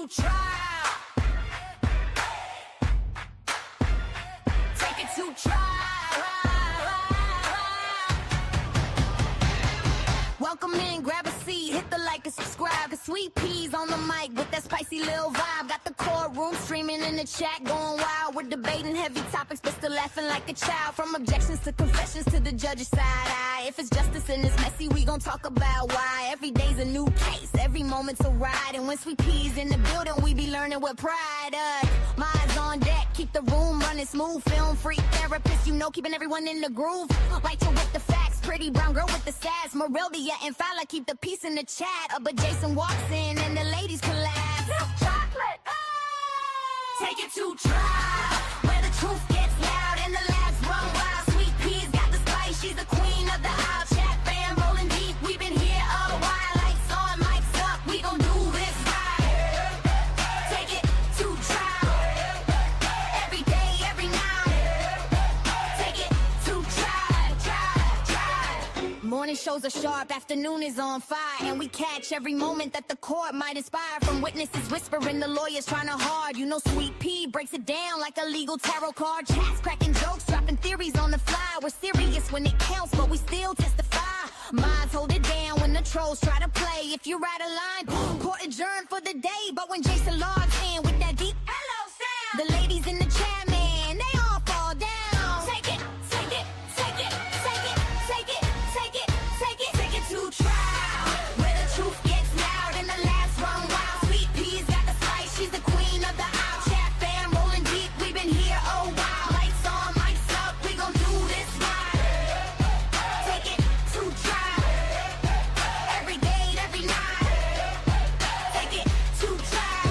to trial. Take it to trial. Welcome in, grab a seat, hit the like and subscribe. Cause Sweet Peas on the mic with that spicy little vibe. Got the courtroom streaming in the chat, going wild. We're debating heavy topics, but still laughing like a child. From objections to confessions to the judge's side eye. If it's justice and it's messy, we gon' talk about why. Every day's a new case, every moment's a ride. And when Sweet Peas in the building, we be learning with pride. Minds on deck, keep the room running smooth. Film freak therapist, you know, keeping everyone in the groove. Like to with the facts, pretty brown girl with the sass. Moreldia and Fowler keep the peace in the chat. But Jason walks in and the ladies collapse. Chocolate, take it to trial, where the truth gets loud and the laughs run wild. Sweet Peas got the spice, she's the queen of the aisle. Chat fam rolling deep, we've been here a while. Lights on, mics up, we gon' do this right. Take it to trial, every day, every night. Take it to trial. Morning shows are sharp, afternoon is on fire. And we catch every moment that the court might inspire. From witnesses whispering, the lawyers trying to hard. You know Sweet Pea breaks it down like a legal tarot card. Chats cracking jokes, dropping theories on the fly. We're serious when it counts, but we still testify. Minds hold it down when the trolls try to play. If you're out of line, court adjourned for the day. But when Jason logs in with that deep hello sound, the ladies in the chat, man, they all fall down. Take it, take it, take it, take it, take it, take it, take it, take it to trial, where the truth gets loud and the laughs run wild. Sweet Peas got the spice, she's the queen of the aisle. Chat fam rolling deep, we've been here a while. Lights on, mics up, we gon' do this right. Take it to trial, every day, every night. Take it to trial.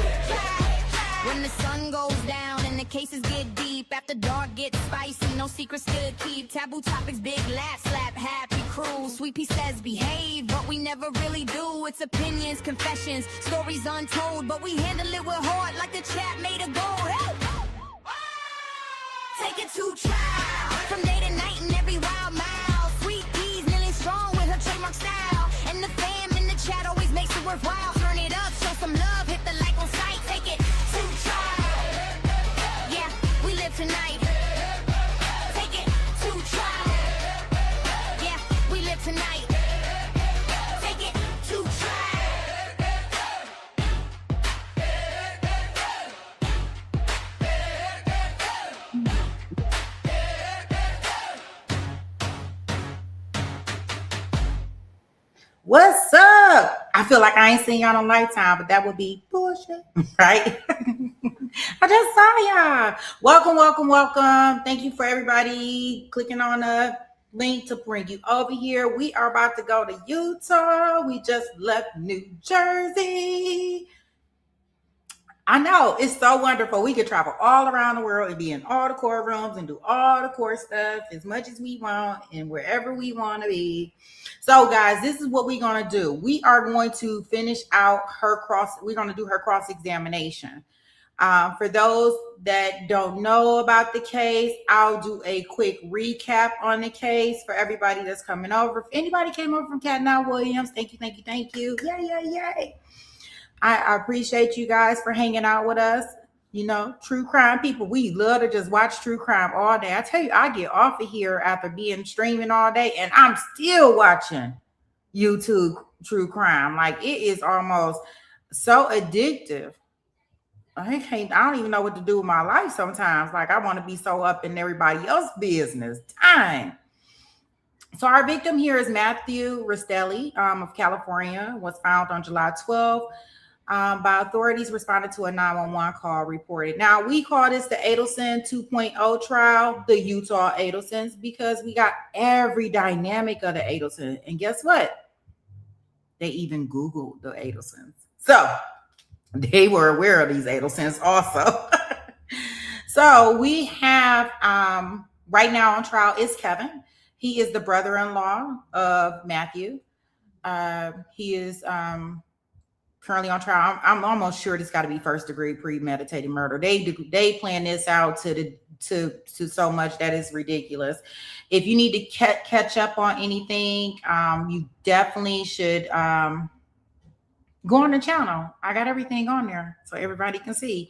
When the sun goes down and the cases get deep, after dark gets spicy, no secrets to keep. Taboo topics, big laugh, slap, happy crew. Sweet Pea says behave, but we never really do. It's opinions, confessions, stories untold, but we handle it with heart like the chat made a goal. Hey! Take it to trial, from day to night and every wild mile. Sweet Peas million strong with her trademark style, and the fam in the chat always makes it worthwhile. Turn it up, show some love, hit the like on sight. Take it to trial, yeah, we live tonight. Take it to trial, yeah, we live tonight. Take it to trial. What's up? I feel like I ain't seen y'all on Lifetime, but that would be bullshit, right? I just saw y'all. Welcome, welcome, welcome. Thank you for everybody clicking on the link to bring you over here. We are about to go to Utah. We just left New Jersey. I know, it's so wonderful. We could travel all around the world and be in all the courtrooms and do all the court stuff as much as we want and wherever we want to be. So, guys, this is what we're going to do. We are going to finish out we're going to do her cross-examination. For those that don't know about the case, I'll do a quick recap on the case for everybody that's coming over. If anybody came over from Catnall Williams, thank you, thank you, thank you. Yay, yay, yay. I appreciate you guys for hanging out with us. You know, true crime people, we love to just watch true crime all day. I tell you, I get off of here after being streaming all day and I'm still watching YouTube true crime. Like, it is almost so addictive. I don't even know what to do with my life sometimes. Like, I want to be so up in everybody else's business. Dang. So our victim here is Matthew Rastelli of California, was found on July 12th. By authorities responded to a 911 call reported. Now, we call this the Adelson 2.0 trial, the Utah Adelsons, because we got every dynamic of the Adelson. And guess what? They even Googled the Adelsons. So they were aware of these Adelsons also. So we have right now on trial is Kevin. He is the brother-in-law of Matthew. He is currently on trial. I'm almost sure this got to be first-degree premeditated murder. They plan this out to so much that is ridiculous. If you need to catch up on anything, you definitely should go on the channel. I got everything on there so everybody can see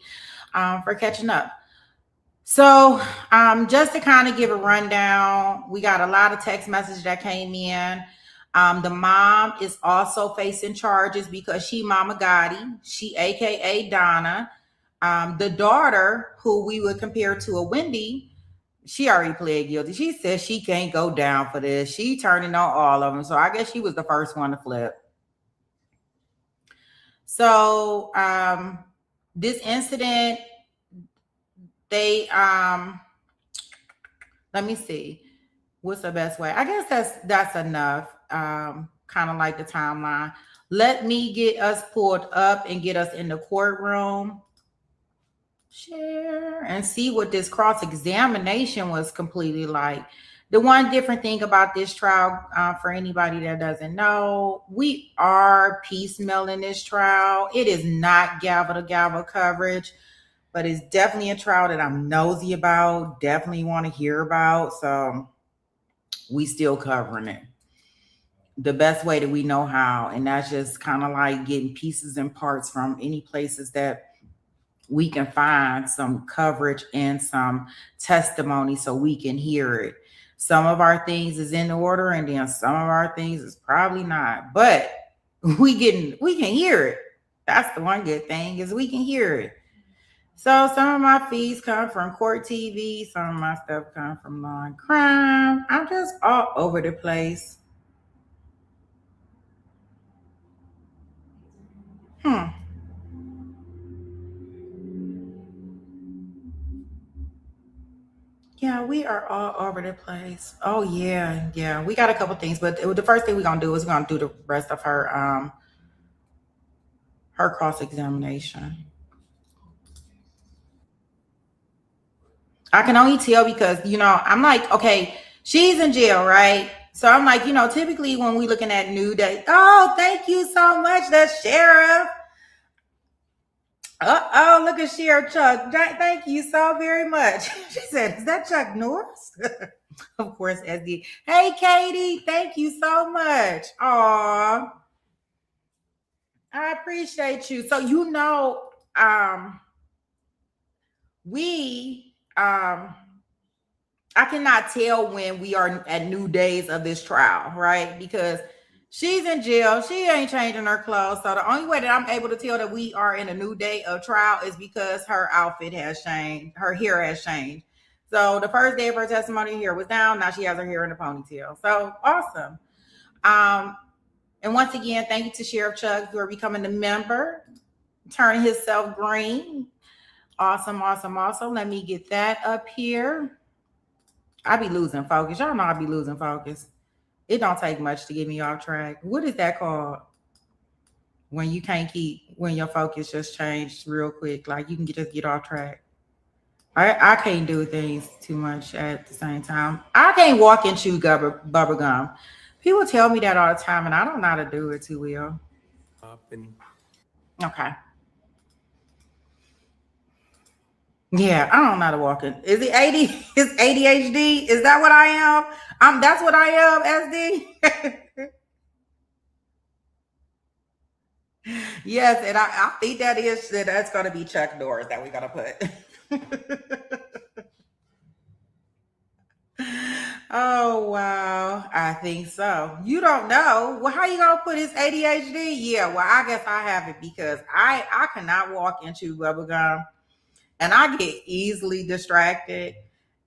for catching up. So just to kind of give a rundown, we got a lot of text messages that came in. The mom is also facing charges because she Mama Gotti. She AKA Donna. The daughter, who we would compare to a Wendy, she already pled guilty. She says she can't go down for this. She turning on all of them. So I guess she was the first one to flip. So this incident, they let me see. What's the best way? I guess that's enough. Kind of like the timeline. Let me get us pulled up and get us in the courtroom. Share and see what this cross-examination was completely like. The one different thing about this trial, for anybody that doesn't know, we are piecemealing this trial. It is not gavel to gavel coverage, but it's definitely a trial that I'm nosy about, definitely want to hear about. So we still covering it the best way that we know how. And that's just kind of like getting pieces and parts from any places that we can find some coverage and some testimony so we can hear it. Some of our things is in order, and then some of our things is probably not, but we can hear it. That's the one good thing, is we can hear it. So some of my feeds come from Court TV, some of my stuff come from Law and Crime. I'm just all over the place. Yeah, we are all over the place. Oh yeah. We got a couple things, but the first thing we're gonna do is we're gonna do the rest of her cross-examination. I can only tell because I'm like, okay, she's in jail, right? So I'm like, typically when we looking at New Day, oh, thank you so much, the sheriff. Oh, look at Sheriff Chuck. Thank you so very much. She said, is that Chuck Norris? Of course, SD. Hey, Katie, thank you so much. Aw, I appreciate you. So, I cannot tell when we are at new days of this trial, right? Because she's in jail. She ain't changing her clothes. So the only way that I'm able to tell that we are in a new day of trial is because her outfit has changed. Her hair has changed. So the first day of her testimony, her hair was down. Now she has her hair in a ponytail. So awesome. And once again, thank you to Sheriff Chuck for becoming a member, turning himself green. Awesome. Let me get that up here. I be losing focus. Y'all know I be losing focus. It don't take much to get me off track. What is that called? When you can't when your focus just changed real quick, like you can just get off track. I can't do things too much at the same time. I can't walk and chew bubble gum. People tell me that all the time, and I don't know how to do it too well. Okay. Yeah, I don't know how to walk in. Is it 80? Is ADHD? Is that what I am? That's what I am, SD. Yes, and I think that's gonna be Chuck Norris that we're gonna put. Oh wow, I think so. You don't know. Well, how you gonna put his ADHD? Yeah, well, I guess I have it because I cannot walk and chew bubblegum. And I get easily distracted,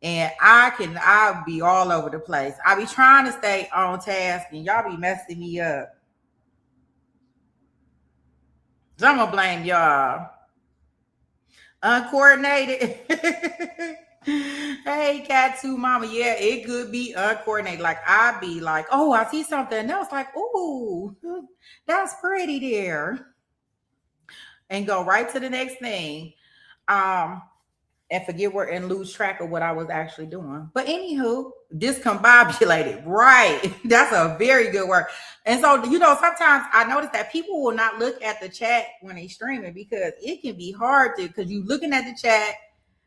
and I'll be all over the place. I be trying to stay on task, and y'all be messing me up. So I'm gonna blame y'all. Uncoordinated. Hey, Cat2 Mama. Yeah, it could be uncoordinated. Like I be like, oh, I see something else. Like, ooh, that's pretty there. And go right to the next thing. And forget and lose track of what I was actually doing. But anywho, discombobulated, right? That's a very good word. And so, sometimes I notice that people will not look at the chat when they streaming because it can be hard because you looking at the chat,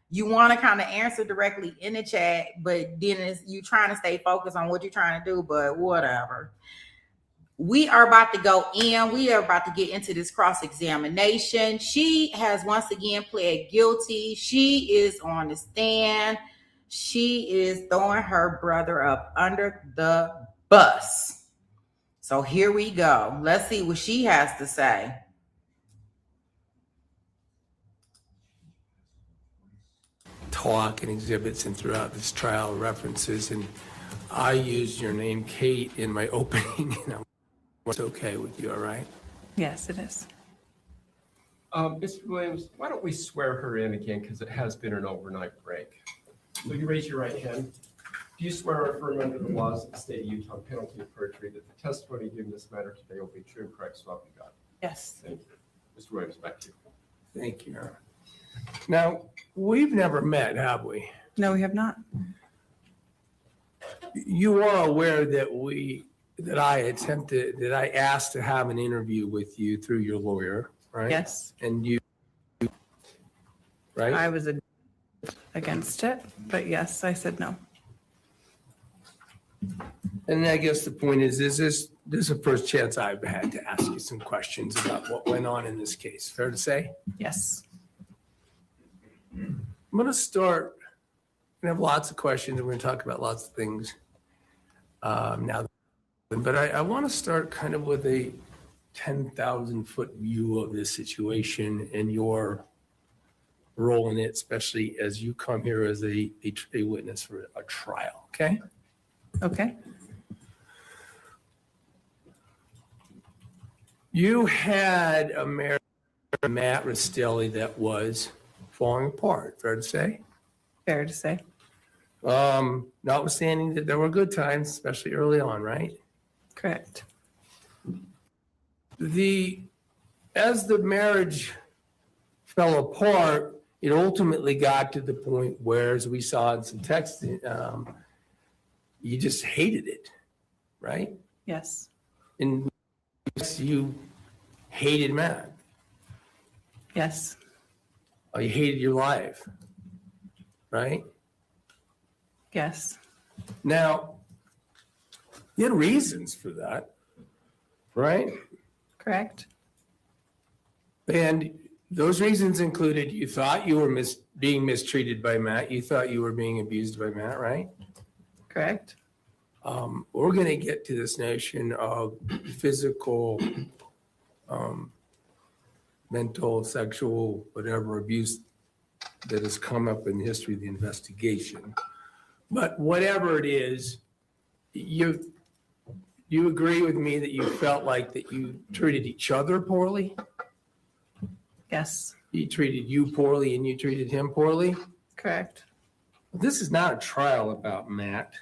you want to kind of answer directly in the chat, but then you trying to stay focused on what you're trying to do, but whatever. we are about to go in. We are about to get into this cross-examination. She has once again pled guilty. She is on the stand. She is throwing her brother up under the bus. So here we go. Let's see what she has to say. Talk and exhibits and throughout this trial references, and I used your name, Kate, in my opening. It's okay with you, all right? Yes, it is. Mr. Williams, why don't we swear her in again, because it has been an overnight break. Will you raise your right hand? Do you swear or affirm under the laws of the state of Utah, on penalty of perjury, that the testimony given in this matter today will be true and correct, so help you God? Yes. Thank you. Mr. Williams, back to you. Thank you. Now, we've never met, have we? No, we have not. You are aware that I asked to have an interview with you through your lawyer, right? Yes. And you, right? I was against it, but yes, I said no. And I guess the point is this is the first chance I've had to ask you some questions about what went on in this case. Fair to say? Yes. I'm going to start. We have lots of questions, and we're going to talk about lots of things now. But I want to start kind of with a 10,000-foot view of this situation and your role in it, especially as you come here as a witness for a trial. Okay? Okay. You had a marriage, Matt Rastelli, that was falling apart. Fair to say? Fair to say. Notwithstanding that there were good times, especially early on, right? Correct. As the marriage fell apart, it ultimately got to the point where, as we saw in some text, you just hated it, right? Yes. And you hated Matt. Yes. Or you hated your life, right? Yes. Now, you had reasons for that, right? Correct. And those reasons included you thought you were being mistreated by Matt. You thought you were being abused by Matt, right? Correct. We're going to get to this notion of physical, mental, sexual, whatever abuse that has come up in the history of the investigation. But whatever it is, you agree with me that you felt like that you treated each other poorly? Yes. He treated you poorly and you treated him poorly? Correct. This is not a trial about Matt.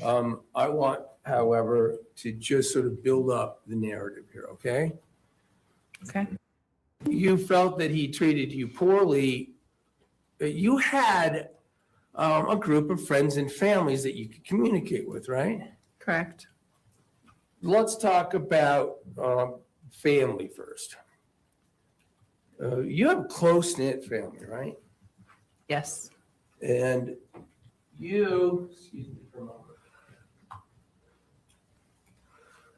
I want, however, to just sort of build up the narrative here, okay? Okay. You felt that he treated you poorly. You had a group of friends and families that you could communicate with, right? Correct. Let's talk about family first. You have a close-knit family, right? Yes. And you, excuse me for a moment.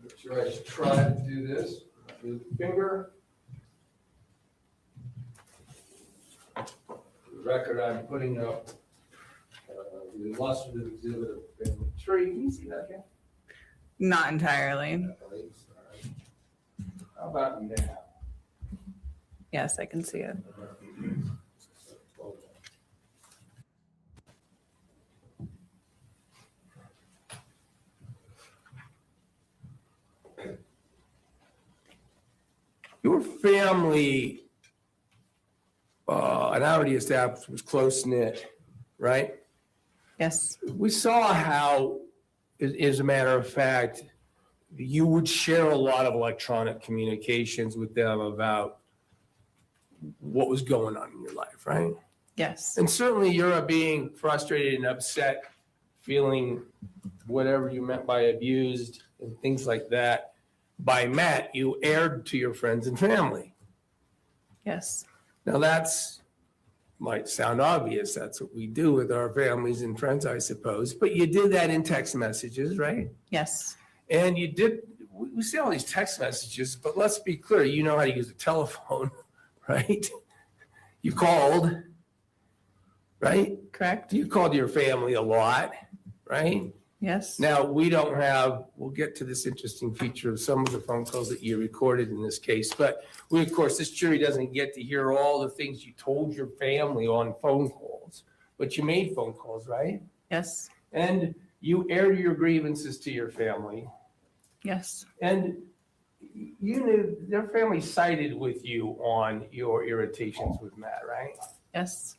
Make sure I just try to do this with the finger. For the record, I'm putting up the illustrative exhibit of family tree. Can you see that, Ken? Not entirely. How about now? Yes, I can see it. Your family, and I already established, was close-knit, right? Yes. We saw how, as a matter of fact, you would share a lot of electronic communications with them about what was going on in your life, right? Yes. And certainly you're being frustrated and upset, feeling whatever you meant by abused and things like that by Matt, you aired to your friends and family. Yes. Now might sound obvious. That's what we do with our families and friends, I suppose. But you did that in text messages, right? Yes. And you did, we see all these text messages, but let's be clear, you know how to use a telephone, right? You called, right? Correct? You called your family a lot, right? Yes. Now, we'll get to this interesting feature of some of the phone calls that you recorded in this case, but of course, this jury doesn't get to hear all the things you told your family on phone calls, but you made phone calls, right? Yes. And you aired your grievances to your family, Yes. and you knew their family sided with you on your irritations with Matt, right? Yes.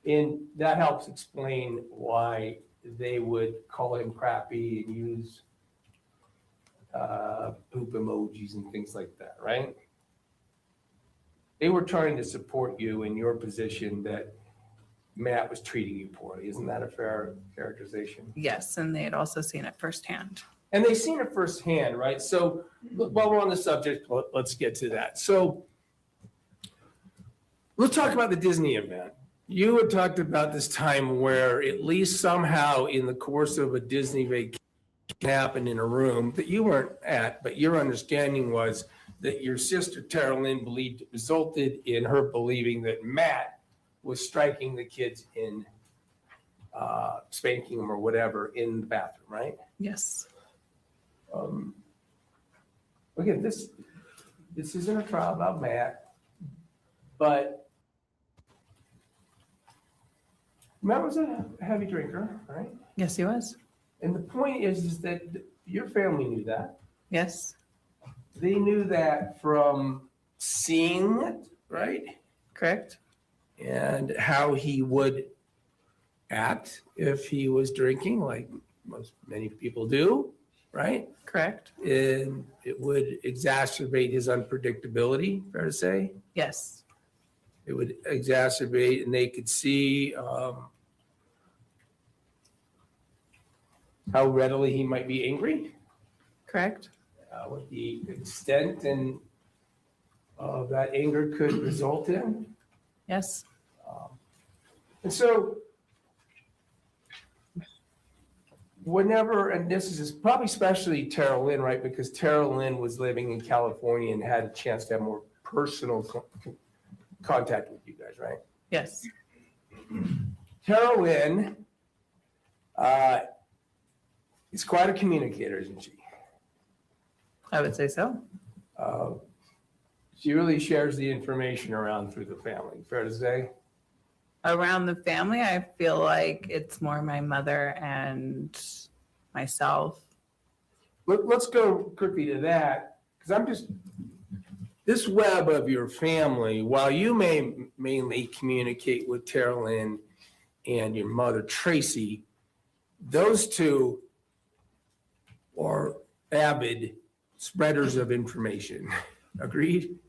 And that helps explain why they would call him crappy and use poop emojis and things like that, right? They were trying to support you in your position that Matt was treating you poorly. Isn't that a fair characterization? Yes. And they had also seen it firsthand. And they've seen it firsthand, right? So while we're on the subject, let's get to that. So let's talk about the Disney event. You had talked about this time where at least somehow in the course of a Disney vacation happened in a room that you weren't at, but your understanding was that your sister Tara Lynn believed it resulted in her believing that Matt was striking the kids in spanking them or whatever in the bathroom, right? Yes. Again, this isn't a trial about Matt, but Matt was a heavy drinker, right? Yes, he was. And the point is that your family knew that. Yes. They knew that from seeing it, right? Correct. And how he would act if he was drinking, like many people do, right? Correct. And it would exacerbate his unpredictability, fair to say? Yes. It would exacerbate, and they could see how readily he might be angry, Correct. what the extent and that anger could result in. Yes. And so whenever, and this is probably especially Tara Lynn, right? Because Tara Lynn was living in California and had a chance to have more personal contact with you guys, right? Yes. Tara Lynn is quite a communicator, isn't she? I would say so. She really shares the information around through the family, fair to say? Around the family, I feel like it's more my mother and myself. Let's go quickly to that, because this web of your family, while you may mainly communicate with Tara Lynn and your mother, Tracy, those two are avid spreaders of information. Agreed?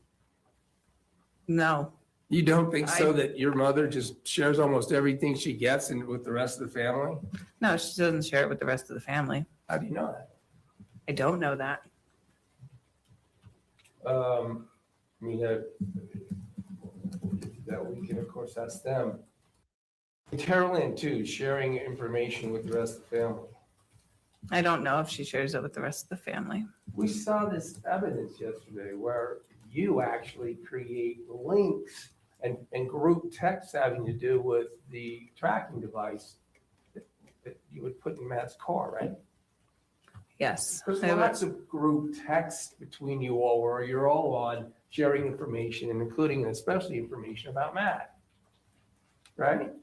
No. You don't think so, that your mother just shares almost everything she gets and with the rest of the family? No, she doesn't share it with the rest of the family. How do you know that? I don't know that. I mean, that we can, of course, ask them. Tara Lynn, too, sharing information with the rest of the family. I don't know if she shares it with the rest of the family. We saw this evidence yesterday where you actually create links and group texts having to do with the tracking device that you would put in Matt's car, right? Yes. There's I would- lots of group texts between you all where you're all on sharing information and including especially information about Matt, right?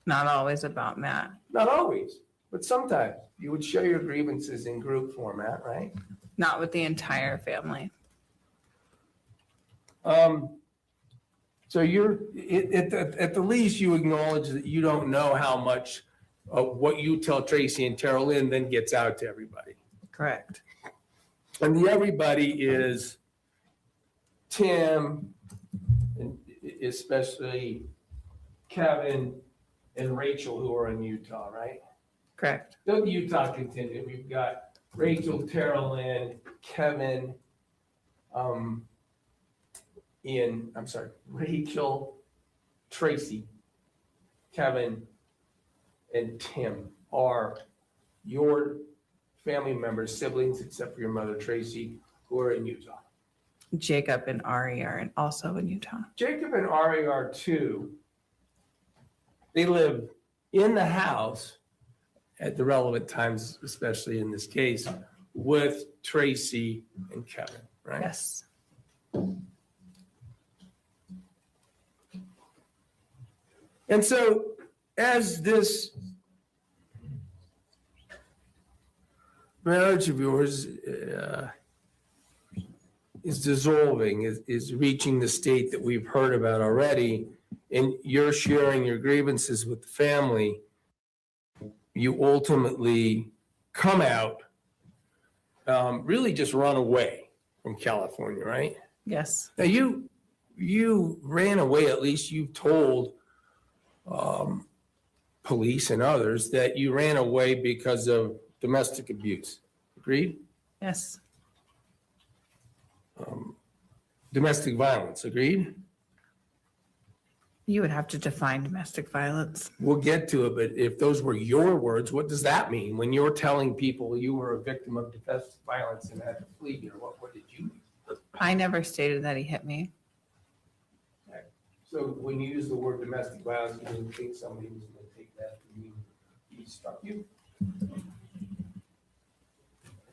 Not always about Matt. Not always, but sometimes you would share your grievances in group format, right? Not with the entire family. So you're at the least you acknowledge that you don't know how much of what you tell Tracy and Tara Lynn then gets out to everybody. Correct. And the everybody is Tim, and especially Kevin and Rachel, who are in Utah, right? Correct. The Utah contingent, we've got Rachel, Tara Lynn, Kevin, Rachel, Tracy, Kevin, and Tim are your family members, siblings, except for your mother, Tracy, who are in Utah? Jacob and Ari are also in Utah. Jacob and Ari are two. They live in the house at the relevant times, especially in this case, with Tracy and Kevin, right? Yes. And so as this marriage of yours is dissolving, is reaching the state that we've heard about already, and you're sharing your grievances with the family, you ultimately come out, really just run away from California, right? Yes. Now you ran away, at least you've told police and others that you ran away because of domestic abuse. Agreed? Yes. Domestic violence. Agreed? You would have to define domestic violence. We'll get to it, but if those were your words, what does that mean? When you're telling people you were a victim of domestic violence and had to flee, or what did you mean? I never stated that he hit me. Okay. So when you use the word domestic violence, you didn't think somebody was going to take that to mean he struck you?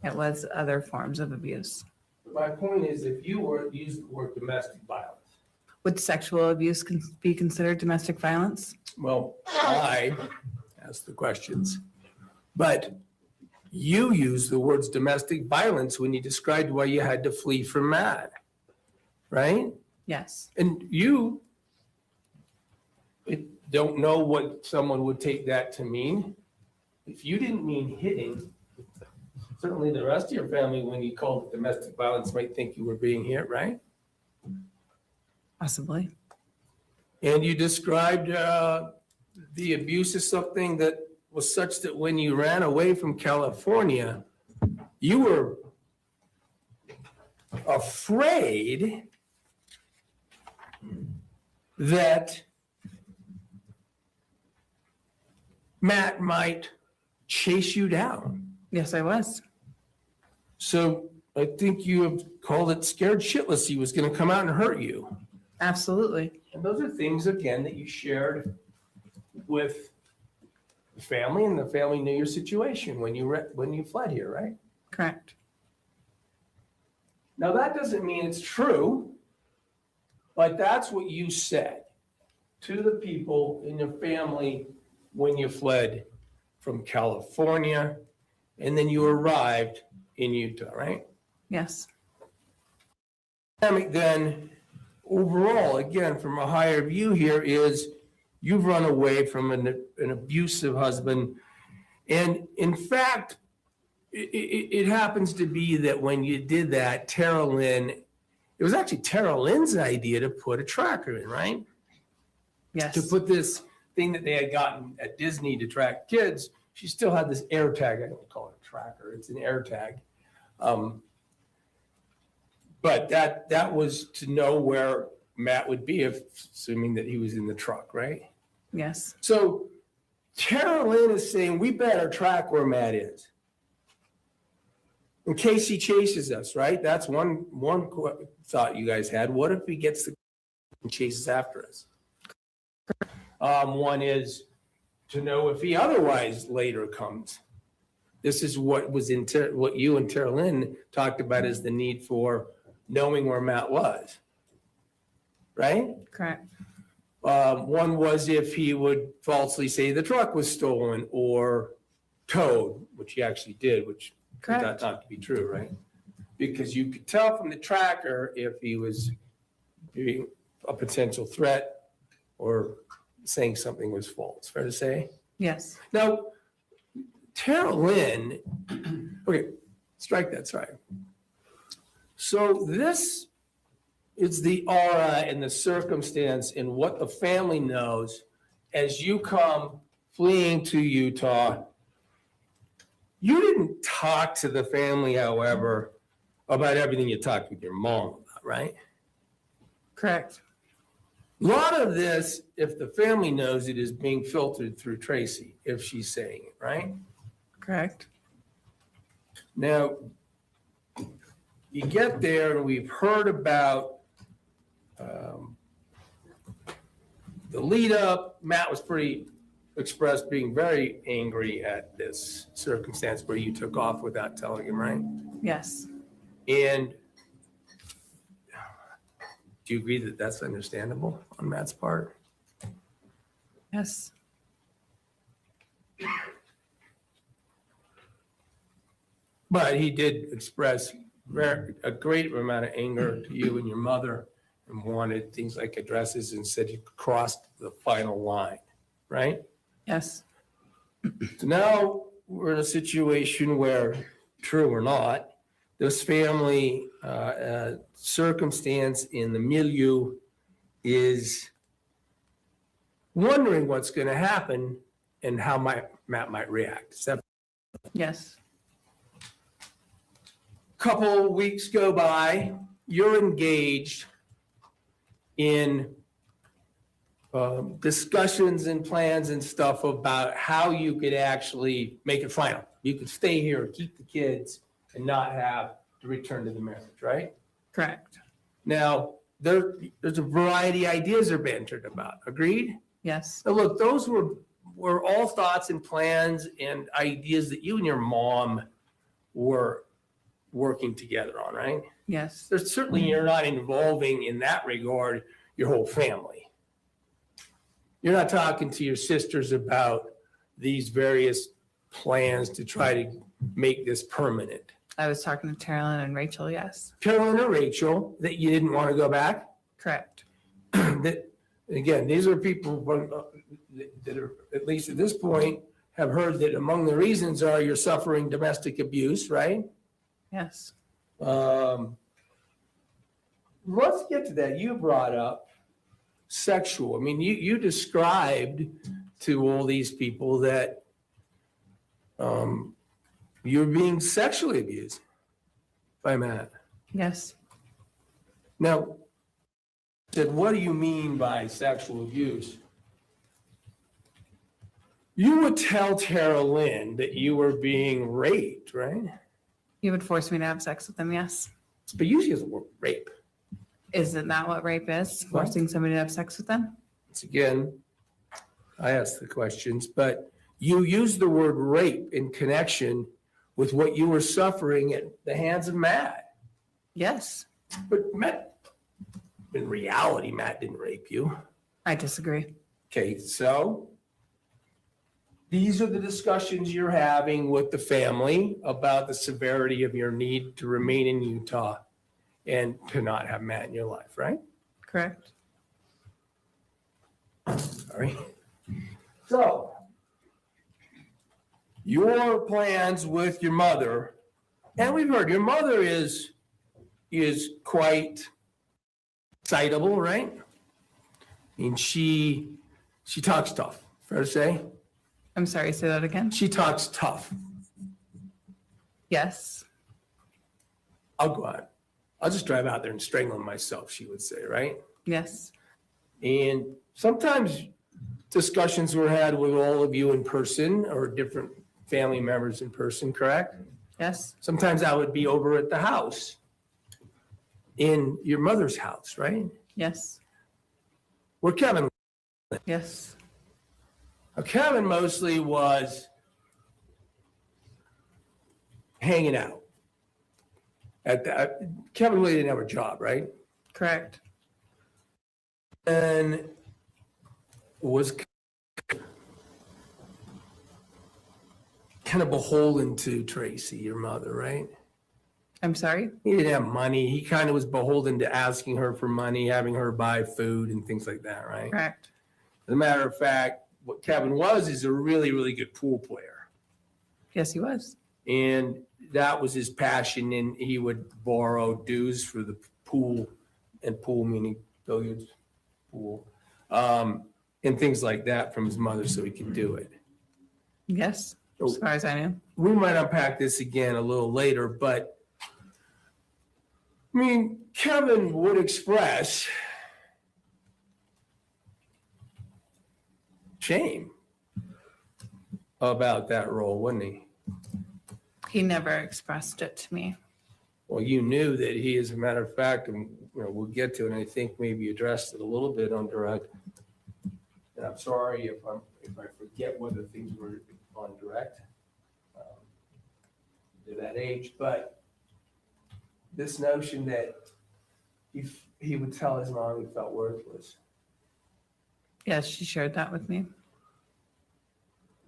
It was other forms of abuse. My point is, if you were use the word domestic violence, Would sexual abuse be considered domestic violence? well, I ask the questions, but you use the words domestic violence when you described why you had to flee from Matt, right? Yes. And you don't know what someone would take that to mean. If you didn't mean hitting, certainly the rest of your family, when you called it domestic violence, might think you were being hit, right? Possibly. And you described the abuse as something that was such that when you ran away from California, you were afraid that Matt might chase you down. Yes, I was. So I think you have called it scared shitless he was going to come out and hurt you. Absolutely. And those are things, again, that you shared with the family, and the family knew your situation when you fled here, right? Correct. Now, that doesn't mean it's true, but that's what you said to the people in your family when you fled from California, and then you arrived in Utah, right? Yes. Then overall, again, from a higher view here, is you've run away from an abusive husband. And in fact, it happens to be that when you did that, it was actually Tara Lynn's idea to put a tracker in, right? Yes. To put this thing that they had gotten at Disney to track kids. She still had this air tag. I don't call it a tracker. It's an air tag. But that was to know where Matt would be, assuming that he was in the truck, right? Yes. So Tara Lynn is saying we better track where Matt is in case he chases us, right? That's one thought you guys had. What if he gets and chases after us? One is to know if he otherwise later comes. This is what was what you and Tara Lynn talked about, is the need for knowing where Matt was, right? Correct. One was if he would falsely say the truck was stolen or towed, which he actually did, which turned out not to be true, right? Because you could tell from the tracker if he was being a potential threat or saying something was false. Fair to say? Yes. Now, Tara Lynn, okay, strike that, sorry. So this is the aura and the circumstance and what the family knows as you come fleeing to Utah. You didn't talk to the family, however, about everything you talked with your mom about, right? Correct. A lot of this, if the family knows it, is being filtered through Tracy, if she's saying it, right? Correct. Now, you get there and we've heard about the lead up. Matt was expressed being very angry at this circumstance where you took off without telling him, right? Yes. And do you agree that that's understandable on Matt's part? Yes. But he did express a great amount of anger to you and your mother and wanted things like addresses and said you crossed the final line, right? Yes. So now we're in a situation where, true or not, this family circumstance in the milieu is wondering what's going to happen and how Matt might react. Yes. Couple weeks go by, you're engaged in discussions and plans and stuff about how you could actually make it final. You could stay here, keep the kids, and not have to return to the marriage, right? Correct. Now, there's a variety of ideas that are bantered about. Agreed? Yes. Now, look, those were all thoughts and plans and ideas that you and your mom were working together on, right? Yes. There's certainly, you're not involving in that regard your whole family. You're not talking to your sisters about these various plans to try to make this permanent. I was talking to Carolyn and Rachel. Yes. Carolyn or Rachel, that you didn't want to go back? Correct. That, again, these are people that are, at least at this point, have heard that among the reasons are you're suffering domestic abuse, right? Yes. Let's get to that. You brought up sexual. I mean, you described to all these people that you're being sexually abused by Matt. Yes. Now, said, what do you mean by sexual abuse? You would tell Tara Lynn that you were being raped, right? You would force me to have sex with them. Yes. But usually it's the word rape. Isn't that what rape is? Forcing somebody to have sex with them? Once again, I asked the questions, but you used the word rape in connection with what you were suffering at the hands of Matt. Yes. But Matt, in reality, Matt didn't rape you. I disagree. Okay, so these are the discussions you're having with the family about the severity of your need to remain in Utah and to not have Matt in your life, right? Correct. Sorry. So, your plans with your mother, and we've heard your mother is quite excitable, right? I mean, she talks tough, fair to say? I'm sorry, say that again. She talks tough. Yes. I'll go on. I'll just drive out there and strangle him myself, she would say, right? Yes. And sometimes discussions were had with all of you in person or different family members in person, correct? Yes. Sometimes I would be over at the house, in your mother's house, right? Yes. Where Kevin. Yes. Now, Kevin mostly was hanging out. Kevin really didn't have a job, right? Correct. And was kind of beholden to Tracy, your mother, right? I'm sorry? He didn't have money. He kind of was beholden to asking her for money, having her buy food and things like that, right? Correct. As a matter of fact, what Kevin was is a really, really good pool player. Yes, he was. And that was his passion, and he would borrow dues for the pool, and pool meaning billiards, pool, and things like that from his mother so he could do it. Yes, as far as I knew. We might unpack this again a little later, but I mean, Kevin would express shame about that role, wouldn't he? He never expressed it to me. Well, you knew that he, as a matter of fact, and we'll get to it, and I think maybe addressed it a little bit on direct. And I'm sorry if I forget whether things were on direct to that age, but this notion that he would tell his mom he felt worthless. Yes, she shared that with me.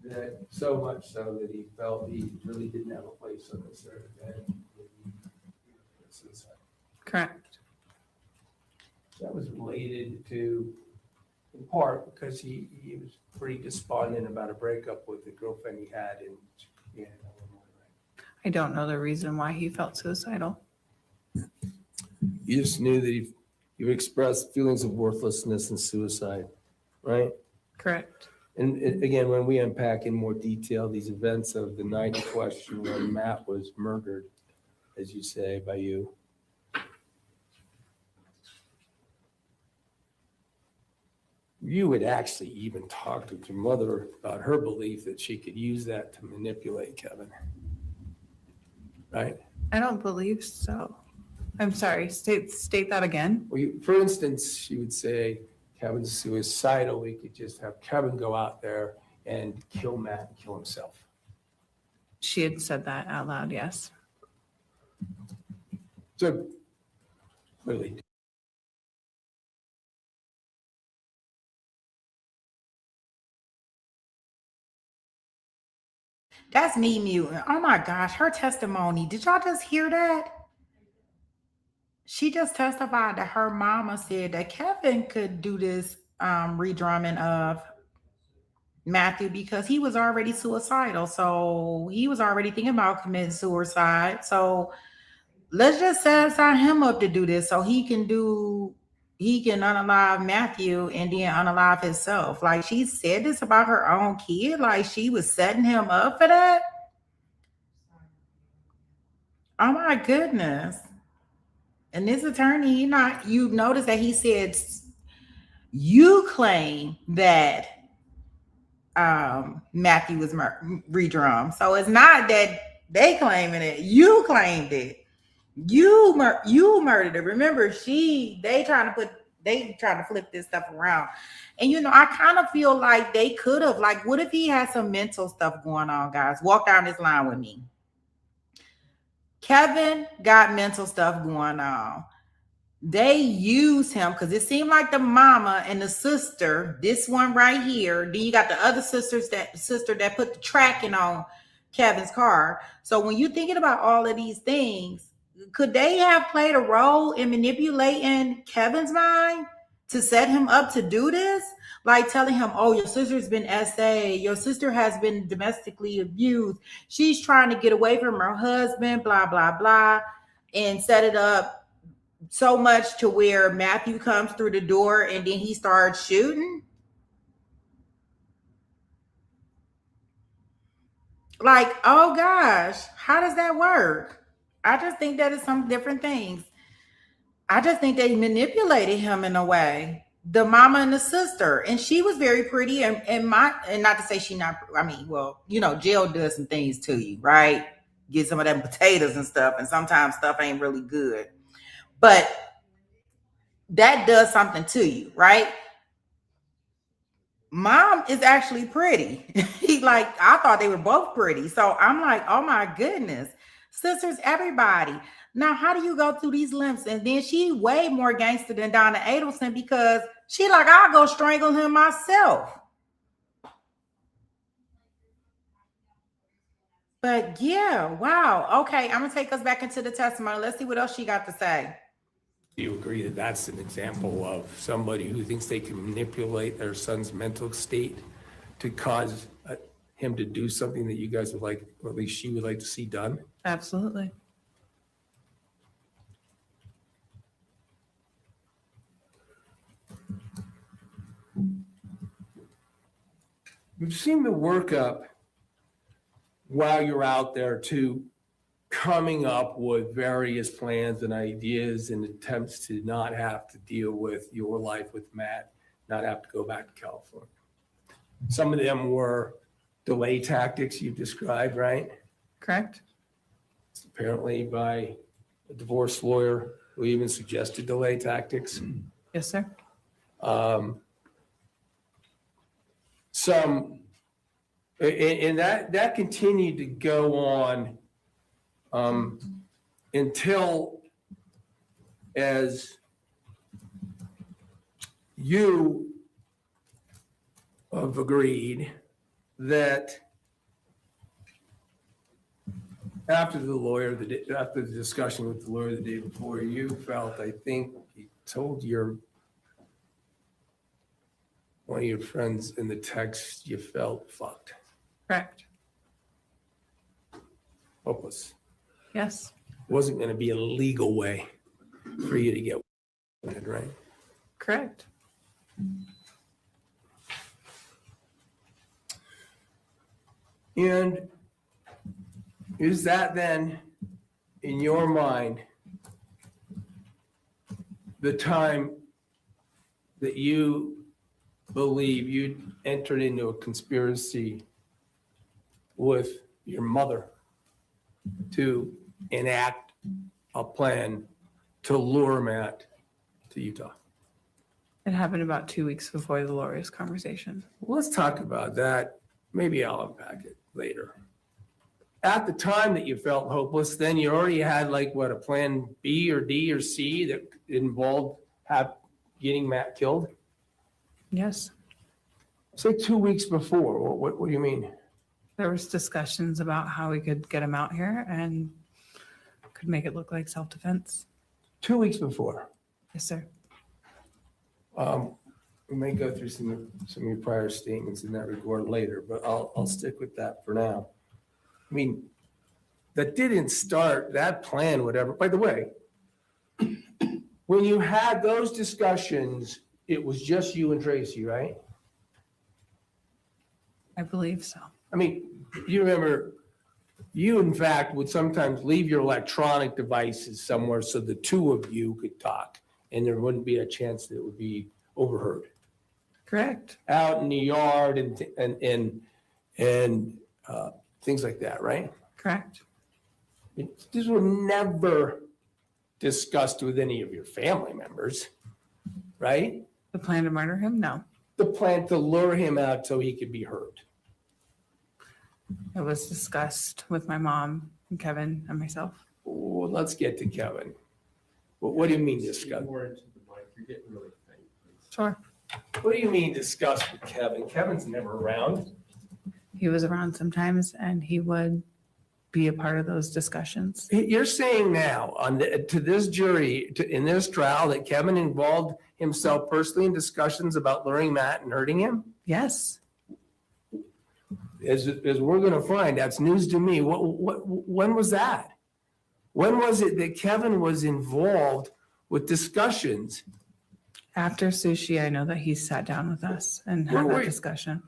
That so much so that he felt he really didn't have a place on this earth. Correct. That was related to, in part, because he was pretty despondent about a breakup with the girlfriend he had in Illinois. I don't know the reason why he felt suicidal. You just knew that he expressed feelings of worthlessness and suicide, right? Correct. And again, when we unpack in more detail these events of the night in question when Matt was murdered, as you say, by you. You had actually even talked with your mother about her belief that she could use that to manipulate Kevin. Right? I don't believe so. I'm sorry. State that again. Well, for instance, she would say, Kevin's suicidal. We could just have Kevin go out there and kill Matt and kill himself. She had said that out loud, yes. So, clearly. That's me muting. Oh my gosh, her testimony. Did y'all just hear that? She just testified that her mama said that Kevin could do this redrumming of Matthew because he was already suicidal. So he was already thinking about committing suicide. So let's just sign him up to do this so he can unalive Matthew and then unalive himself. Like, she said this about her own kid. Like, she was setting him up for that. Oh my goodness. And this attorney, you notice that he said, you claim that Matthew was redrummed. So it's not that they claiming it. You claimed it. You murdered it. Remember, they trying to flip this stuff around. And I kind of feel like they could have, like, what if he had some mental stuff going on, guys? Walk down this line with me. Kevin got mental stuff going on. They used him because it seemed like the mama and the sister, this one right here, then you got the other sister that put the tracking on Kevin's car. So when you're thinking about all of these things, could they have played a role in manipulating Kevin's mind to set him up to do this? Like telling him, oh, your sister's been SA, your sister has been domestically abused, she's trying to get away from her husband, blah, blah, blah, and set it up so much to where Matthew comes through the door and then he starts shooting. Like, oh gosh, how does that work? I just think that is some different things. I just think they manipulated him in a way. The mama and the sister, and she was very pretty, and not to say she not. I mean, well, jail does some things to you, right? Get some of them potatoes and stuff, and sometimes stuff ain't really good, but that does something to you, right? Mom is actually pretty. I thought they were both pretty, so I'm like, oh my goodness, sisters, everybody. Now, how do you go through these lengths? And then she way more gangster than Donna Adelson because she like, I'll go strangle him myself. But yeah, wow. Okay, I'm going to take us back into the testimony. Let's see what else she got to say. Do you agree that that's an example of somebody who thinks they can manipulate their son's mental state to cause him to do something that you guys would like, or at least she would like to see done? Absolutely. We've seen the workup while you're out there to coming up with various plans and ideas and attempts to not have to deal with your life with Matt, not have to go back to California. Some of them were delay tactics you've described, right? Correct. apparently by a divorce lawyer who even suggested delay tactics. Yes, sir. And that continued to go on until, as you have agreed, that after the discussion with the lawyer the day before, you felt, I think he told one of your friends in the text, you felt fucked, Correct. hopeless. Yes. Wasn't going to be a legal way for you to get it, right? Correct. And is that then, in your mind, the time that you believe you entered into a conspiracy with your mother to enact a plan to lure Matt to Utah? It happened about 2 weeks before the lawyer's conversation. Well, let's talk about that. Maybe I'll unpack it later. At the time that you felt hopeless, then you already had like what, a plan B or D or C that involved getting Matt killed? Yes. Say 2 weeks before. What do you mean? There was discussions about how we could get him out here and could make it look like self-defense. 2 weeks before. Yes, sir. We may go through some of your prior statements in that regard later, but I'll stick with that for now. I mean, that didn't start that plan, whatever. By the way, when you had those discussions, it was just you and Tracy, right? I believe so. I mean, you remember, you in fact would sometimes leave your electronic devices somewhere so the two of you could talk and there wouldn't be a chance that it would be overheard. Correct. Out in the yard and things like that, right? Correct. These were never discussed with any of your family members, right? The plan to murder him? No. The plan to lure him out so he could be hurt. It was discussed with my mom and Kevin and myself. Well, let's get to Kevin. What do you mean discuss? More into the mic. You're getting really faint, please. Sure. What do you mean discuss with Kevin? Kevin's never around. He was around sometimes and he would be a part of those discussions. You're saying now to this jury, in this trial, that Kevin involved himself personally in discussions about luring Matt and hurting him? Yes. As we're going to find, that's news to me. When was that? When was it that Kevin was involved with discussions? After sushi, I know that he sat down with us and had that discussion.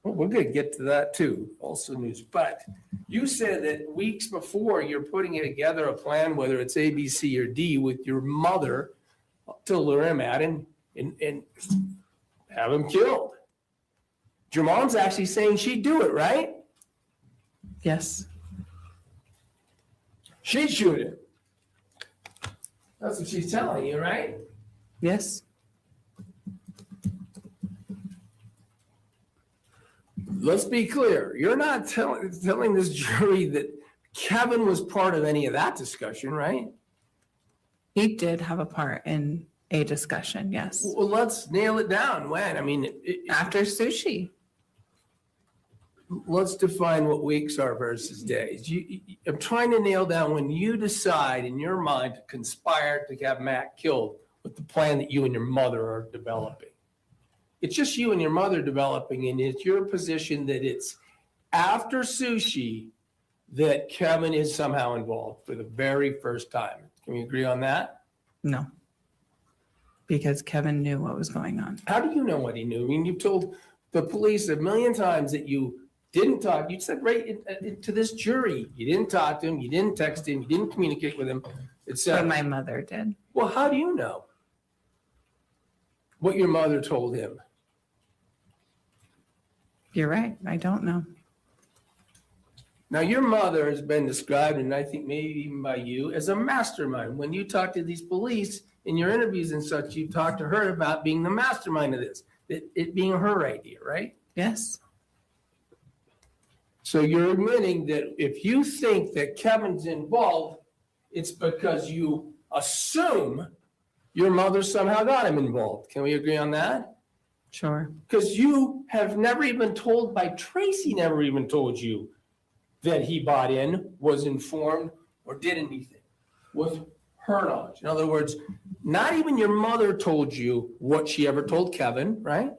Well, we're going to get to that too, also news. But you said that weeks before you're putting together a plan, whether it's A, B, C, or D, with your mother to lure him out and have him killed. Your mom's actually saying she'd do it, right? Yes. She'd shoot him. That's what she's telling you, right? Yes. Let's be clear. You're not telling this jury that Kevin was part of any of that discussion, right? He did have a part in a discussion, yes. Well, let's nail it down. When? I mean, After sushi. let's define what weeks are versus days. I'm trying to nail down when you decide in your mind to conspire to have Matt killed with the plan that you and your mother are developing. It's just you and your mother developing, and it's your position that it's after sushi that Kevin is somehow involved for the very first time. Can we agree on that? No. Because Kevin knew what was going on. How do you know what he knew? I mean, you've told the police a million times that you didn't talk. You said right to this jury, you didn't talk to him, you didn't text him, you didn't communicate with him. But my mother did. Well, how do you know what your mother told him? You're right. I don't know. Now, your mother has been described, and I think maybe even by you, as a mastermind. When you talk to these police in your interviews and such, you talk to her about being the mastermind of this, it being her idea, right? Yes. So you're admitting that if you think that Kevin's involved, it's because you assume your mother somehow got him involved. Can we agree on that? Sure. Because you have never even told, by Tracy never even told you that he bought in, was informed, or did anything with her knowledge. In other words, not even your mother told you what she ever told Kevin, right?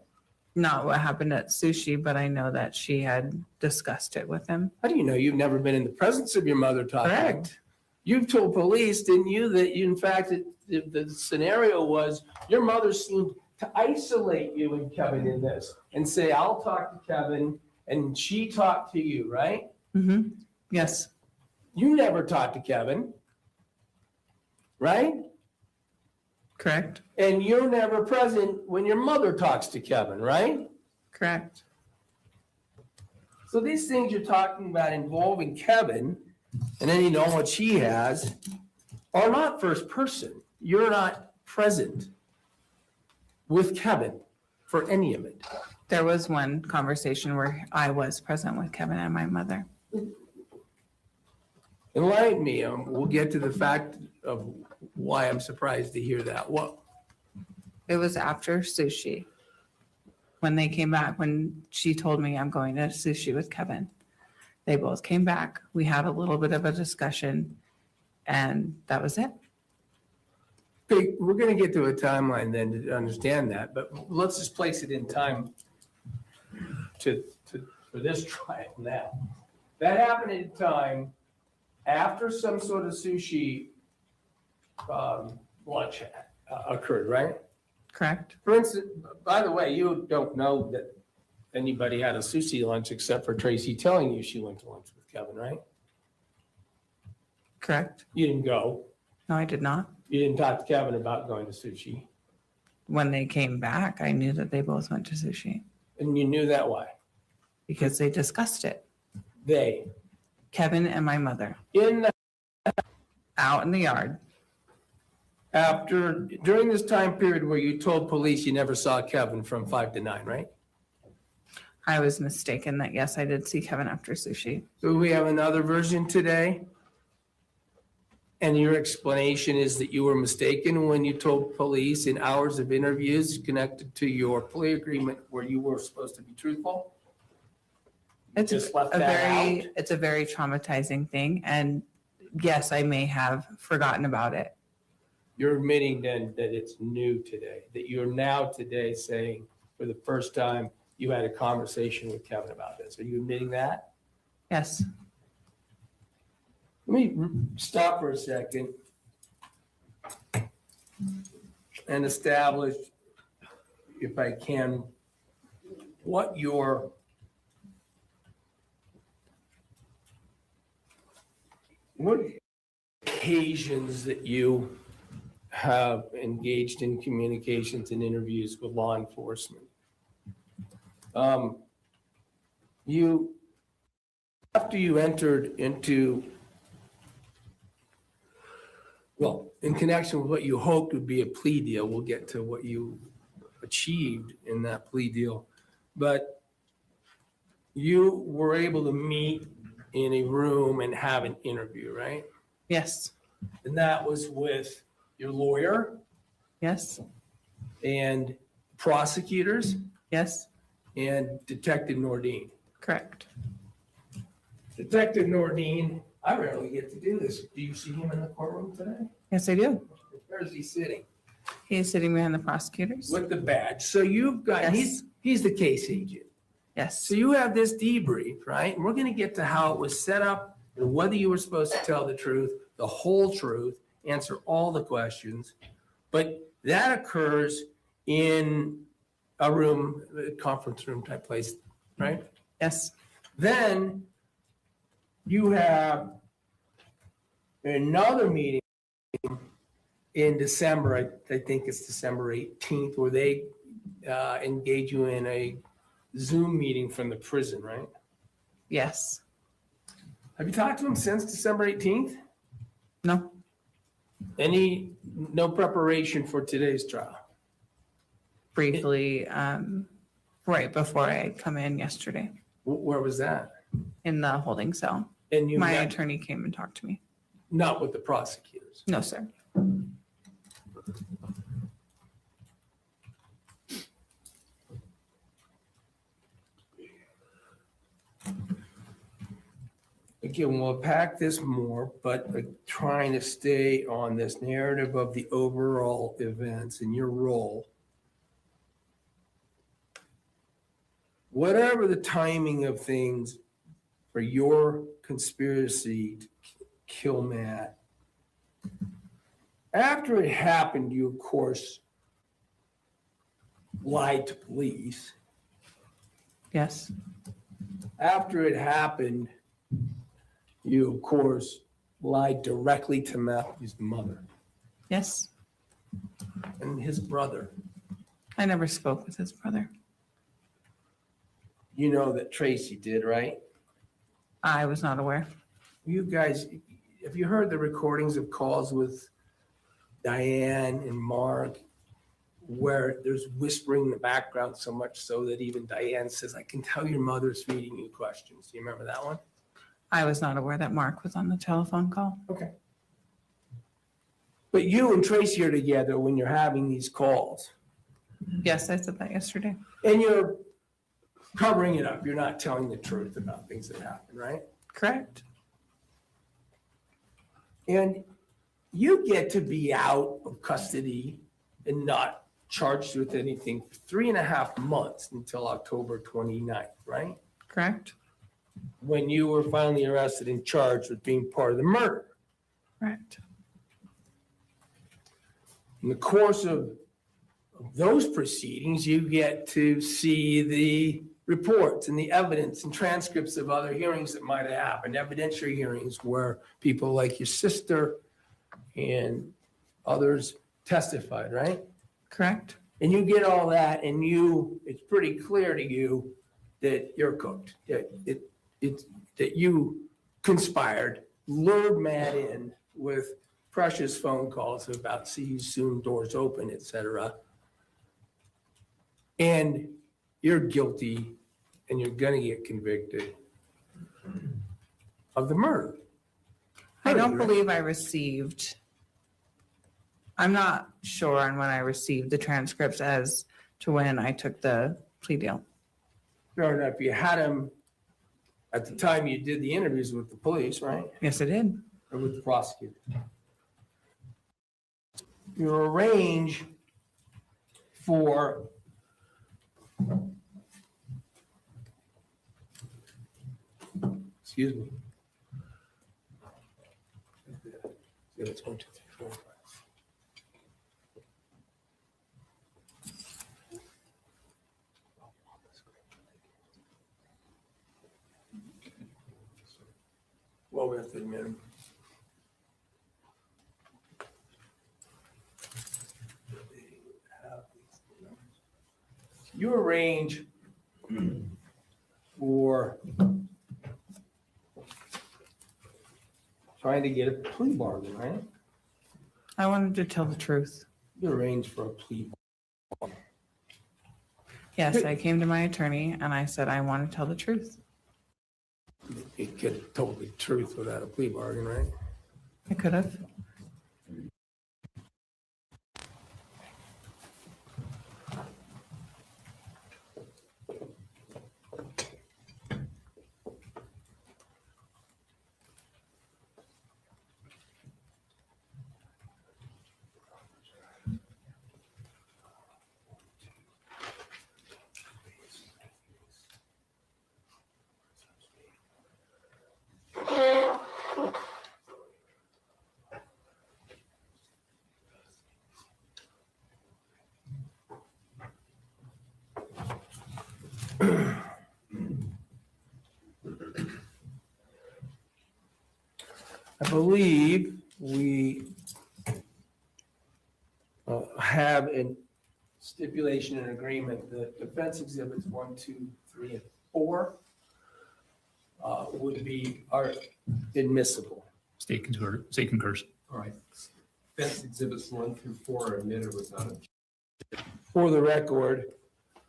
Not what happened at sushi, but I know that she had discussed it with him. How do you know? You've never been in the presence of your mother talking. Correct. You've told police, didn't you, that you, in fact, the scenario was your mother seemed to isolate you and Kevin in this and say, I'll talk to Kevin, and she talked to you, right? Mm-hmm. Yes. You never talked to Kevin, right? Correct. And you're never present when your mother talks to Kevin, right? Correct. So these things you're talking about involving Kevin and any knowledge he has are not first person. You're not present with Kevin for any of it. There was one conversation where I was present with Kevin and my mother. Enlighten me. We'll get to the fact of why I'm surprised to hear that. What? It was after sushi. When they came back, when she told me I'm going to sushi with Kevin, they both came back. We had a little bit of a discussion, and that was it. Okay, we're going to get to a timeline then to understand that, but let's just place it in time for this trial now. That happened at a time after some sort of sushi lunch occurred, right? Correct? For instance, by the way, you don't know that anybody had a sushi lunch except for Tracy telling you she went to lunch with Kevin, right? Correct. You didn't go. No, I did not. You didn't talk to Kevin about going to sushi. When they came back, I knew that they both went to sushi And you knew that why? because they discussed it. They. Kevin and my mother In the, out in the yard. during this time period where you told police you never saw Kevin from 5 to 9, right? I was mistaken that, yes, I did see Kevin after sushi. So we have another version today. And your explanation is that you were mistaken when you told police in hours of interviews connected to your plea agreement where you were supposed to be truthful? It's Just left a that very, out? it's a very traumatizing thing. And yes, I may have forgotten about it. You're admitting then that it's new today, that you're now today saying for the first time you had a conversation with Kevin about this. Are you admitting that? Yes. Let me stop for a second and establish, if I can, what occasions that you have engaged in communications and interviews with law enforcement. After you entered into, well, in connection with what you hoped would be a plea deal, we'll get to what you achieved in that plea deal, but you were able to meet in a room and have an interview, right? Yes. And that was with your lawyer Yes. and prosecutors Yes. and Detective Nordine. Correct. Detective Nordine, I rarely get to do this. Do you see him in the courtroom today? Yes, I do. Where is he sitting? He is sitting behind the prosecutors. With the badge. So you've got, Yes. he's the case agent. Yes. So you have this debrief, right? And we're going to get to how it was set up and whether you were supposed to tell the truth, the whole truth, answer all the questions. But that occurs in a room, a conference room type place, right? Yes. Then you have another meeting in December, I think it's December 18th, where they engage you in a Zoom meeting from the prison, right? Yes. Have you talked to him since December 18th? No, No preparation for today's trial? briefly, right before I had come in yesterday Where was that? in the holding cell. And you My met, attorney came and talked to me. not with the prosecutors? No, sir. Again, we'll pack this more, but trying to stay on this narrative of the overall events and your role. Whatever the timing of things for your conspiracy to kill Matt, after it happened, you, of course, lied to police. Yes, After it happened, you, of course, lied directly to Matthew's mother yes. and his brother. I never spoke with his brother. You know that Tracy did, right? I was not aware. You guys, have you heard the recordings of calls with Diane and Mark where there's whispering in the background so much so that even Diane says, I can tell your mother's feeding you questions. Do you remember that one? I was not aware that Mark was on the telephone call. Okay. But you and Tracy are together when you're having these calls Yes, I said that yesterday. and you're covering it up. You're not telling the truth about things that happen, right? Correct. And you get to be out of custody and not charged with anything for 3.5 months until October 29th, right? Correct. When you were finally arrested and charged with being part of the murder. Correct. In the course of those proceedings, you get to see the reports and the evidence and transcripts of other hearings that might have happened, evidentiary hearings where people like your sister and others testified, right? Correct. And you get all that and it's pretty clear to you that you're cooked, that you conspired, lured Matt in with precious phone calls about see you soon, doors open, etc. And you're guilty and you're gonna get convicted of the murder. I don't believe I received, I'm not sure on when I received the transcripts as to when I took the plea deal. Fair enough. You had him at the time you did the interviews with the police, right? Yes, I did. Or with the prosecutor. You arrange for excuse me. It's 1, 2, 3, 4, 5. Well, we have to admit him. You arrange for trying to get a plea bargain, right? I wanted to tell the truth. You arrange for a plea. Yes, I came to my attorney and I said, I want to tell the truth. You could have told the truth without a plea bargain, right? I could have. I believe we have a stipulation and agreement that defense exhibits 1, 2, 3, and 4 are admissible. State concurs. All right. Defense exhibits 1 through 4 are admitted without objection. For the record,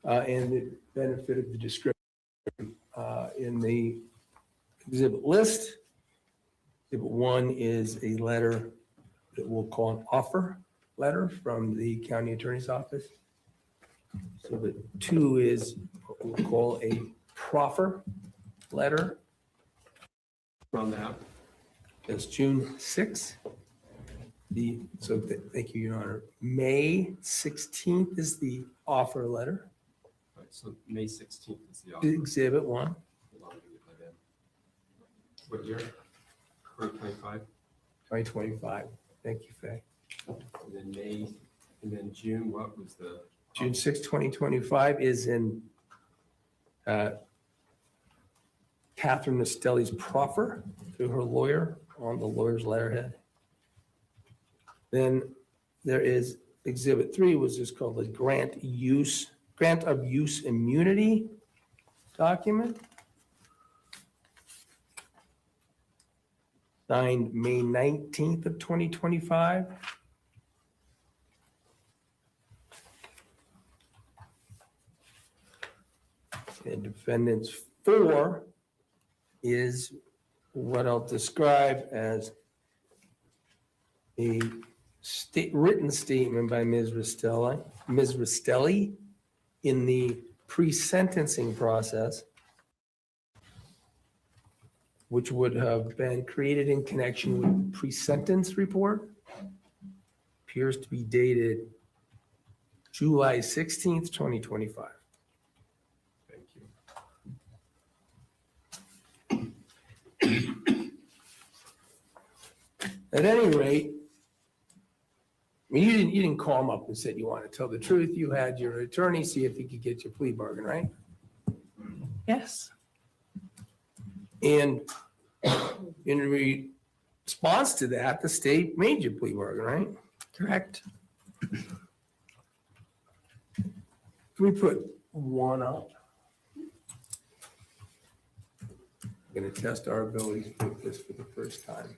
and the benefit of the description, in the exhibit list, exhibit 1 is a letter that we'll call an offer letter from the county attorney's office. Exhibit 2 is what we'll call a proffer letter. From that. That's June 6th. Thank you, Your Honor. May 16th is the offer letter. All right, so May 16th is the offer. Exhibit 1. Hold on, let me get that in. What year? 2025. 2025. Thank you, Faye. And then June, what was the? June 6, 2025 is in Catherine Nastelli's proffer to her lawyer on the lawyer's letterhead. Then there is exhibit 3, which is called the grant of use immunity document. Signed May 19th of 2025. And defendants 4 is what I'll describe as a written statement by Ms. Rastelli in the pre-sentencing process, which would have been created in connection with pre-sentence report. Appears to be dated July 16th, 2025. Thank you. At any rate, I mean, you didn't call him up and said you want to tell the truth. You had your attorney see if he could get your plea bargain, right? Yes. And in response to that, the state made you plea bargain, right? Correct. Can we put 1 up? I'm going to test our ability to do this for the first time.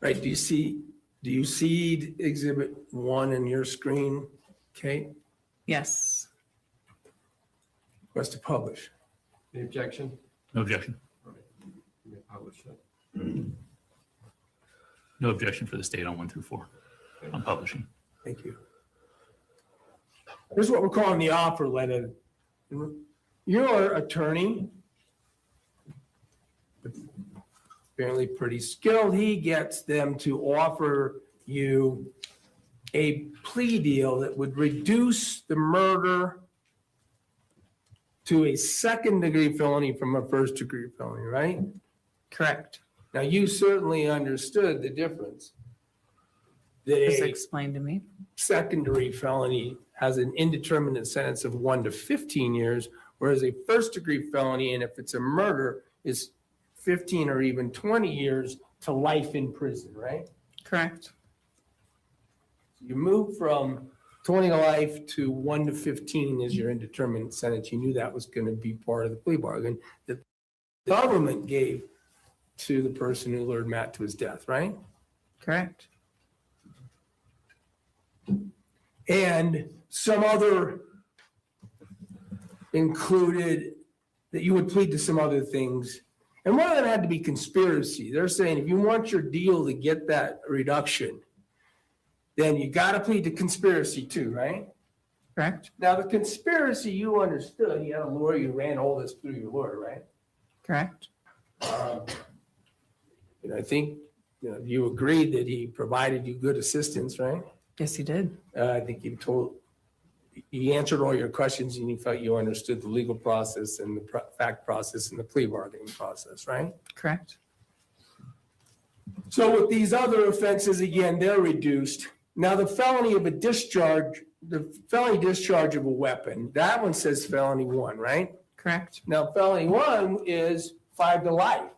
Right, do you see exhibit 1 in your screen, Kate? Yes. Request to publish. Any objection? No objection. All right. You may publish it. No objection for the state on 1 through 4 on publishing. Thank you. This is what we're calling the offer letter. Your attorney, apparently pretty skilled, he gets them to offer you a plea deal that would reduce the murder to a second-degree felony from a first-degree felony, right? Correct. Now, you certainly understood the difference. That Just a explain to me. second-degree felony has an indeterminate sentence of 1 to 15 years, whereas a first-degree felony, and if it's a murder, is 15 or even 20 years to life in prison, right? Correct. You move from 20 to life to 1 to 15 is your indeterminate sentence. You knew that was going to be part of the plea bargain that the government gave to the person who lured Matt to his death, right? Correct. And some other included that you would plead to some other things. And one of them had to be conspiracy. They're saying if you want your deal to get that reduction, then you got to plead to conspiracy too, right? Correct. Now, the conspiracy you understood, you had a lawyer, you ran all this through your lawyer, right? Correct. And I think you agreed that he provided you good assistance, right? Yes, he did. I think you told he answered all your questions and you felt you understood the legal process and the fact process and the plea bargaining process, right? Correct. So with these other offenses, again, they're reduced. Now, the felony discharge of a weapon, that one says felony 1, right? Correct. Now, felony 1 is 5 to life,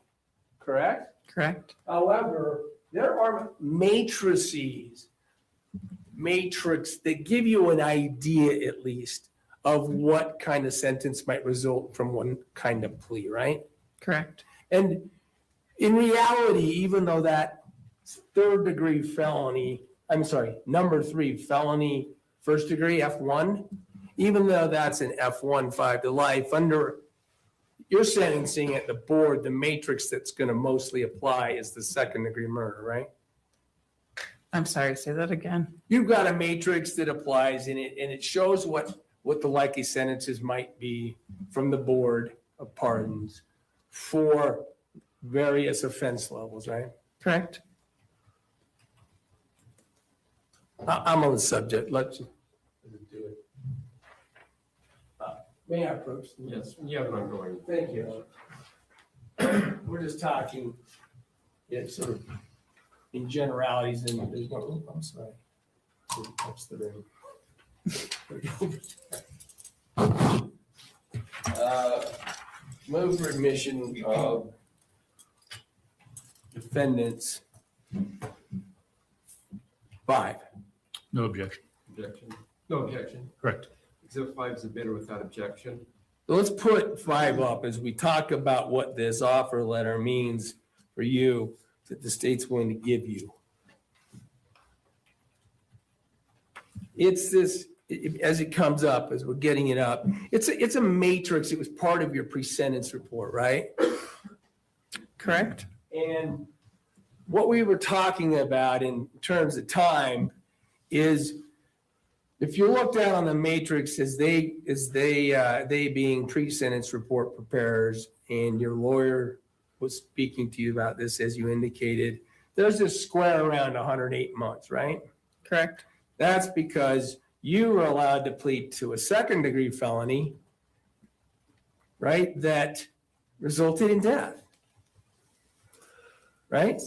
correct? Correct. However, there are matrix that give you an idea at least of what kind of sentence might result from one kind of plea, right? Correct. And in reality, even though that third-degree felony, number 3 felony, first degree, F1, even though that's an F1 5 to life, under your sentencing at the board, the matrix that's going to mostly apply is the second-degree murder, right? I'm sorry, say that again. You've got a matrix that applies in it, and it shows what the likely sentences might be from the board of pardons for various offense levels, right? Correct. I'm on the subject. Let's do it. May I approach? Yes, you have an ongoing. Thank you. We're just talking, sort of in generalities, and there's no, I'm sorry. That's the ring. Move for admission of defendants 5. No objection. Objection. No objection. Correct. Exhibit 5 is admitted without objection. So let's put 5 up as we talk about what this offer letter means for you that the state's willing to give you. It's this, as it comes up, as we're getting it up, it's a matrix. It was part of your pre-sentence report, right? Correct. And what we were talking about in terms of time is, if you look down on the matrix as they being pre-sentence report preparers, and your lawyer was speaking to you about this as you indicated, there's this square around 108 months, right? Correct. That's because you were allowed to plead to a second-degree felony, right, that resulted in death, right?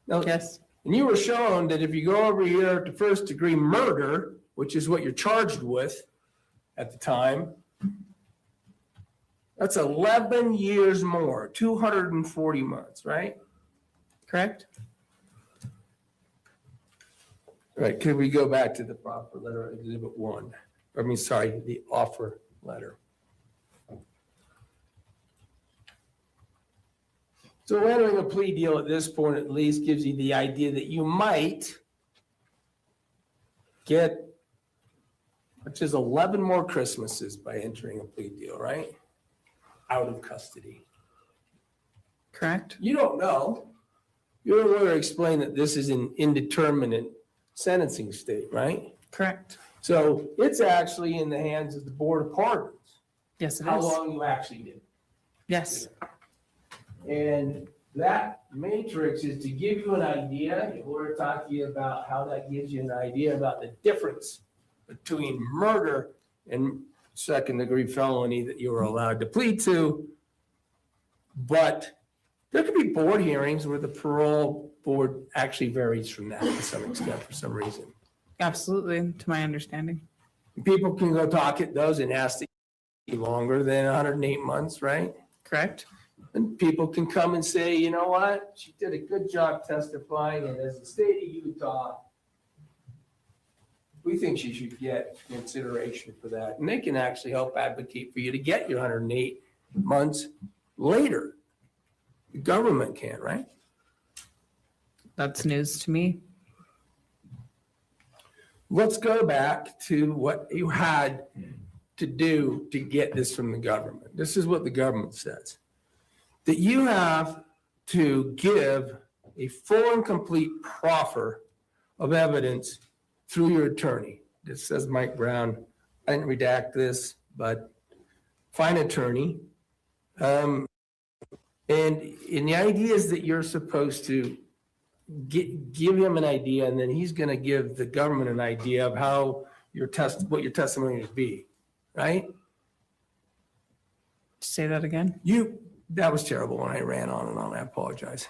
Now, Yes. and you were shown that if you go over here to first-degree murder, which is what you're charged with at the time, that's 11 years more, 240 months, right? Correct. Right, could we go back to the proper letter, exhibit 1? The offer letter. So entering a plea deal at this point at least gives you the idea that you might get, which is 11 more Christmases by entering a plea deal, right? Out of custody. Correct. You don't know. Your lawyer explained that this is an indeterminate sentencing state, right? Correct. So it's actually in the hands of the Board of Pardons, Yes, it how is. long you actually did. Yes. And that matrix is to give you an idea. We're talking about how that gives you an idea about the difference between murder and second-degree felony that you were allowed to plead to. But there could be board hearings where the parole board actually varies from that to some extent for some reason. Absolutely, to my understanding. People can go talk at those and ask to be longer than 108 months, right? Correct. And people can come and say, you know what, she did a good job testifying, and as the state of Utah, we think she should get consideration for that. And they can actually help advocate for you to get your 108 months later. The government can, right? That's news to me. Let's go back to what you had to do to get this from the government. This is what the government says. That you have to give a full and complete proffer of evidence through your attorney. This says Mike Brown. I didn't redact this, but fine attorney. And the idea is that you're supposed to give him an idea, and then he's going to give the government an idea of how what your testimony would be, right? Say that again. That was terrible when I ran on and on. I apologize.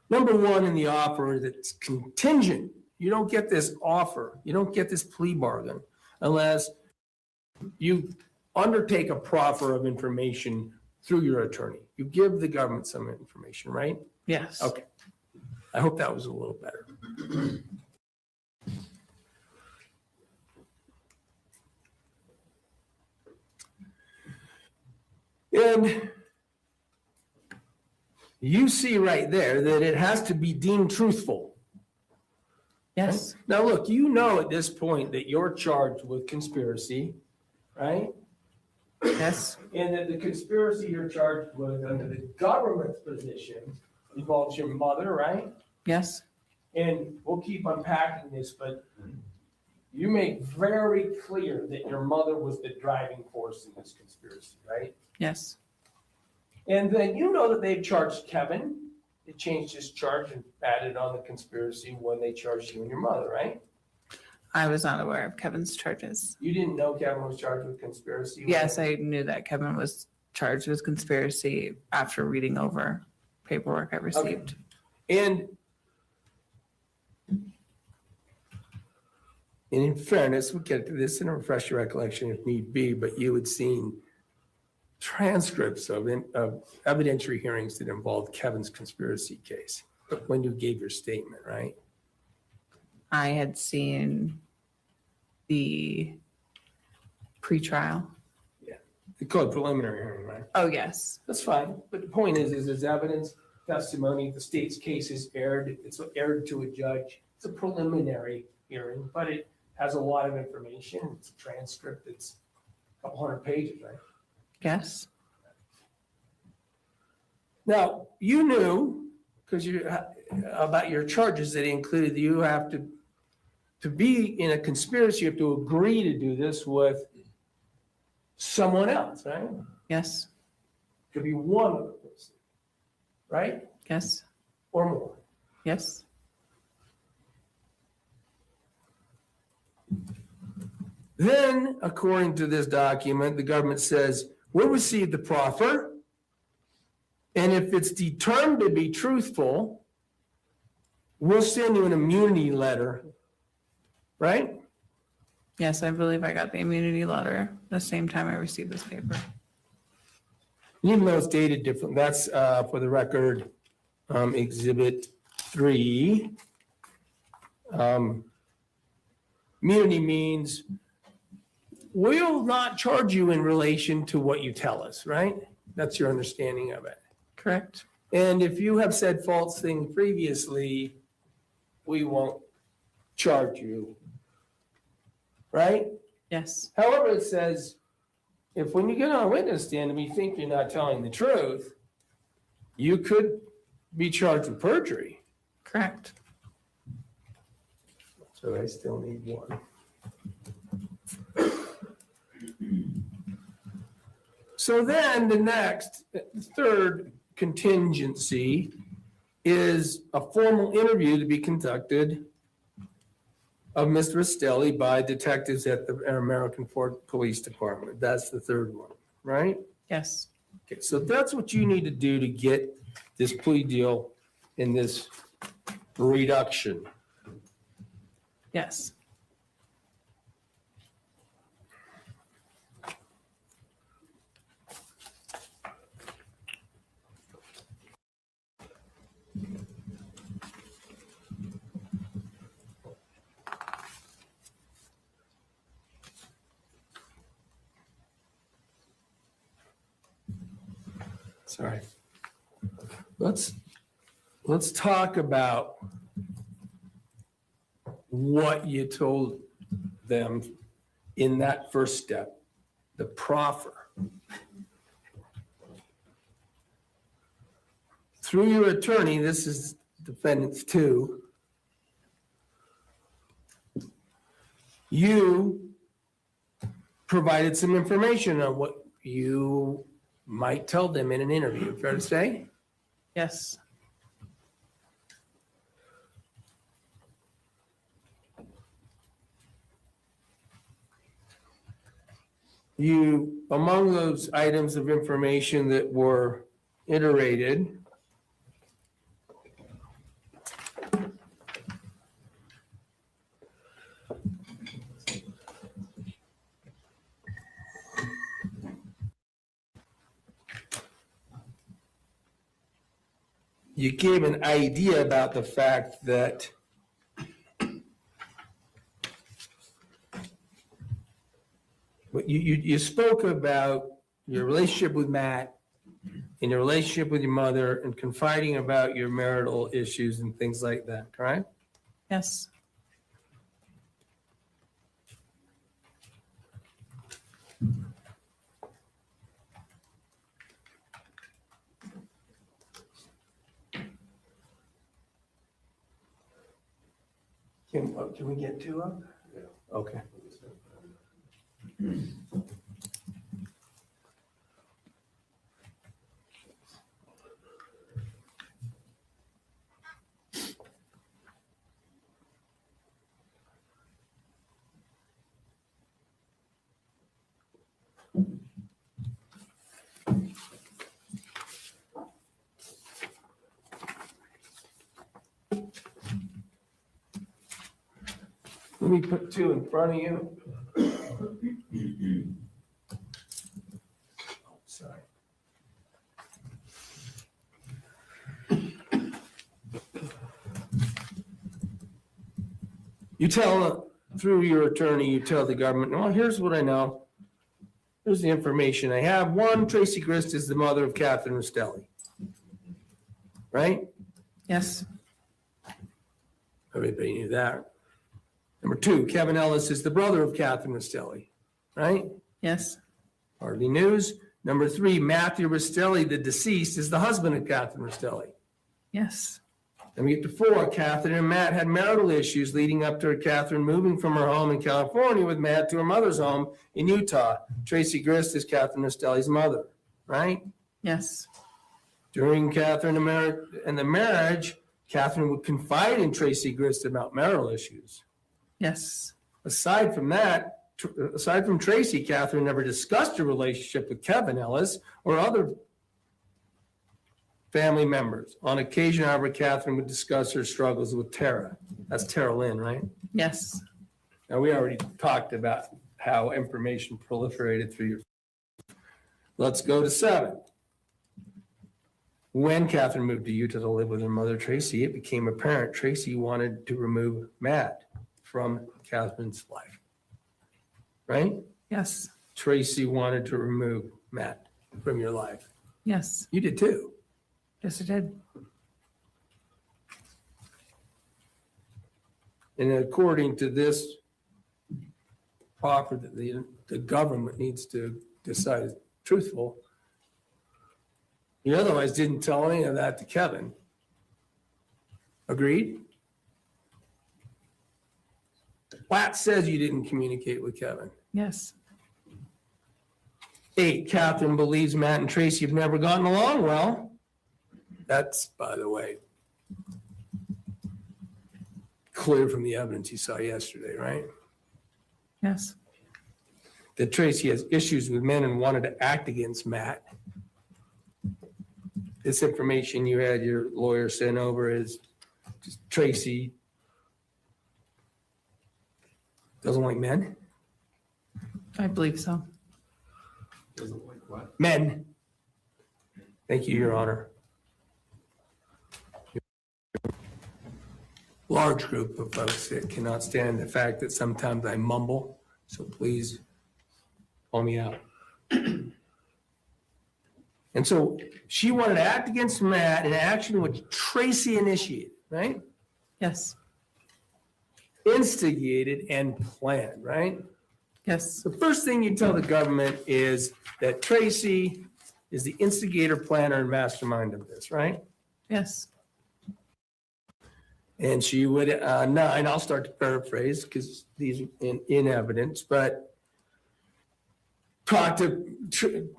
Number one in the offer, that's contingent. You don't get this offer. You don't get this plea bargain unless you undertake a proffer of information through your attorney. You give the government some information, right? Yes. Okay. I hope that was a little better. And you see right there that it has to be deemed truthful. Yes. Now, look, you know at this point that you're charged with conspiracy, right? Yes. And that the conspiracy you're charged with under the government's position involves your mother, right? Yes. And we'll keep unpacking this, but you make very clear that your mother was the driving force in this conspiracy, right? Yes. And then you know that they've charged Kevin. They changed his charge and added on the conspiracy when they charged you and your mother, right? I was not aware of Kevin's charges. You didn't know Kevin was charged with conspiracy? Yes, I knew that Kevin was charged with conspiracy after reading over paperwork I received. And in fairness, we'll get to this in a refresh your recollection if need be, but you had seen transcripts of evidentiary hearings that involved Kevin's conspiracy case when you gave your statement, right? I had seen the pretrial. They call it preliminary hearing, right? Oh, yes. That's fine. But the point is there's evidence, testimony, the state's case is aired. It's aired to a judge. It's a preliminary hearing, but it has a lot of information. It's a transcript. It's a couple hundred pages, right? Yes. Now, you knew, because you about your charges that included you have to be in a conspiracy, you have to agree to do this with someone else, right? Yes. Could be one other person, right? Yes. Or more. Yes. Then, according to this document, the government says, we'll receive the proffer, and if it's determined to be truthful, we'll send you an immunity letter, right? Yes, I believe I got the immunity letter the same time I received this paper. Even though it's dated different, that's for the record, Exhibit 3. Immunity means we'll not charge you in relation to what you tell us, right? That's your understanding of it. Correct? And if you have said false things previously, we won't charge you, right? Yes. However, it says, if when you get on a witness stand and we think you're not telling the truth, you could be charged with perjury. Correct. So I still need one. So then the third contingency is a formal interview to be conducted of Mr. Rastelli by detectives at the American Police Department. That's the third one, right? Yes. Okay, so that's what you need to do to get this plea deal in this reduction. Yes. Sorry. Let's talk about what you told them in that first step, the proffer. Through your attorney, this is defendants too, you provided some information on what you might tell them in an interview, fair to say? Yes. among those items of information that were iterated, you gave an idea about the fact that you spoke about your relationship with Matt and your relationship with your mother and confiding about your marital issues and things like that, correct? Yes. Can we get two up? Yeah. Okay. Let me put two in front of you. Sorry. You tell, through your attorney, you tell the government, well, here's what I know. Here's the information I have. One, Tracy Grist is the mother of Catherine Rastelli. Right? Yes. Everybody knew that. Number two, Kevin Ellis is the brother of Catherine Rastelli, right? Yes. Hardly news. Number three, Matthew Rastelli, the deceased, is the husband of Catherine Rastelli. Yes. Then we get to four, Catherine and Matt had marital issues leading up to Catherine moving from her home in California with Matt to her mother's home in Utah. Tracy Grist is Catherine Rastelli's mother, right? Yes. During Catherine and the marriage, Catherine would confide in Tracy Grist about marital issues. Yes. Aside from that, aside from Tracy, Catherine never discussed her relationship with Kevin Ellis or other family members. On occasion, however, Catherine would discuss her struggles with Tara. That's Tara Lynn, right? Yes. Now, we already talked about how information proliferated through your. Let's go to 7. When Catherine moved to Utah to live with her mother, Tracy, it became apparent Tracy wanted to remove Matt from Catherine's life. Right? Yes. Tracy wanted to remove Matt from your life. Yes. You did too. Yes, I did. And according to this offer that the government needs to decide is truthful, you otherwise didn't tell any of that to Kevin. Agreed? Platt says you didn't communicate with Kevin. Yes. 8, Catherine believes Matt and Tracy have never gotten along well. That's, by the way, clear from the evidence you saw yesterday, right? Yes. That Tracy has issues with men and wanted to act against Matt. This information you had your lawyer sent over is just Tracy doesn't like men? I believe so. Doesn't like what? Men. Thank you, Your Honor. Large group of folks that cannot stand the fact that sometimes I mumble, so please call me out. And so she wanted to act against Matt in action which Tracy initiated, right? Yes. Instigated and planned, right? Yes. The first thing you tell the government is that Tracy is the instigator, planner, and mastermind of this, right? Yes. And she would, and I'll start to paraphrase because these are in evidence, but talk to,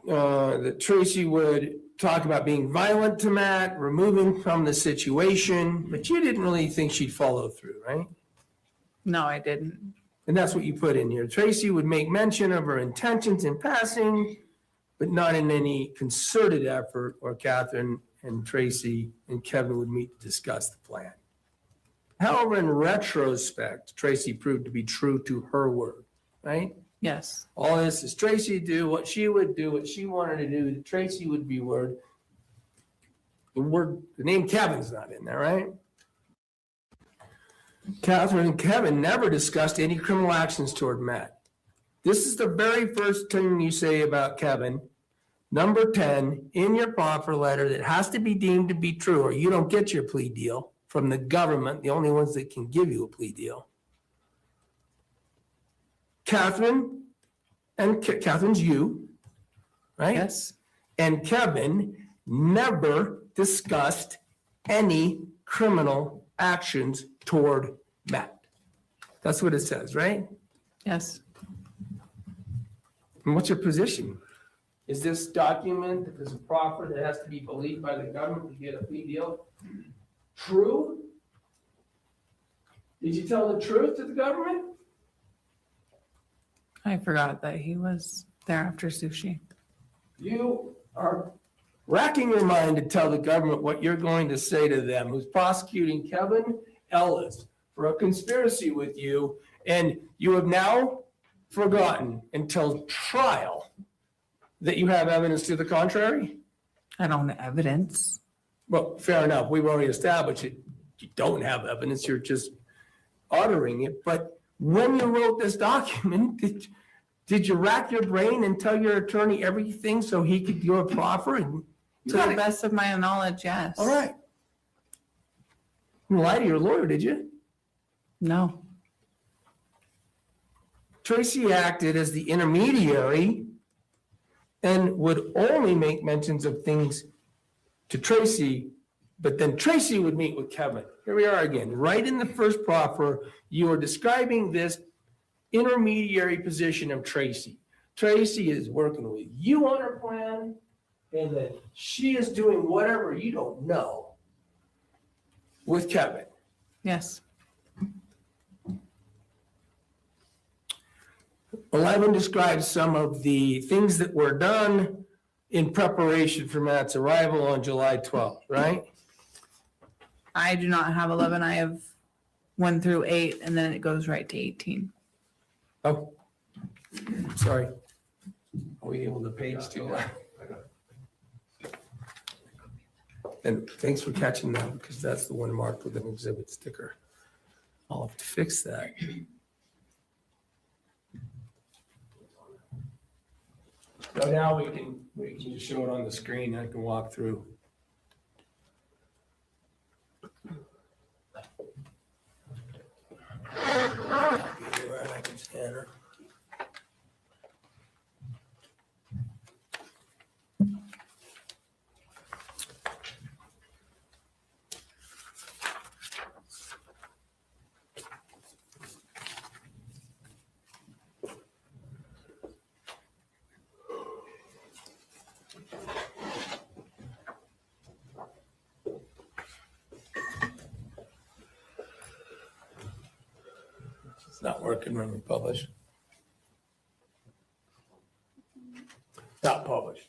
that Tracy would talk about being violent to Matt, removing from the situation, but you didn't really think she'd follow through, right? No, I didn't. And that's what you put in here. Tracy would make mention of her intentions in passing, but not in any concerted effort, or Catherine and Tracy and Kevin would meet to discuss the plan. However, in retrospect, Tracy proved to be true to her word, right? Yes. All this is Tracy do what she would do, what she wanted to do. Tracy would be word. The name Kevin's not in there, right? Catherine and Kevin never discussed any criminal actions toward Matt. This is the very first thing you say about Kevin. Number 10 in your proffer letter that has to be deemed to be true, or you don't get your plea deal from the government, the only ones that can give you a plea deal. Catherine, and Catherine's you, right? Yes. And Kevin never discussed any criminal actions toward Matt. That's what it says, right? Yes. And what's your position? Is this document, if it's a proffer that has to be believed by the government to get a plea deal, true? Did you tell the truth to the government? I forgot that he was there after sushi. You are racking your mind to tell the government what you're going to say to them, who's prosecuting Kevin Ellis for a conspiracy with you, and you have now forgotten until trial that you have evidence to the contrary? I don't have evidence. Well, fair enough. We've already established it. You don't have evidence. You're just uttering it. But when you wrote this document, did you rack your brain and tell your attorney everything so he could do a proffer? And To the best of my knowledge, yes. all right. You didn't lie to your lawyer, did you? No. Tracy acted as the intermediary and would only make mentions of things to Tracy, but then Tracy would meet with Kevin. Here we are again, right in the first proffer, you are describing this intermediary position of Tracy. Tracy is working with you on her plan, and that she is doing whatever you don't know with Kevin. Yes. 11 describes some of the things that were done in preparation for Matt's arrival on July 12th, right? I do not have 11. I have 1 through 8, and then it goes right to 18. Oh, sorry. Are we able to page to that? And thanks for catching that, because that's the one marked with an exhibit sticker. I'll have to fix that. So now we can just show it on the screen. I can walk through. I can scan her. It's not working when we publish. Not published.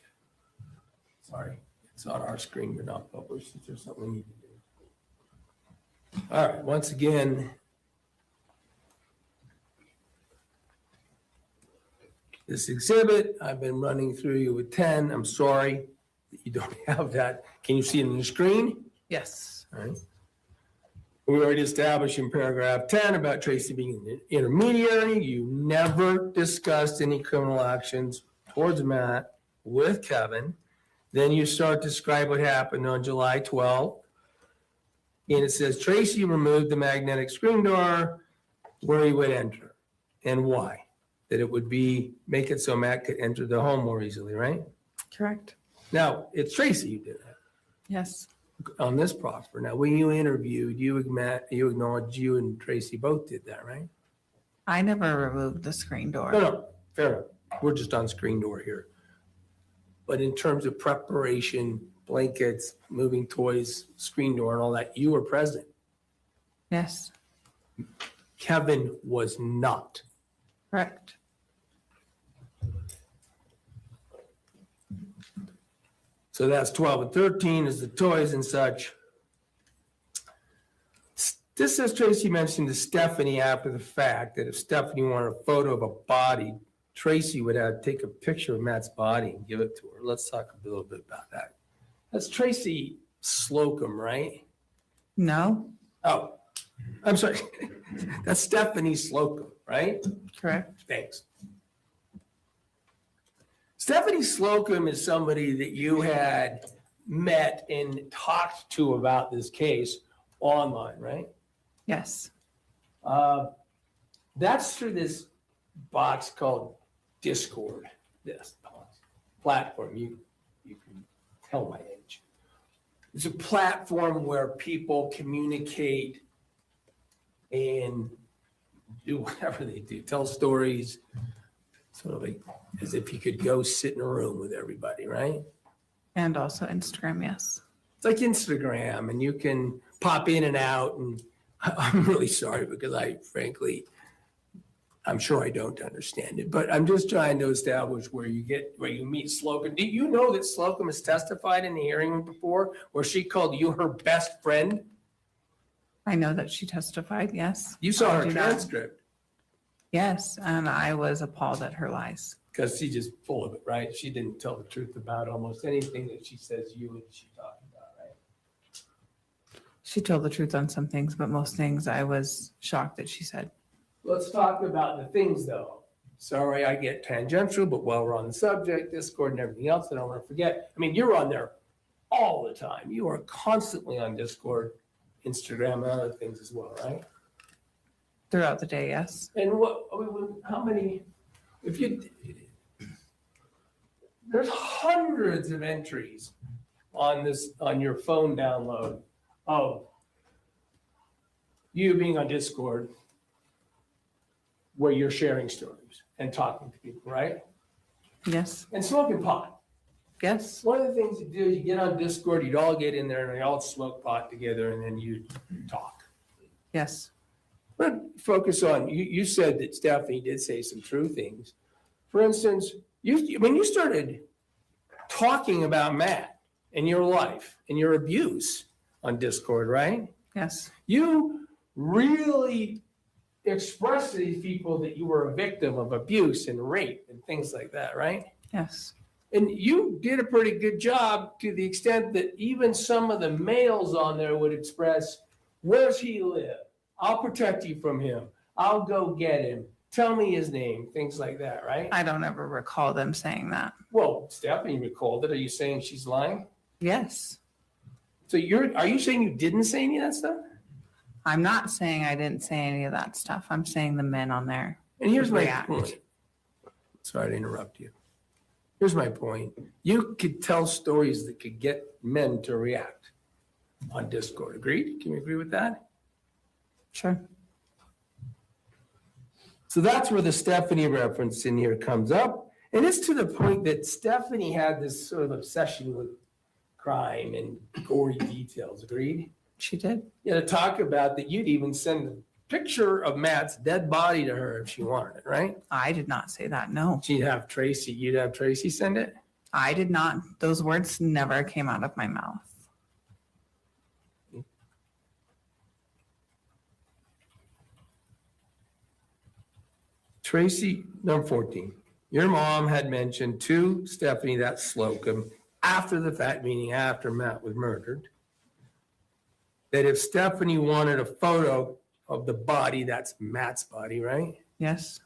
Sorry, it's on our screen, but not published. Is there something we need to do? All right, once again, this exhibit, I've been running through you with 10. I'm sorry that you don't have that. Can you see it on the screen? Yes. All right. We already established in paragraph 10 about Tracy being an intermediary. You never discussed any criminal actions towards Matt with Kevin. Then you start to describe what happened on July 12th. And it says Tracy removed the magnetic screen door where he would enter. And why? That it would make it so Matt could enter the home more easily, right? Correct. Now, it's Tracy who did that Yes. on this proffer. Now, when you interviewed, you acknowledged you and Tracy both did that, right? I never removed the screen door. No, fair enough. We're just on screen door here. But in terms of preparation, blankets, moving toys, screen door and all that, you were present. Yes. Kevin was not. Correct. So that's 12 and 13 is the toys and such. This says Tracy mentioned to Stephanie after the fact that if Stephanie wanted a photo of a body, Tracy would have to take a picture of Matt's body and give it to her. Let's talk a little bit about that. That's Tracy Slocum, right? No. Oh, I'm sorry. That's Stephanie Slocum, right? Correct. Thanks. Stephanie Slocum is somebody that you had met and talked to about this case online, right? Yes. That's through this box called Discord, this platform. You can tell my age. It's a platform where people communicate and do whatever they do, tell stories, sort of like as if you could go sit in a room with everybody, right? And also Instagram, yes. It's like Instagram, and you can pop in and out. And I'm really sorry because frankly, I'm sure I don't understand it, but I'm just trying to establish where you meet Slocum. Do you know that Slocum has testified in the hearing before where she called you her best friend? I know that she testified, yes. You saw I her do not. transcript Yes, and I was appalled at her lies. because she's just full of it, right? She didn't tell the truth about almost anything that she says you and she talked about, right? She told the truth on some things, but most things I was shocked that she said. Let's talk about the things, though. Sorry, I get tangential, but while we're on the subject, Discord and everything else, I don't want to forget. I mean, you're on there all the time. You are constantly on Discord, Instagram, and other things as well, right? Throughout the day, yes. And how many, there's hundreds of entries on your phone download of you being on Discord where you're sharing stories and talking to people, right? Yes, And smoking pot. yes, One of the things you do is you get on Discord, you'd all get in there and you all smoke pot together and then you talk. yes. But focus on, you said that Stephanie did say some true things. For instance, when you started talking about Matt and your life and your abuse on Discord, right? Yes, You really expressed to these people that you were a victim of abuse and rape and things like that, right? yes, And you did a pretty good job to the extent that even some of the males on there would express, where's he live? I'll protect you from him. I'll go get him. Tell me his name, things like that, right? I don't ever recall them saying that. Well, Stephanie recalled it. Are you saying she's lying? Yes, So are you saying you didn't say any of that stuff? I'm not saying I didn't say any of that stuff. I'm saying the men on there. And here's my React. point. Sorry to interrupt you. Here's my point. You could tell stories that could get men to react on Discord. Agreed? Can you agree with that? Sure. So that's where the Stephanie reference in here comes up. And it's to the point that Stephanie had this sort of obsession with crime and gory details. Agreed? She did. Yeah, to talk about that you'd even send a picture of Matt's dead body to her if she wanted it, right? I did not say that. No, You'd have Tracy send it? I did not. Those words never came out of my mouth. Tracy, number 14, your mom had mentioned to Stephanie, that Slocum, after the fact, meaning after Matt was murdered, that if Stephanie wanted a photo of the body, that's Matt's body, right? Yes,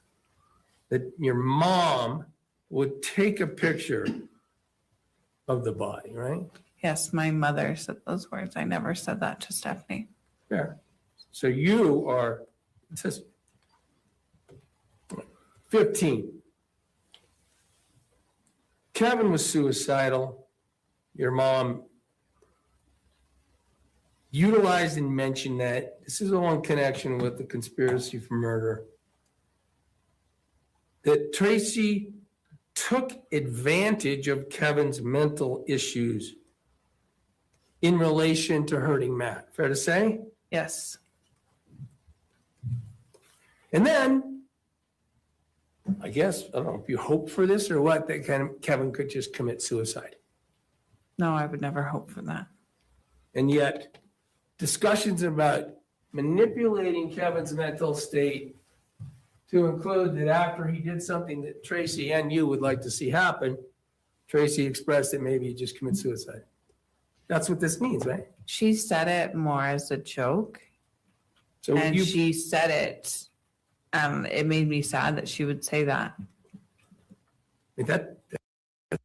That your mom would take a picture of the body, right? yes, my mother said those words. I never said that to Stephanie. Yeah. So you are, it says 15. Kevin was suicidal. Your mom utilized and mentioned that. This is all in connection with the conspiracy for murder. That Tracy took advantage of Kevin's mental issues in relation to hurting Matt. Fair to say? Yes, And then, I guess, I don't know if you hope for this or what, that Kevin could just commit suicide. No, I would never hope for that. And yet, discussions about manipulating Kevin's mental state to include that after he did something that Tracy and you would like to see happen, Tracy expressed that maybe he just commit suicide. That's what this means, right? She said it more as a joke, So and you, she said it. It made me sad that she would say that. that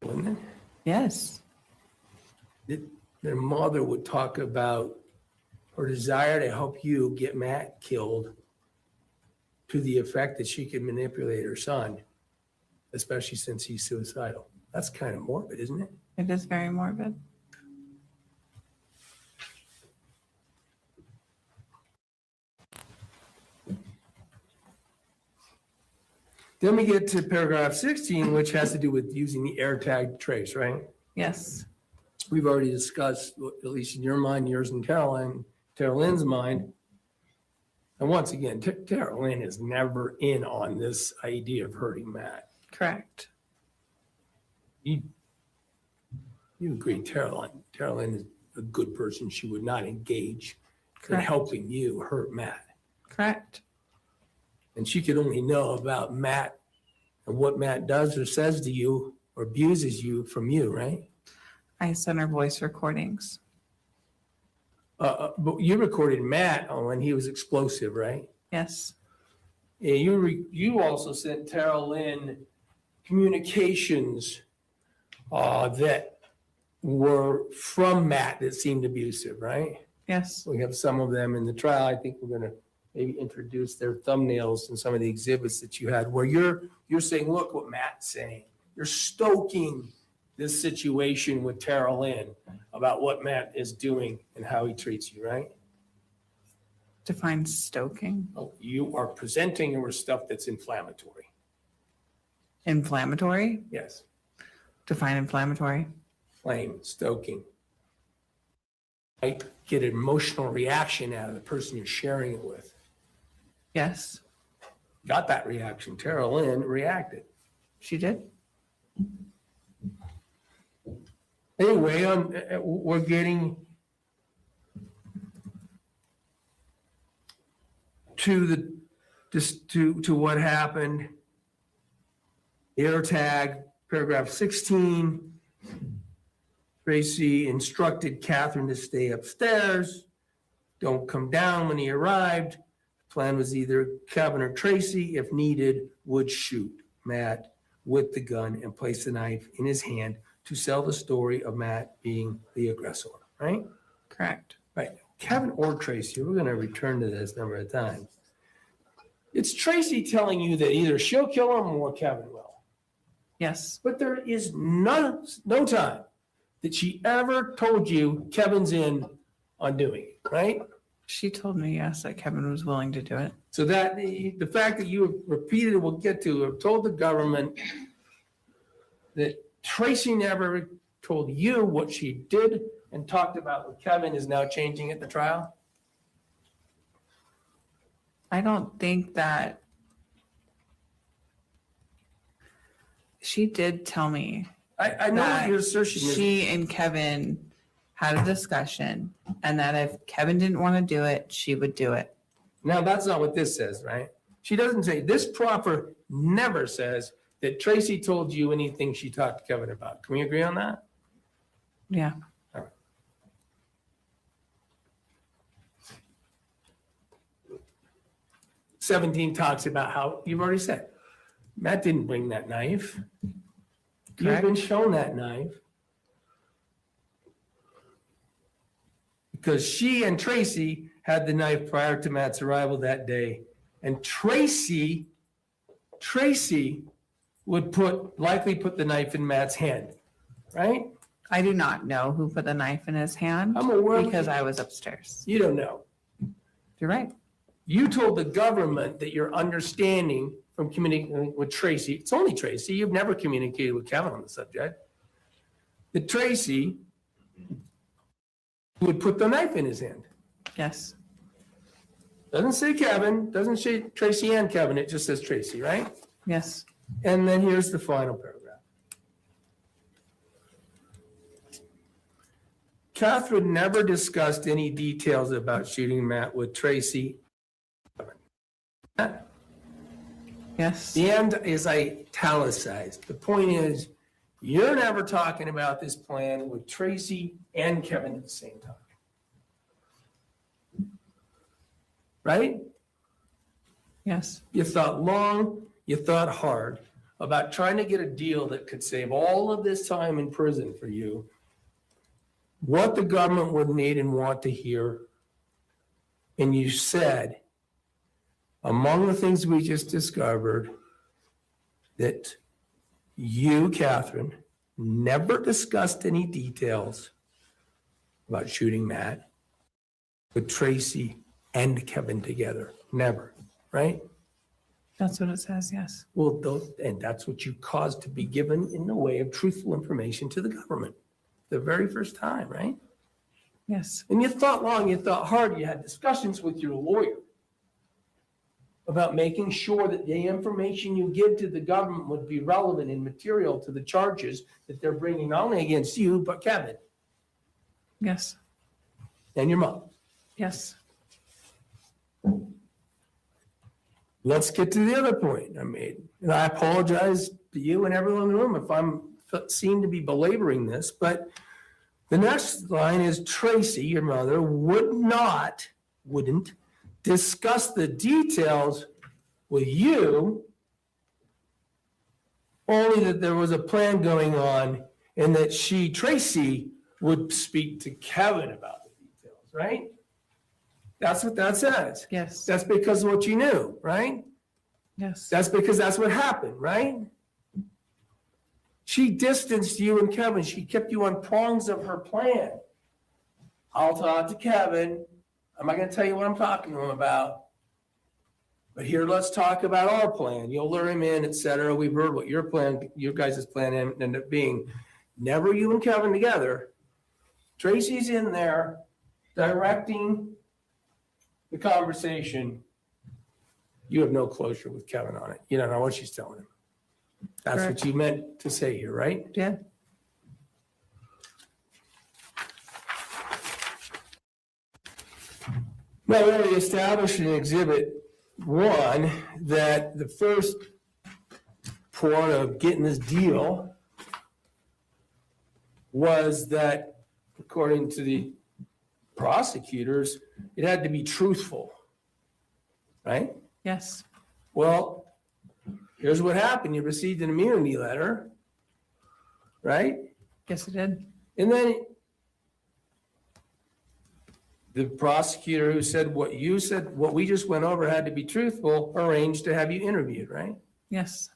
wasn't it? Yes. Their mother would talk about her desire to help you get Matt killed to the effect that she could manipulate her son, especially since he's suicidal. That's kind of morbid, isn't it? It is very morbid. Then we get to paragraph 16, which has to do with using the AirTag trace, right? Yes. We've already discussed, at least in your mind, yours and Carol Lynn's mind. And once again, Carol Lynn is never in on this idea of hurting Matt. Correct. You agree, Carol Lynn is a good person. She would not engage in Correct. helping you hurt Matt. Correct. And she could only know about Matt and what Matt does or says to you or abuses you from you, right? I sent her voice recordings. But you recorded Matt on when he was explosive, right? Yes. Yeah, you also sent Carol Lynn communications that were from Matt that seemed abusive, right? Yes. We have some of them in the trial. I think we're going to maybe introduce their thumbnails and some of the exhibits that you had where you're saying, look what Matt's saying. You're stoking this situation with Carol Lynn about what Matt is doing and how he treats you, right? Define stoking. Oh, you are presenting your stuff that's inflammatory. Inflammatory. Yes. Define inflammatory. Flame, stoking. I get an emotional reaction out of the person you're sharing it with. Yes. Got that reaction. Carol Lynn reacted. She did. Anyway, we're getting to what happened. AirTag, paragraph 16. Tracy instructed Catherine to stay upstairs. Don't come down when he arrived. The plan was either Kevin or Tracy, if needed, would shoot Matt with the gun and place the knife in his hand to sell the story of Matt being the aggressor, right? Correct. Right. Kevin or Tracy, we're going to return to this a number of times. It's Tracy telling you that either she'll kill him or Kevin will. Yes. But there is no time that she ever told you Kevin's in on doing it, right? She told me, yes, that Kevin was willing to do it. So that the fact that you have repeated, we'll get to, have told the government that Tracy never told you what she did and talked about what Kevin is now changing at the trial? I don't think that she did tell me I know what your assertion is. she and Kevin had a discussion and that if Kevin didn't want to do it, she would do it. Now, that's not what this says, right? She doesn't say, this proffer never says that Tracy told you anything she talked to Kevin about. Can we agree on that? Yeah. All right. 17 talks about how, you've already said, Matt didn't bring that knife. You've Correct. been shown that knife. Because she and Tracy had the knife prior to Matt's arrival that day. And Tracy would likely put the knife in Matt's hand, right? I do not know who put the knife in his hand I'm aware because I was upstairs. You don't know. You're right. You told the government that your understanding from communicating with Tracy, it's only Tracy, you've never communicated with Kevin on the subject, that Tracy would put the knife in his hand. Yes. Doesn't say Kevin, doesn't say Tracy and Kevin, it just says Tracy, right? Yes. And then here's the final paragraph. Catherine never discussed any details about shooting Matt with Tracy. Yes. The end is italicized. The point is, you're never talking about this plan with Tracy and Kevin at the same time. Right? Yes. You thought long, you thought hard about trying to get a deal that could save all of this time in prison for you, what the government would need and want to hear. And you said, among the things we just discovered, that you, Catherine, never discussed any details about shooting Matt with Tracy and Kevin together. Never, right? That's what it says. Yes. Well, and that's what you caused to be given in the way of truthful information to the government the very first time, right? Yes. And you thought long, you thought hard, you had discussions with your lawyer about making sure that the information you give to the government would be relevant and material to the charges that they're bringing not only against you, but Kevin Yes. and your mom. Yes. Let's get to the other point I made. And I apologize to you and everyone in the room if seem to be belaboring this, but the next line is Tracy, your mother, wouldn't discuss the details with you, only that there was a plan going on and that she, Tracy, would speak to Kevin about the details, right? That's what that says. Yes. That's because of what you knew, right? Yes. That's because that's what happened, right? She distanced you and Kevin. She kept you on prongs of her plan. I'll talk to Kevin. I'm not going to tell you what I'm talking to him about. But here, let's talk about our plan. You'll lure him in, et cetera. We've heard what your plan, your guys' plan ended up being. Never you and Kevin together. Tracy's in there directing the conversation. You have no closure with Kevin on it. You don't know what she's telling him. That's Correct. what you meant to say here, right? Yeah. Well, we already established in Exhibit 1 that the first part of getting this deal was that, according to the prosecutors, it had to be truthful, right? Yes. Well, here's what happened. You received an immunity letter, right? Yes, it did. And then the prosecutor who said what you said, what we just went over had to be truthful, arranged to have you interviewed, right? Yes.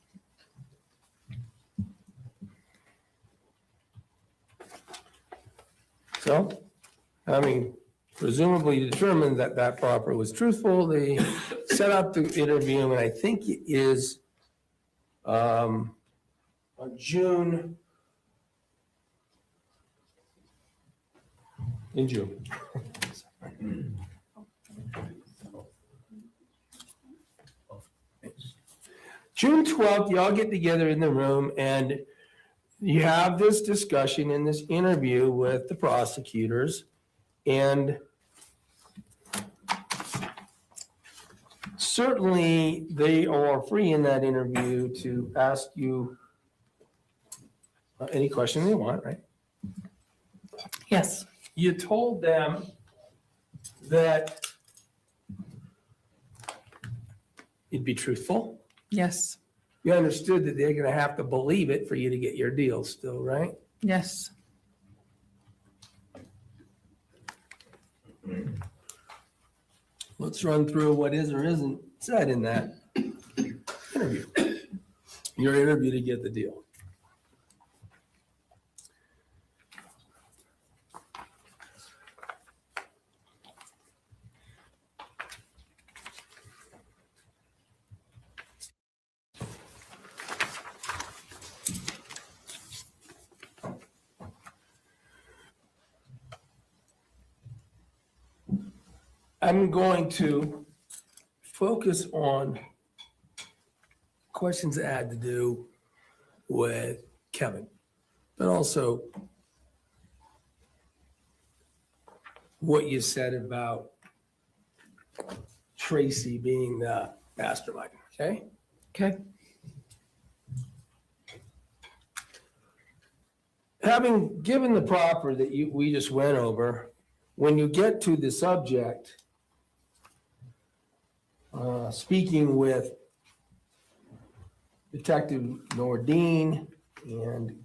So, I mean, presumably determined that that proper was truthful. They set up the interview, and I think it is on June. In June. June 12th, y'all get together in the room and you have this discussion in this interview with the prosecutors, and certainly they are free in that interview to ask you any question they want, right? Yes. You told them that it'd be truthful. Yes. You understood that they're going to have to believe it for you to get your deal still, right? Yes. Let's run through what is or isn't said in that interview. Your interview to get the deal. I'm going to focus on questions that had to do with Kevin, but also what you said about Tracy being the mastermind, okay? Okay. Having given the proper that we just went over, when you get to the subject, speaking with Detective Nordine and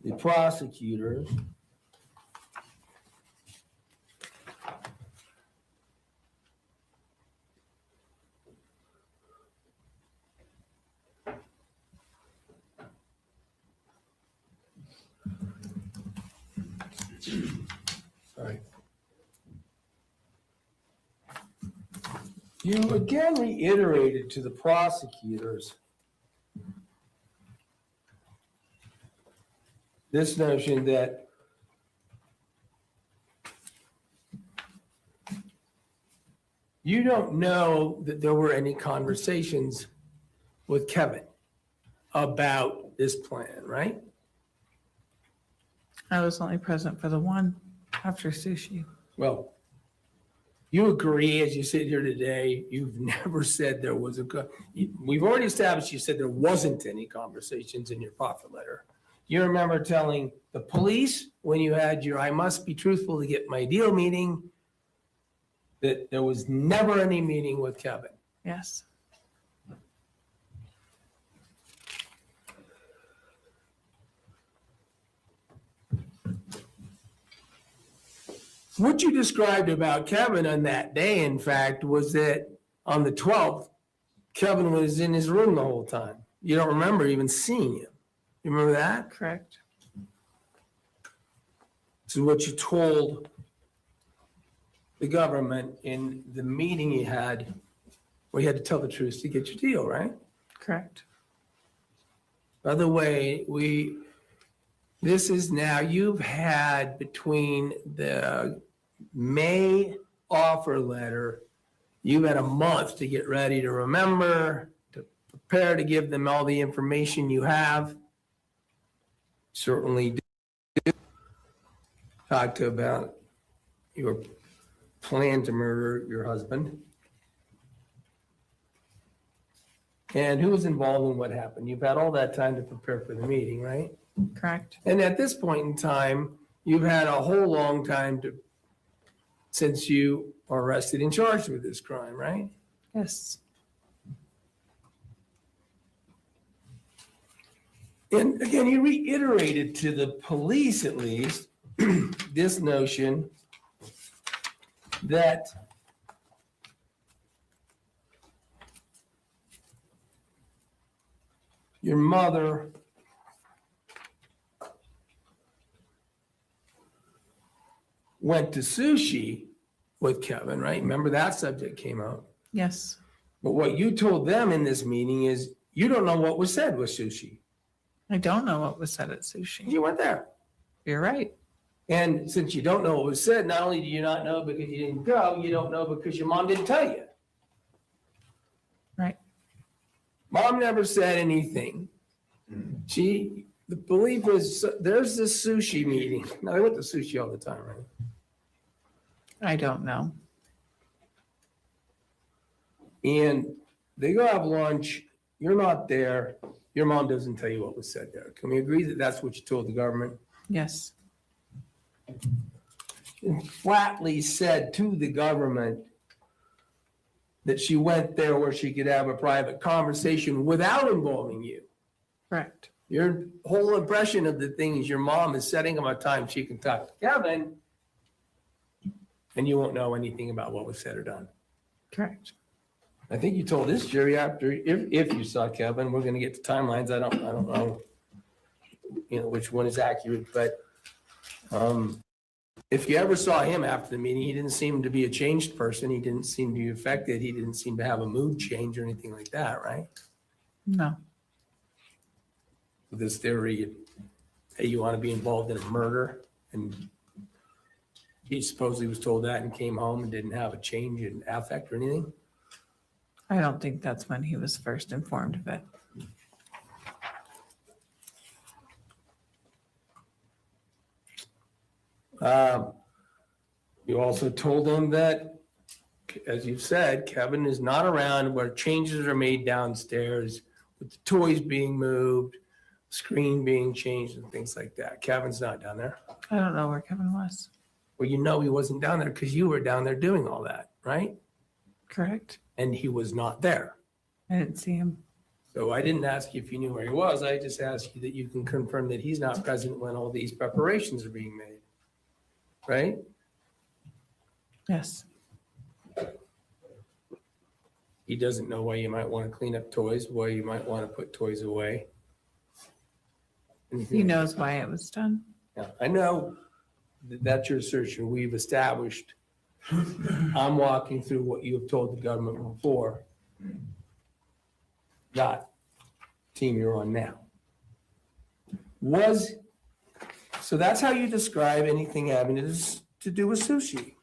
the prosecutors, sorry. You again reiterated to the prosecutors this notion that you don't know that there were any conversations with Kevin about this plan, right? I was only present for the one after sushi. Well, you agree as you sit here today, you've never said there was we've already established you said there wasn't any conversations in your proffer letter. You remember telling the police when you had your I must be truthful to get my deal meeting that there was never any meeting with Kevin. Yes. What you described about Kevin on that day, in fact, was that on the 12th, Kevin was in his room the whole time. You don't remember even seeing him. You remember that? Correct. This is what you told the government in the meeting you had where you had to tell the truth to get your deal, right? Correct. By the way, this is now, you've had between the May offer letter, you've had a month to get ready to remember, to prepare to give them all the information you have. Certainly do. Talk about your plan to murder your husband. And who was involved in what happened? You've had all that time to prepare for the meeting, right? Correct. And at this point in time, you've had a whole long time since you are arrested and charged with this crime, right? Yes. And again, you reiterated to the police, at least, this notion that your mother went to sushi with Kevin, right? Remember that subject came out. Yes. But what you told them in this meeting is you don't know what was said with sushi. I don't know what was said at sushi. You weren't there. You're right. And since you don't know what was said, not only do you not know because you didn't go, you don't know because your mom didn't tell you. Right. Mom never said anything. The belief was there's this sushi meeting. Now, they went to sushi all the time, right? I don't know. And they go have lunch. You're not there. Your mom doesn't tell you what was said there. Can we agree that that's what you told the government? Yes. And flatly said to the government that she went there where she could have a private conversation without involving you. Correct. Your whole impression of the thing is your mom is setting up a time she can talk to Kevin, and you won't know anything about what was said or done. Correct. I think you told this jury after, if you saw Kevin, we're gonna get to timelines. I don't know, which one is accurate, but if you ever saw him after the meeting, he didn't seem to be a changed person. He didn't seem to be affected. He didn't seem to have a mood change or anything like that, right? No. With this theory, hey, you want to be involved in a murder, and he supposedly was told that and came home and didn't have a change in affect or anything. I don't think that's when he was first informed of it. You also told him that, as you've said, Kevin is not around where changes are made downstairs with the toys being moved, screen being changed and things like that. Kevin's not down there. I don't know where Kevin was. Well, you know he wasn't down there because you were down there doing all that, right? Correct? And he was not there. I didn't see him. So I didn't ask you if you knew where he was. I just asked you that you can confirm that he's not present when all these preparations are being made, right? Yes. He doesn't know why you might want to clean up toys, why you might want to put toys away. He knows why it was done. Yeah, I know that that's your assertion. We've established. I'm walking through what you have told the government before. Not team you're on now. So that's how you describe anything having to do with sushi.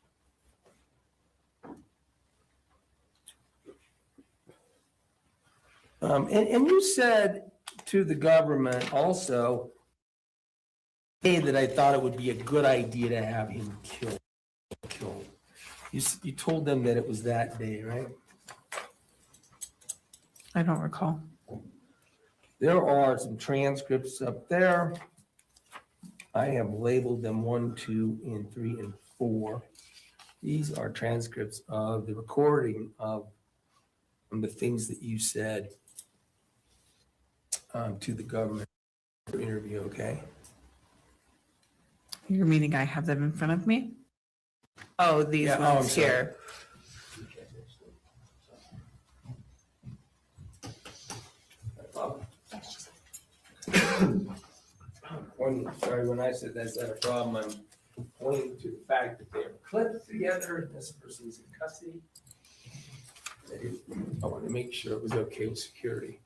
And you said to the government also, hey, that I thought it would be a good idea to have him killed. You told them that it was that day, right? I don't recall. There are some transcripts up there. I have labeled them 1, 2, and 3, and 4. These are transcripts of the recording of the things that you said to the government interview, okay? You're meaning I have them in front of me? Oh, these Yeah, I'm ones sorry. here. When I said that's not a problem, I'm pointing to the fact that they are clipped together and this person's in custody. I wanted to make sure it was okay with security.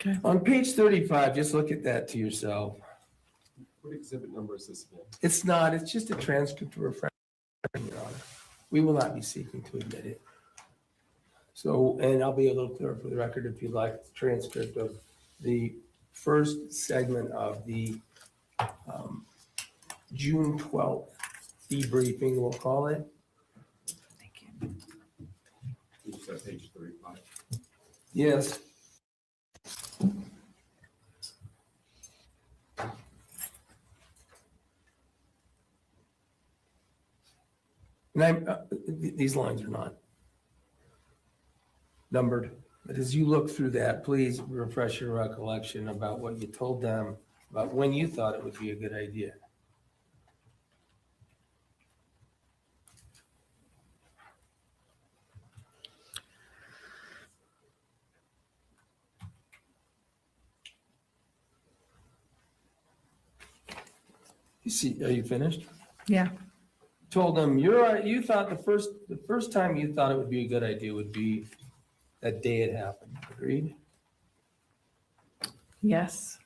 Okay. On page 35, just look at that to yourself. What exhibit number is this again? It's not, it's just a transcript to refresh, Your Honor. We will not be seeking to admit it. So, and I'll be a little clearer for the record if you'd like the transcript of the first segment of the June 12th debriefing, we'll call it. Thank you. You said page 35. Yes. And these lines are not numbered, but as you look through that, please refresh your recollection about what you told them about when you thought it would be a good idea. You see, are you finished? Yeah. Told them you thought the first time you thought it would be a good idea would be that day it happened. Agreed? Yes.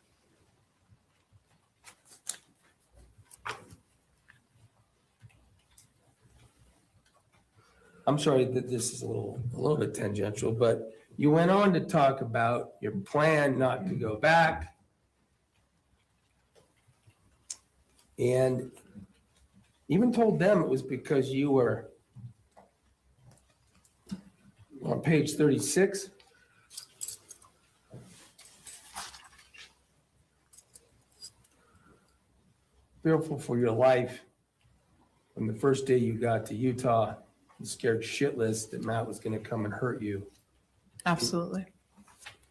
I'm sorry that this is a little bit tangential, but you went on to talk about your plan not to go back. And even told them it was because you were on page 36. Fearful for your life. When the first day you got to Utah, you scared shitless that Matt was going to come and hurt you. Absolutely.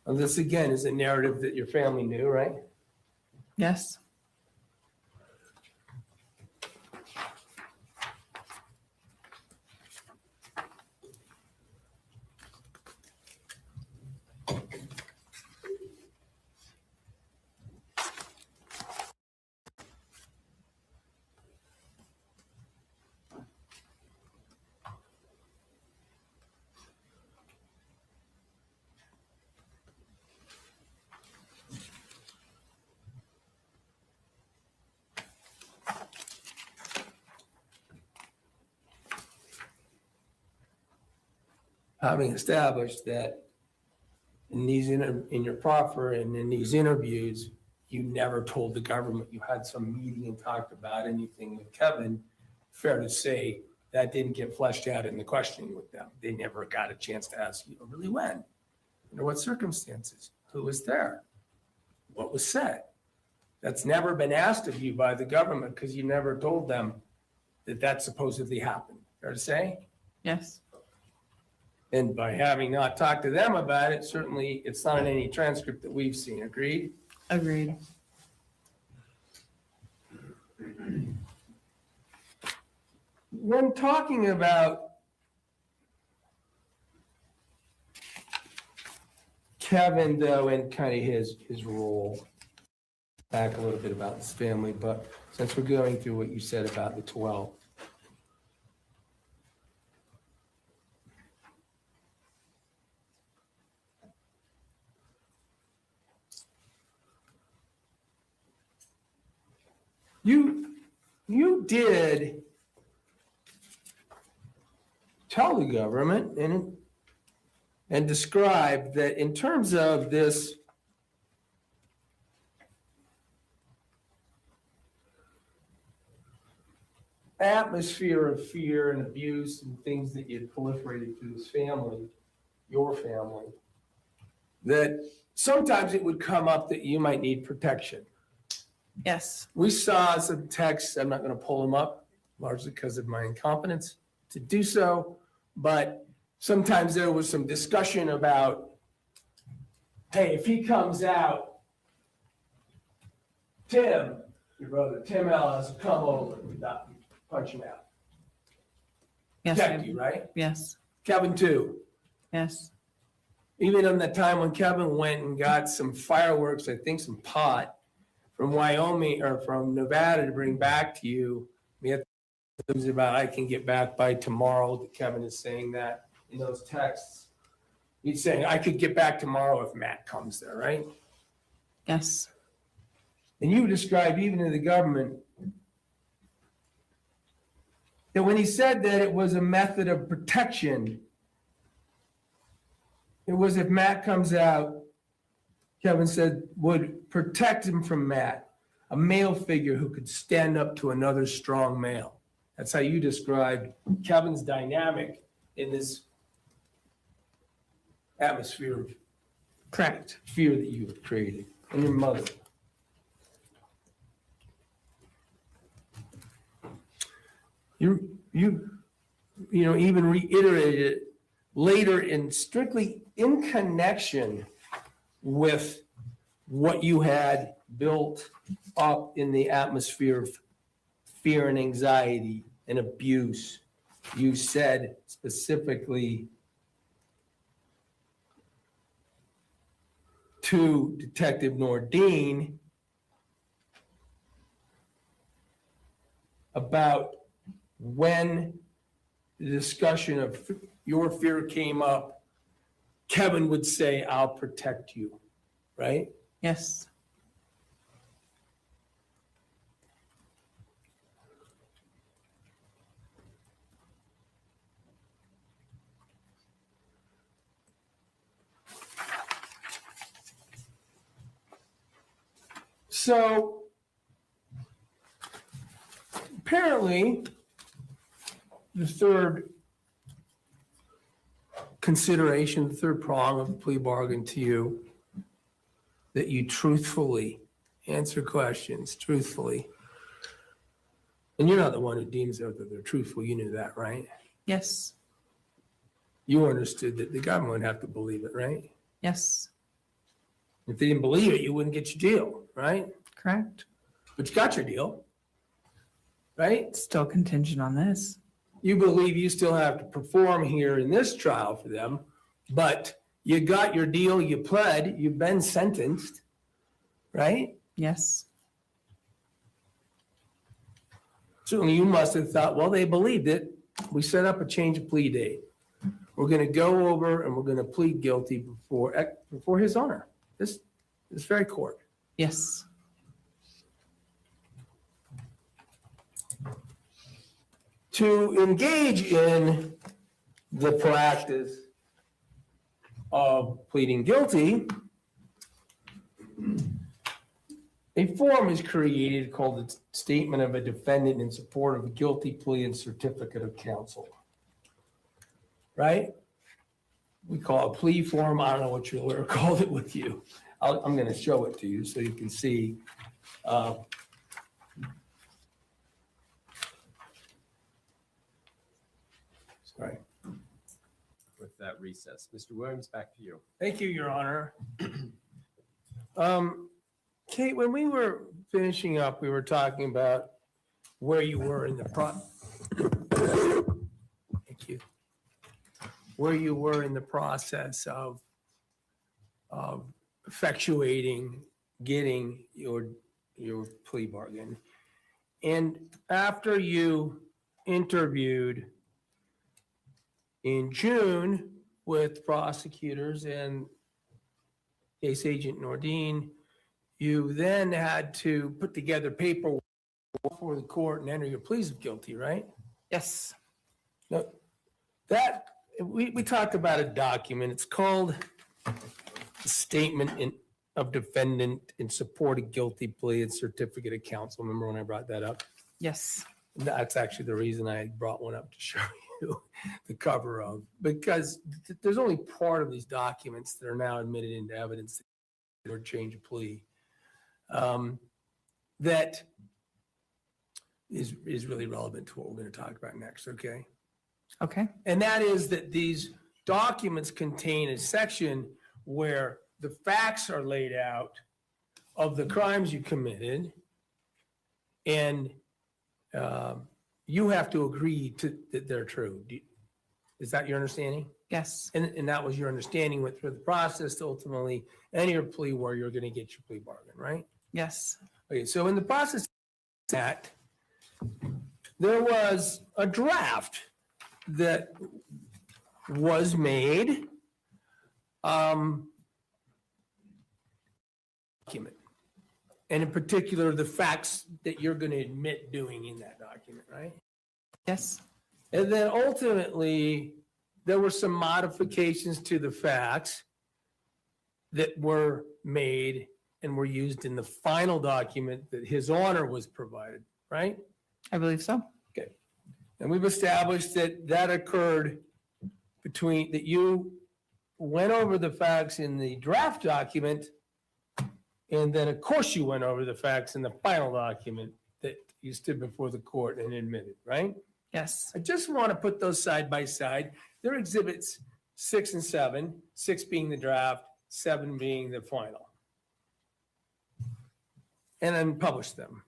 And this again is a narrative that your family knew, right? Yes. having established that in your proffer and in these interviews, you never told the government you had some meeting and talked about anything with Kevin, fair to say that didn't get fleshed out in the questioning with them. They never got a chance to ask you, really when, under what circumstances, who was there, what was said. That's never been asked of you by the government because you never told them that that supposedly happened. Fair to say? Yes. And by having not talked to them about it, certainly it's not in any transcript that we've seen. Agreed? Agreed. When talking about Kevin, though, and kind of his role, back a little bit about his family, but since we're going through what you said about the 12, you did tell the government and describe that in terms of this atmosphere of fear and abuse and things that you had proliferated through his family, your family, that sometimes it would come up that you might need protection. Yes. We saw some texts, I'm not going to pull them up, largely because of my incompetence to do so, but sometimes there was some discussion about, hey, if he comes out, Tim, your brother, Tim Ellis, will come over and punch him out. Yes. Protect you, right? Yes. Kevin, too. Yes. Even in the time when Kevin went and got some fireworks, I think some pot from Wyoming or from Nevada to bring back to you, we had things about I can get back by tomorrow. That Kevin is saying that in those texts. He's saying I could get back tomorrow if Matt comes there, right? Yes. And you described even to the government that when he said that it was a method of protection, it was if Matt comes out, Kevin said, would protect him from Matt, a male figure who could stand up to another strong male. That's how you described Kevin's dynamic in this atmosphere of Correct. fear that you have created, and your mother. You even reiterated it later in strictly in connection with what you had built up in the atmosphere of fear and anxiety and abuse. You said specifically to Detective Nordine about when the discussion of your fear came up, Kevin would say, I'll protect you, right? Yes. So apparently, the third consideration, the third prong of the plea bargain to you, that you truthfully answer questions, truthfully. And you're not the one who deems that they're truthful. You knew that, right? Yes. You understood that the government would have to believe it, right? Yes. If they didn't believe it, you wouldn't get your deal, right? Correct. But you got your deal, right? Still contingent on this. You believe you still have to perform here in this trial for them, but you got your deal, you pled, you've been sentenced, right? Yes. Certainly you must have thought, well, they believed it. We set up a change of plea date. We're going to go over and we're going to plead guilty before his honor, this very court. Yes. To engage in the practice of pleading guilty, a form is created called the Statement of a Defendant in Support of a Guilty Plea and Certificate of Counsel. Right? We call it a plea form. I don't know what your lawyer called it with you. I'm going to show it to you so you can see. Sorry. With that recess. Mr. Williams, back to you. Thank you, Your Honor. Kate, when we were finishing up, we were talking about where you were in the Thank you. Where you were in the process of effectuating getting your plea bargain. And after you interviewed in June with prosecutors and case agent Nordine, you then had to put together paperwork for the court and enter your pleas of guilty, right? Yes. Now, that we talked about a document. It's called the Statement of Defendant in Support of Guilty Plea and Certificate of Counsel. Remember when I brought that up? Yes. That's actually the reason I brought one up to show you the cover of, because there's only part of these documents that are now admitted into evidence or change of plea that is really relevant to what we're going to talk about next, okay? Okay. And that is that these documents contain a section where the facts are laid out of the crimes you committed, and you have to agree to that they're true. Is that your understanding? Yes. And that was your understanding went through the process to ultimately enter your plea where you're going to get your plea bargain, right? Yes. Okay, so in the process that there was a draft that was made document, and in particular the facts that you're going to admit doing in that document, right? Yes. And then ultimately there were some modifications to the facts that were made and were used in the final document that His Honor was provided, right? I believe so. Okay. And we've established that that occurred between, that you went over the facts in the draft document, and then of course you went over the facts in the final document that you stood before the court and admitted, right? Yes. I just want to put those side by side. They're exhibits 6 and 7, 6 being the draft, 7 being the final. And then publish them.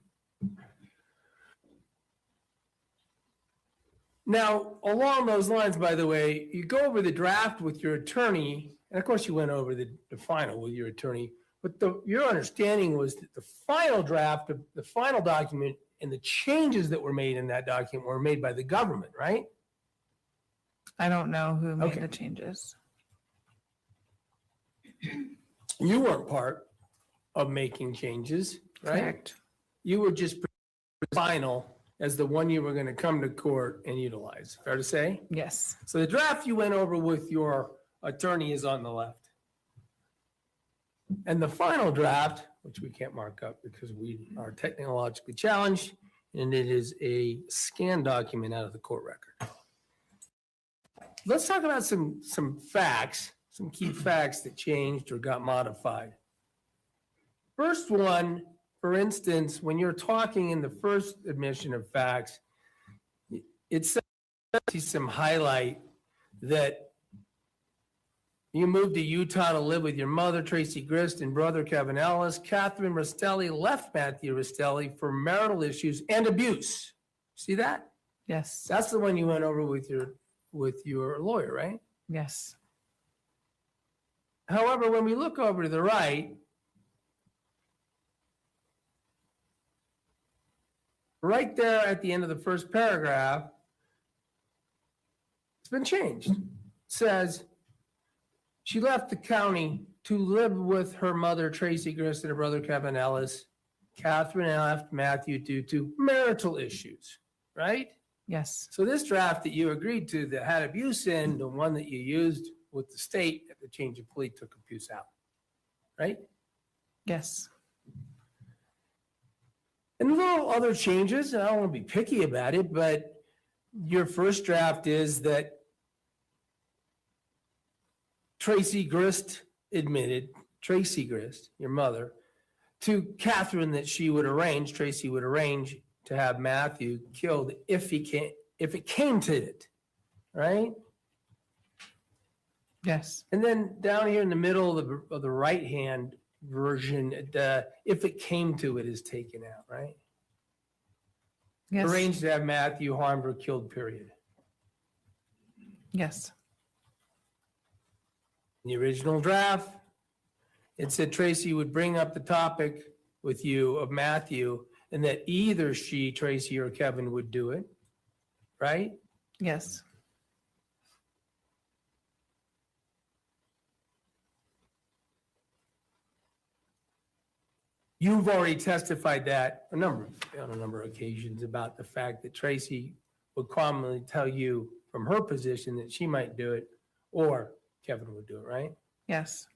Now, along those lines, by the way, you go over the draft with your attorney, and of course you went over the final with your attorney, but your understanding was that the final draft of the final document and the changes that were made in that document were made by the government, right? I don't know who made Okay. the changes. You weren't part of making changes, right? Correct. You were just final as the one you were going to come to court and utilize. Fair to say? Yes. So the draft you went over with your attorney is on the left. And the final draft, which we can't mark up because we are technologically challenged, and it is a scanned document out of the court record. Let's talk about some facts, some key facts that changed or got modified. First one, for instance, when you're talking in the first admission of facts, it says some highlight that you moved to Utah to live with your mother, Tracy Grist, and brother, Kevin Ellis. Catherine Rastelli left Matthew Rastelli for marital issues and abuse. See that? Yes. That's the one you went over with your lawyer, right? Yes. However, when we look over to the right, right there at the end of the first paragraph, it's been changed. It says, she left the county to live with her mother, Tracy Grist, and her brother, Kevin Ellis. Catherine left Matthew due to marital issues, right? Yes. So this draft that you agreed to that had abuse in, the one that you used with the state at the change of plea took abuse out, right? Yes. And little other changes, and I don't want to be picky about it, but your first draft is that Tracy Grist admitted, Tracy Grist, your mother, to Catherine that Tracy would arrange to have Matthew killed if it came to it, right? Yes. And then down here in the middle of the right-hand version, if it came to it is taken out, right? Yes. Arranged to have Matthew harmed or killed, period. Yes. In the original draft, it said Tracy would bring up the topic with you of Matthew and that either she, Tracy, or Kevin would do it, right? Yes. You've already testified that on a number of occasions about the fact that Tracy would commonly tell you from her position that she might do it or Kevin would do it, right? Yes.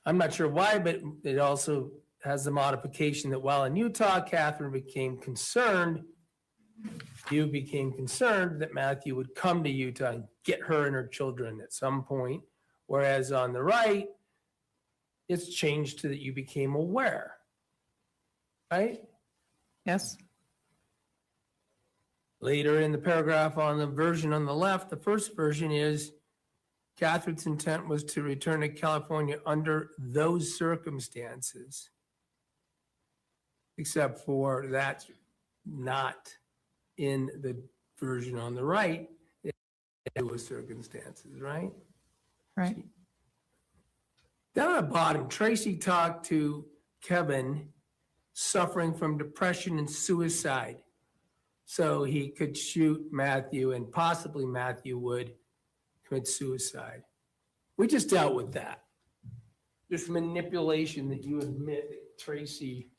I'm not sure why, but it also has the modification that while in Utah, Catherine became concerned, you became concerned that Matthew would come to Utah and get her and her children at some point, whereas on the right, it's changed to that you became aware, right? Yes. Later in the paragraph on the version on the left, the first version is Catherine's intent was to return to California under those circumstances, except for that's not in the version on the right. It was circumstances, right? Right. Down at the bottom, Tracy talked to Kevin suffering from depression and suicide. So he could shoot Matthew and possibly Matthew would commit suicide. We just dealt with that. This manipulation that you admit that Tracy,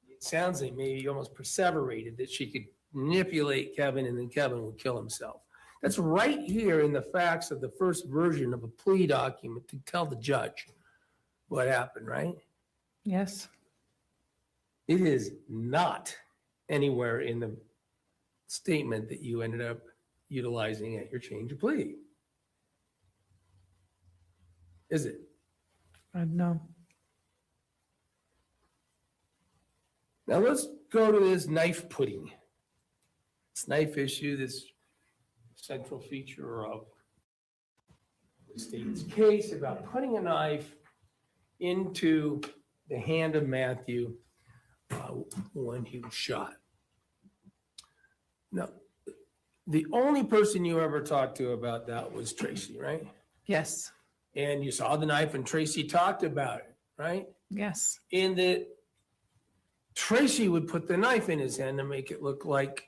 it sounds like maybe almost perseverated that she could manipulate Kevin and then Kevin would kill himself. That's right here in the facts of the first version of a plea document to tell the judge what happened, right? Yes. It is not anywhere in the statement that you ended up utilizing at your change of plea. Is it? No. Now let's go to this knife pudding. This knife issue, this central feature of the state's case about putting a knife into the hand of Matthew when he was shot. Now, the only person you ever talked to about that was Tracy, right? Yes. And you saw the knife and Tracy talked about it, right? Yes. And that Tracy would put the knife in his hand to make it look like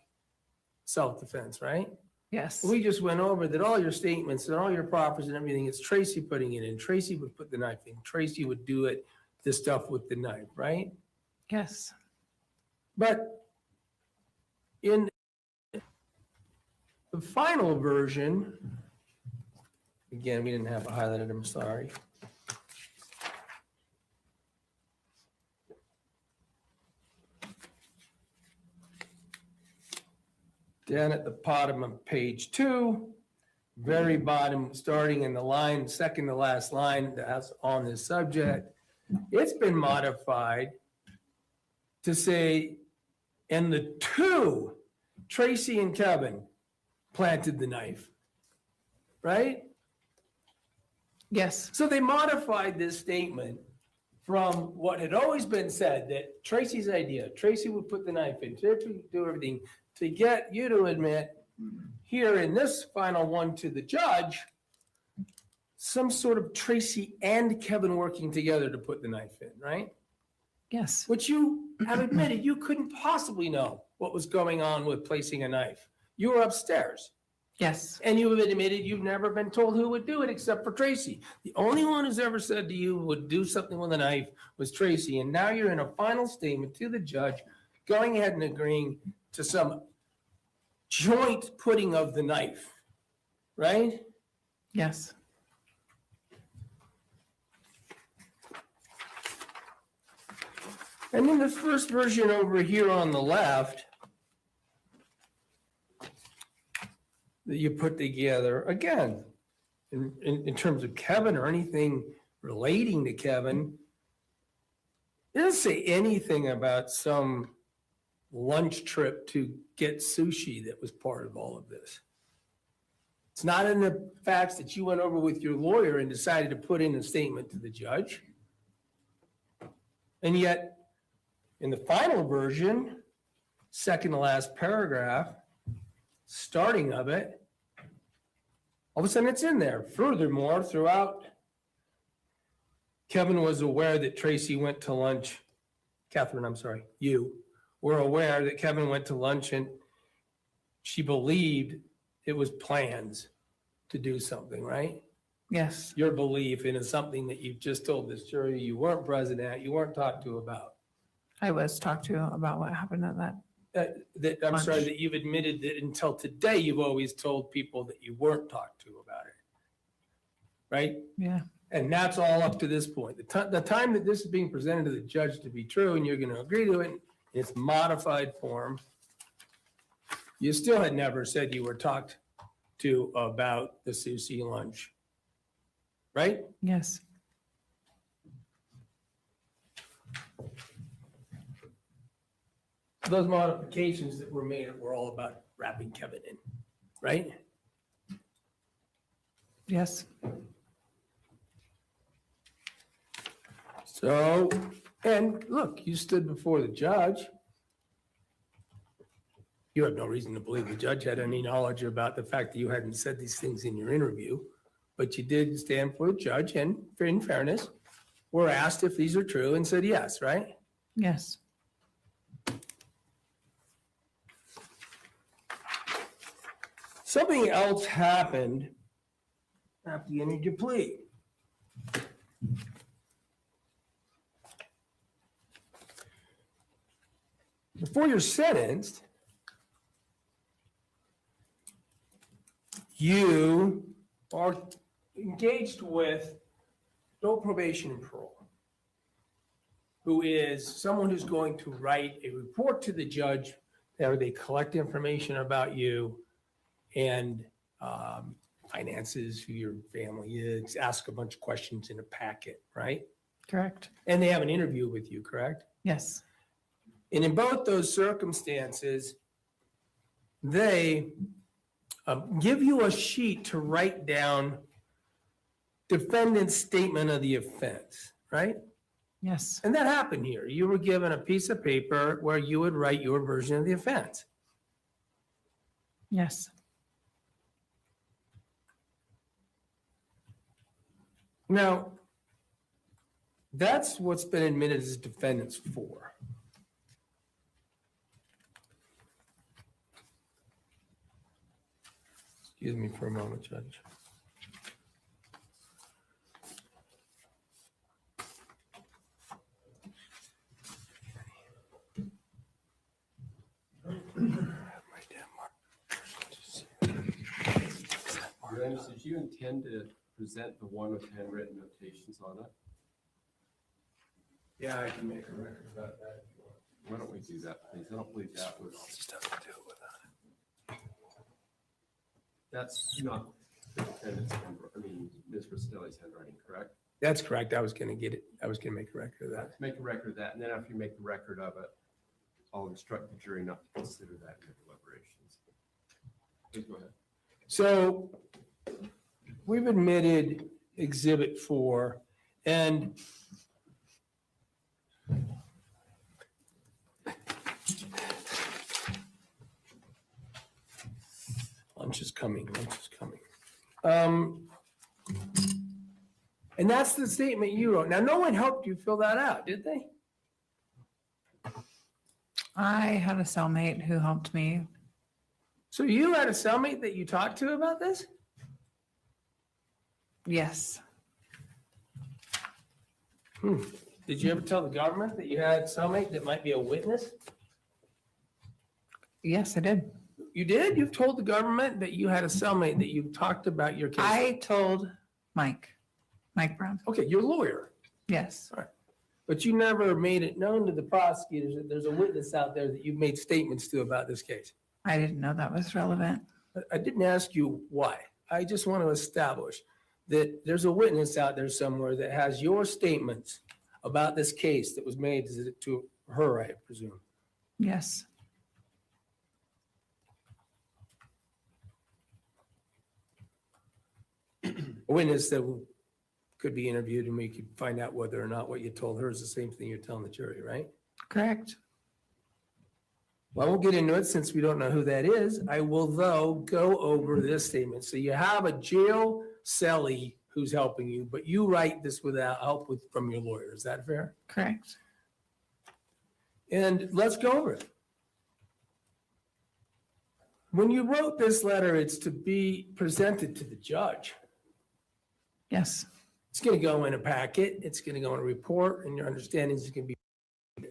self-defense, right? Yes. We just went over that all your statements and all your proffers and everything, it's Tracy putting it in. Tracy would put the knife in. Tracy would do it, the stuff with the knife, right? Yes. But in the final version, again, we didn't have it highlighted, I'm sorry. Down at the bottom of page 2, very bottom, starting in the line, second to last line that's on this subject, it's been modified to say, and the two, Tracy and Kevin, planted the knife, right? Yes. So they modified this statement from what had always been said, that Tracy's idea, Tracy would put the knife in, Tracy would do everything, to get you to admit here in this final one to the judge, some sort of Tracy and Kevin working together to put the knife in, right? Yes. Which you have admitted you couldn't possibly know what was going on with placing a knife. You were upstairs. Yes. And you have admitted you've never been told who would do it except for Tracy. The only one who's ever said to you would do something with a knife was Tracy. And now you're in a final statement to the judge, going ahead and agreeing to some joint putting of the knife. right? Yes. And then the first version over here on the left that you put together, again, in terms of Kevin or anything relating to Kevin, it doesn't say anything about some lunch trip to get sushi that was part of all of this. It's not in the facts that you went over with your lawyer and decided to put in a statement to the judge. And yet, in the final version, second to last paragraph, starting of it, all of a sudden it's in there. Furthermore, throughout, Kevin was aware that Tracy went to lunch. Catherine, I'm sorry, you were aware that Kevin went to lunch and she believed it was plans to do something, right? Yes. Your belief in something that you've just told this jury you weren't present at, you weren't talked to about. I was talked to about what happened at that. I'm sorry, Lunch. that you've admitted that until today, you've always told people that you weren't talked to about it. Right? Yeah. And that's all up to this point. The time that this is being presented to the judge to be true and you're going to agree to it in its modified form, you still had never said you were talked to about the sushi lunch. Right? Yes. Those modifications that were made were all about wrapping Kevin in, right? Yes. So, and look, you stood before the judge. You have no reason to believe the judge had any knowledge about the fact that you hadn't said these things in your interview, but you did stand for the judge and, in fairness, were asked if these are true and said yes, right? Yes. Something else happened after you entered your plea. Before you're sentenced, you are engaged with adult probation and parole, who is someone who's going to write a report to the judge where they collect information about you and finances, who your family is, ask a bunch of questions in a packet, right? Correct. And they have an interview with you, correct? Yes. And in both those circumstances, they give you a sheet to write down defendant's statement of the offense, right? Yes. And that happened here. You were given a piece of paper where you would write your version of the offense. Yes. Now, that's what's been admitted as defendants for. Excuse me for a moment, Judge. Dennis, did you intend to present the one with handwritten notations on it? Yeah, I can make a record about that if you want. Why don't we do that, please? I don't believe that was, Stuff to do with that. that's not the defendant's handwriting, Ms. Rostelli's handwriting, correct? That's correct. I was going to get it. I was going to make a record of that. Make a record of that, and then after you make the record of it, I'll instruct the jury not to consider that in their deliberations. Please go ahead. So we've admitted Exhibit 4, and lunch is coming. And that's the statement you wrote. Now, no one helped you fill that out, did they? I had a cellmate who helped me. So you had a cellmate that you talked to about this? Yes. Did you ever tell the government that you had a cellmate that might be a witness? Yes, I did. You did? You've told the government that you had a cellmate, that you talked about your case. I told Mike Brown. Okay, you're a lawyer, Yes. but you never made it known to the prosecutors that there's a witness out there that you've made statements to about this case. I didn't know that was relevant. I didn't ask you why. I just want to establish that there's a witness out there somewhere that has your statements about this case that was made to her, I presume. Yes. A witness that could be interviewed and we could find out whether or not what you told her is the same thing you're telling the jury, right? Correct. Well, I won't get into it since we don't know who that is. I will, though, go over this statement. So you have a jail cellie who's helping you, but you write this without help from your lawyer. Is that fair? Correct. And let's go over it. When you wrote this letter, it's to be presented to the judge. Yes. It's going to go in a packet. It's going to go in a report, and your understanding is going to be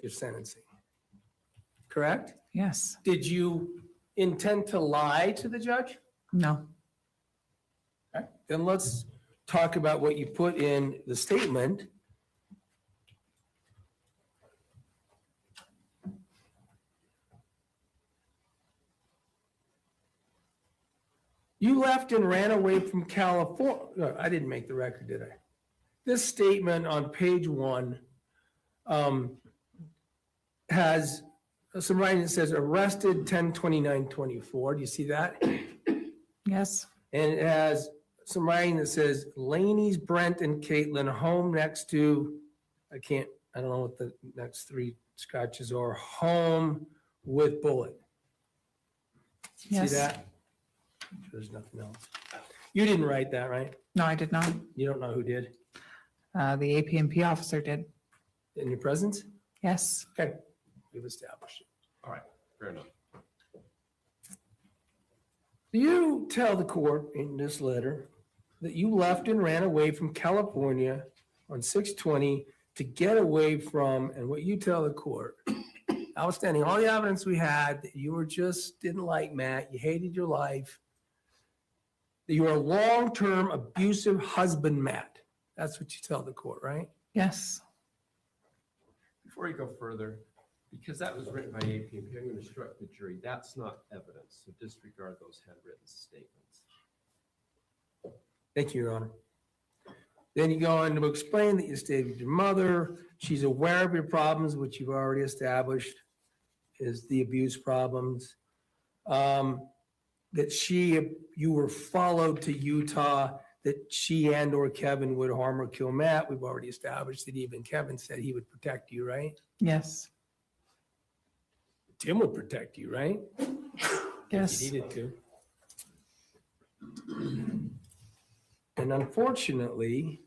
your sentencing. Correct? Yes. Did you intend to lie to the judge? No. Okay. Then let's talk about what you put in the statement. You left and ran away from California. No, I didn't make the record, did I? This statement on page 1 has some writing that says arrested 10/29/24. Do you see that? Yes. And it has some writing that says Laney's, Brent, and Caitlin home next to, I don't know what the next 3 scratches are, home with bullet. Yes. See that? There's nothing else. You didn't write that, right? No, I did not. You don't know who did? The APMP officer did. In your presence? Yes. Okay, we've established it. All right, fair enough. You tell the court in this letter that you left and ran away from California on 6/20 to get away from, and what you tell the court, outstanding all the evidence we had, that you didn't like Matt, you hated your life, that you were a long-term abusive husband, Matt. That's what you tell the court, right? Yes. Before you go further, because that was written by APMP, I'm going to instruct the jury, that's not evidence, so disregard those handwritten statements. Thank you, Your Honor. Then you go on to explain that you stayed with your mother. She's aware of your problems, which you've already established is the abuse problems. That you were followed to Utah, that she and or Kevin would harm or kill Matt. We've already established that even Kevin said he would protect you, right? Yes. Tim would protect you, right? Yes. He needed to. And unfortunately,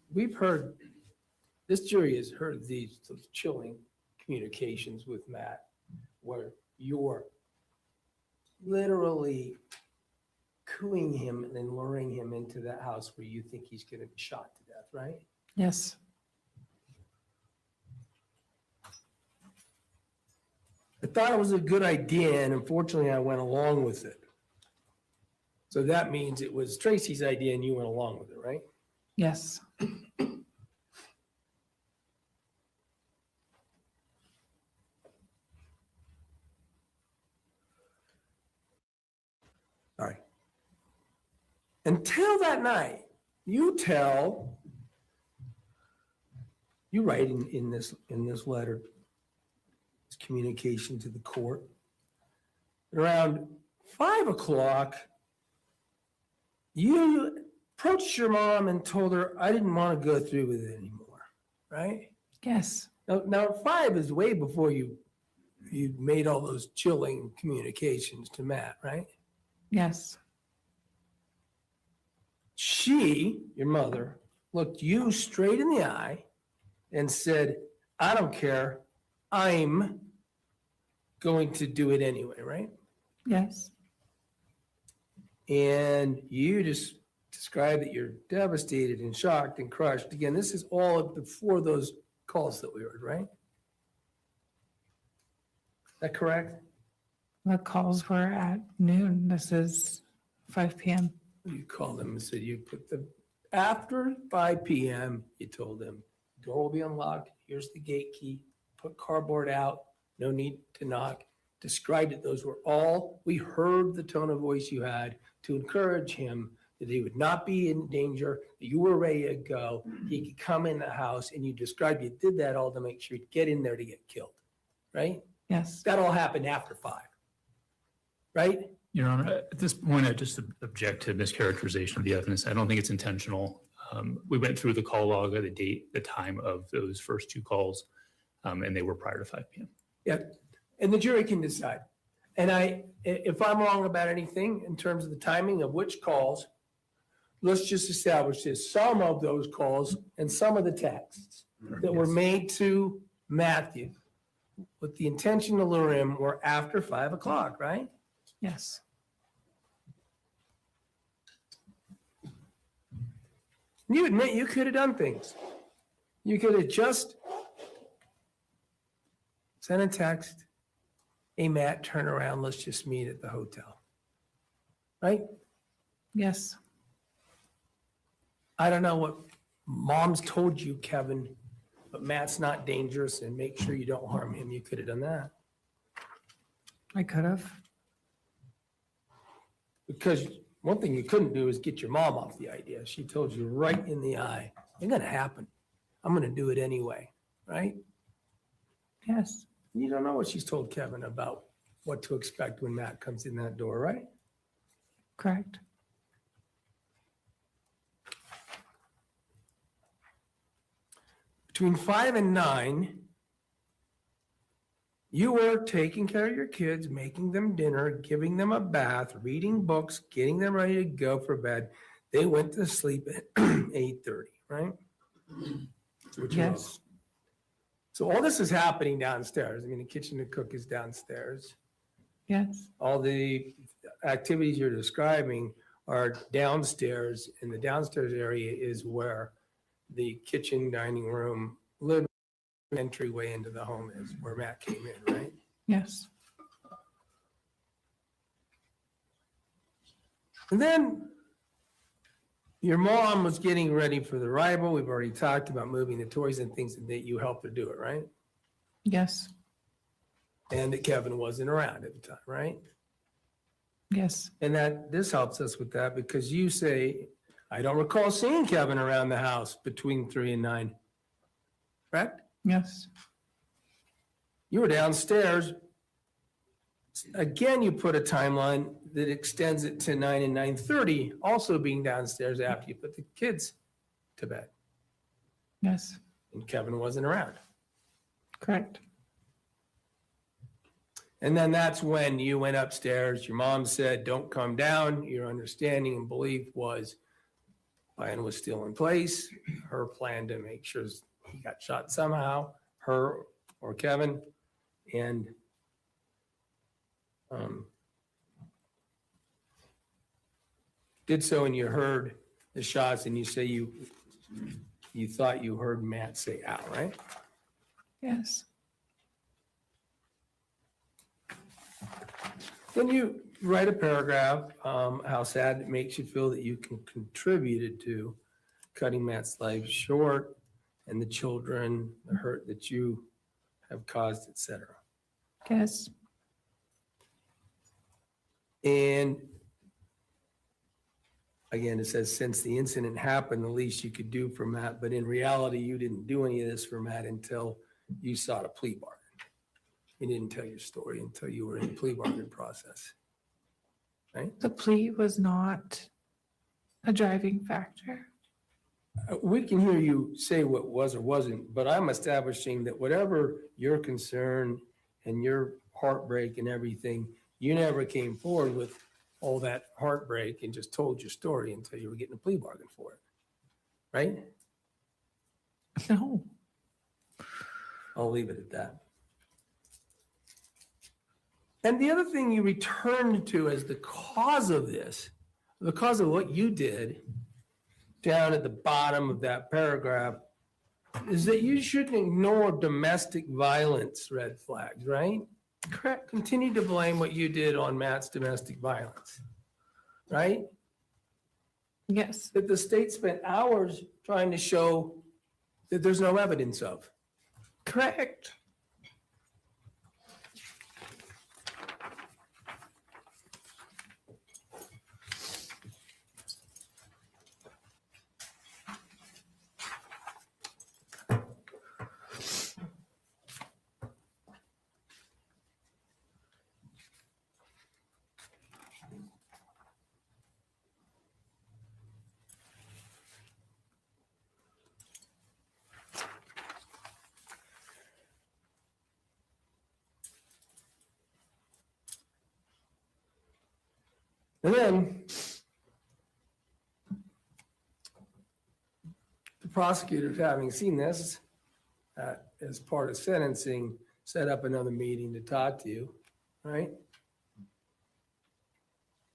this jury has heard these chilling communications with Matt, where you're literally cooing him and then luring him into that house where you think he's going to be shot to death, right? Yes. I thought it was a good idea, and unfortunately, I went along with it. So that means it was Tracy's idea and you went along with it, right? Yes. All right. Until that night, you write in this letter, this communication to the court, around 5 o'clock, you approached your mom and told her, I didn't want to go through with it anymore, right? Yes. Now 5 is way before you made all those chilling communications to Matt, right? Yes. She, your mother, looked you straight in the eye and said, I don't care, I'm going to do it anyway, right? Yes. And you just described that you're devastated and shocked and crushed. Again, this is all before those calls that we heard, right? Is that correct? The calls were at noon. This is 5 p.m. You called them and said you put the, after 5 p.m., you told them, door will be unlocked, here's the gate key, put cardboard out, no need to knock. Described it, those were all, we heard the tone of voice you had to encourage him that he would not be in danger, that you were ready to go, he could come in the house, and you described you did that all to make sure he'd get in there to get killed, right? Yes. That all happened after 5, right? Your Honor, at this point, I just object to mischaracterization of the evidence. I don't think it's intentional. We went through the call log of the date, the time of those first 2 calls, and they were prior to 5 p.m. Yeah, and the jury can decide. And if I'm wrong about anything in terms of the timing of which calls, let's just establish this. Some of those calls and some of the texts that were made to Matthew with the intention to lure him were after 5 o'clock, right? Yes. You admit you could have done things. You could have just sent a text, hey, Matt, turn around, let's just meet at the hotel. Right? Yes. I don't know what mom's told you, Kevin, but Matt's not dangerous and make sure you don't harm him. You could have done that. I could have. Because one thing you couldn't do is get your mom off the idea. She told you right in the eye, it's going to happen. I'm going to do it anyway, right? Yes. You don't know what she's told Kevin about what to expect when Matt comes in that door, right? Correct. Between 5 and 9, you were taking care of your kids, making them dinner, giving them a bath, reading books, getting them ready to go for bed. They went to sleep at 8:30, right? Which Yes. So all this is happening downstairs. I mean, the kitchen to cook is downstairs. Yes. All the activities you're describing are downstairs, and the downstairs area is where the kitchen, dining room, living entryway into the home is, where Matt came in, right? Yes. And then your mom was getting ready for the arrival. We've already talked about moving the toys and things that you helped her do it, right? Yes. And that Kevin wasn't around at the time, right? Yes. And that this helps us with that because you say, I don't recall seeing Kevin around the house between 3 and 9. Correct? Yes. You were downstairs. Again, you put a timeline that extends it to 9 and 9:30, also being downstairs after you put the kids to bed. Yes. And Kevin wasn't around. Correct. And then that's when you went upstairs. Your mom said, don't come down. Your understanding and belief was plan was still in place. Her plan to make sure he got shot somehow, her or Kevin. And did so, and you heard the shots, and you say you thought you heard Matt say "ow," right? Yes. Then you write a paragraph, how sad it makes you feel that you contributed to cutting Matt's life short and the children, the hurt that you have caused, etc. Yes. And again, it says, since the incident happened, the least you could do for Matt, but in reality, you didn't do any of this for Matt until you sought a plea bargain. You didn't tell your story until you were in the plea bargain process, right? The plea was not a driving factor. We can hear you say what was or wasn't, but I'm establishing that whatever your concern and your heartbreak and everything, you never came forward with all that heartbreak and just told your story until you were getting a plea bargain for it, right? No. I'll leave it at that. And the other thing you returned to as the cause of this, the cause of what you did down at the bottom of that paragraph, is that you shouldn't ignore domestic violence red flags, right? Correct. Continue to blame what you did on Matt's domestic violence, right? Yes. That the state spent hours trying to show that there's no evidence of. Correct. And then the prosecutors, having seen this as part of sentencing, set up another meeting to talk to you, right?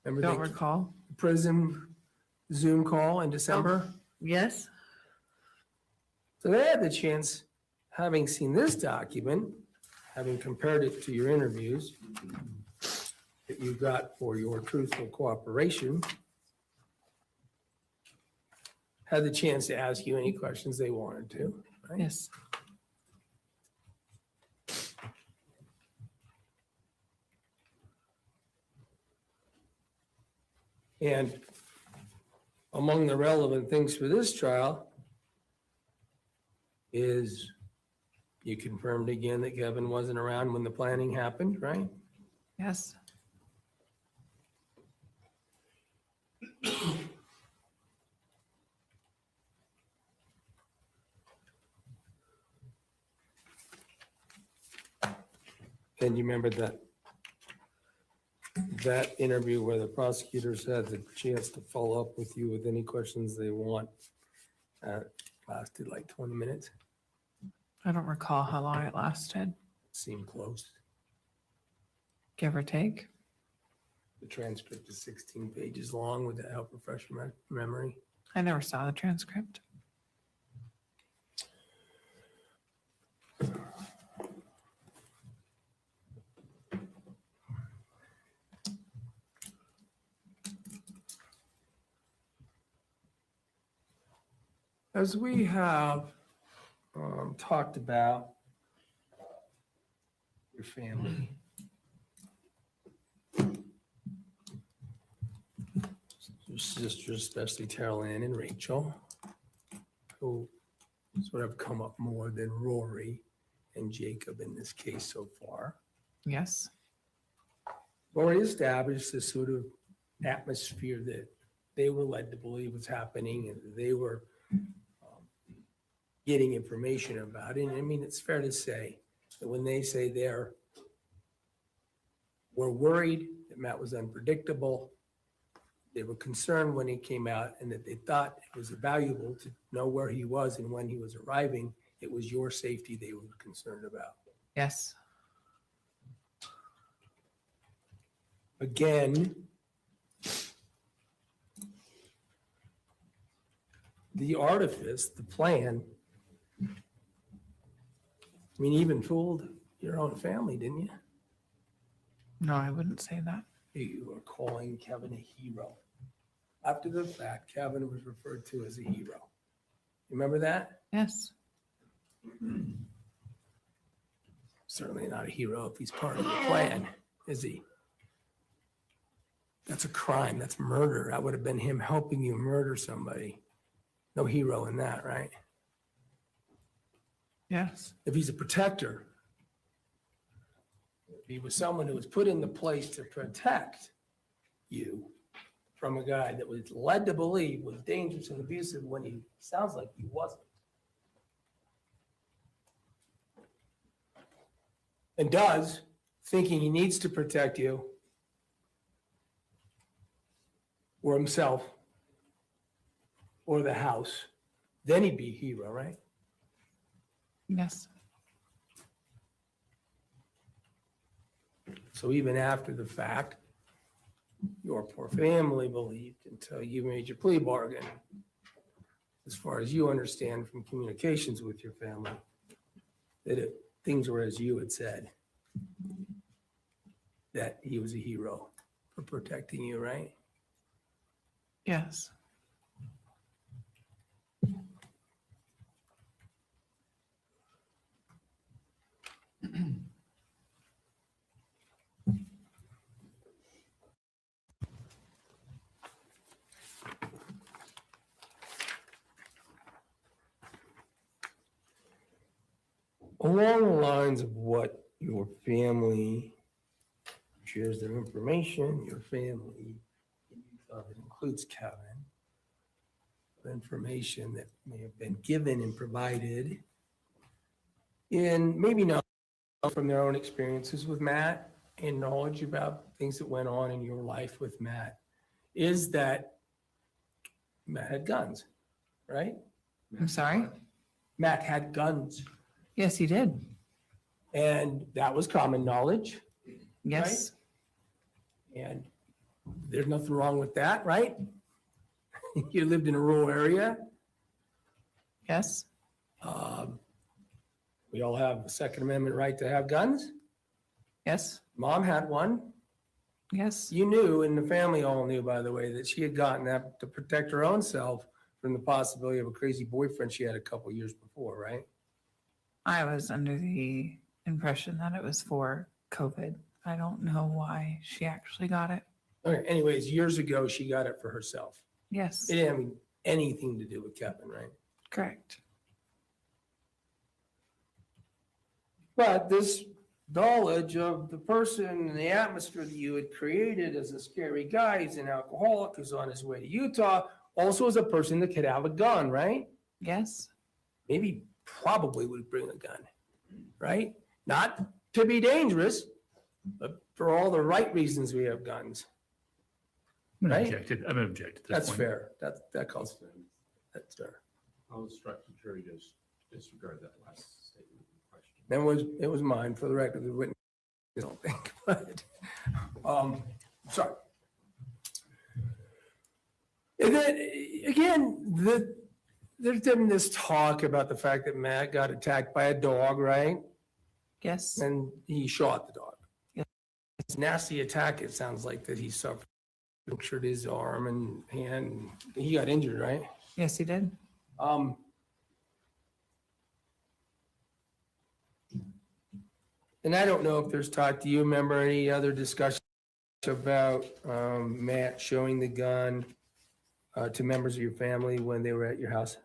Remember Don't the recall. prison Zoom call in December? Yes. So they had the chance, having seen this document, having compared it to your interviews that you got for your truthful cooperation, had the chance to ask you any questions they wanted to, right? Yes. And among the relevant things for this trial is you confirmed again that Kevin wasn't around when the planning happened, right? Yes. And you remember that interview where the prosecutors had the chance to follow up with you with any questions they want, lasted like 20 minutes, I don't recall how long it lasted, seemed close. give or take. The transcript is 16 pages long. Would that help refresh your memory? I never saw the transcript. As we have talked about your family, your sisters, especially Terrell Ann and Rachel, who sort of come up more than Rory and Jacob in this case so far. Yes. Rory established this sort of atmosphere that they were led to believe was happening and they were getting information about it. And I mean, it's fair to say that when they say were worried that Matt was unpredictable, they were concerned when he came out and that they thought it was valuable to know where he was and when he was arriving. It was your safety they were concerned about. Yes. Again, the artifice, the plan, I mean, even fooled your own family, didn't you? No, I wouldn't say that. You were calling Kevin a hero. After the fact, Kevin was referred to as a hero. You remember that? Yes. Certainly not a hero if he's part of the plan, is he? That's a crime. That's murder. That would have been him helping you murder somebody. No hero in that, right? Yes. If he's a protector, if he was someone who was put in the place to protect you from a guy that was led to believe was dangerous and abusive when he sounds like he wasn't. And does, thinking he needs to protect you or himself or the house, then he'd be a hero, right? Yes. So even after the fact, your poor family believed until you made your plea bargain, as far as you understand from communications with your family, that things were as you had said. that he was a hero for protecting you, right? Yes. Along the lines of what your family shares their information, your family, it includes Kevin, the information that may have been given and provided, and maybe not from their own experiences with Matt and knowledge about things that went on in your life with Matt, is that Matt had guns, right? I'm sorry? Matt had guns, Yes, he did. and that was common knowledge. Yes. And there's nothing wrong with that, right? You lived in a rural area. Yes. We all have a Second Amendment right to have guns. Yes. Mom had one. Yes. You knew, and the family all knew, by the way, that she had gotten that to protect her own self from the possibility of a crazy boyfriend she had a couple years before, right? I was under the impression that it was for COVID. I don't know why she actually got it. Okay, anyways, years ago, she got it for herself. Yes. It didn't have anything to do with Kevin, right? Correct. But this knowledge of the person and the atmosphere that you had created as a scary guy, he's an alcoholic who's on his way to Utah, also as a person that could have a gun, right? Yes. Maybe probably would bring a gun, right? Not to be dangerous, but for all the right reasons we have guns. I'm Right? gonna object at this That's point. fair. That calls, that's fair. I'll instruct the jury to disregard that last statement in question. It was mine, for the record, the witness, I don't think, but, sorry. And then, again, there's been this talk about the fact that Matt got attacked by a dog, right? Yes. And he shot the dog. Yeah. It's a nasty attack, it sounds like, that he suffered. Punctured his arm and hand. He got injured, right? Yes, he did. And I don't know if there's talk, do you remember any other discussion about Matt showing the gun to members of your family when they were at your house?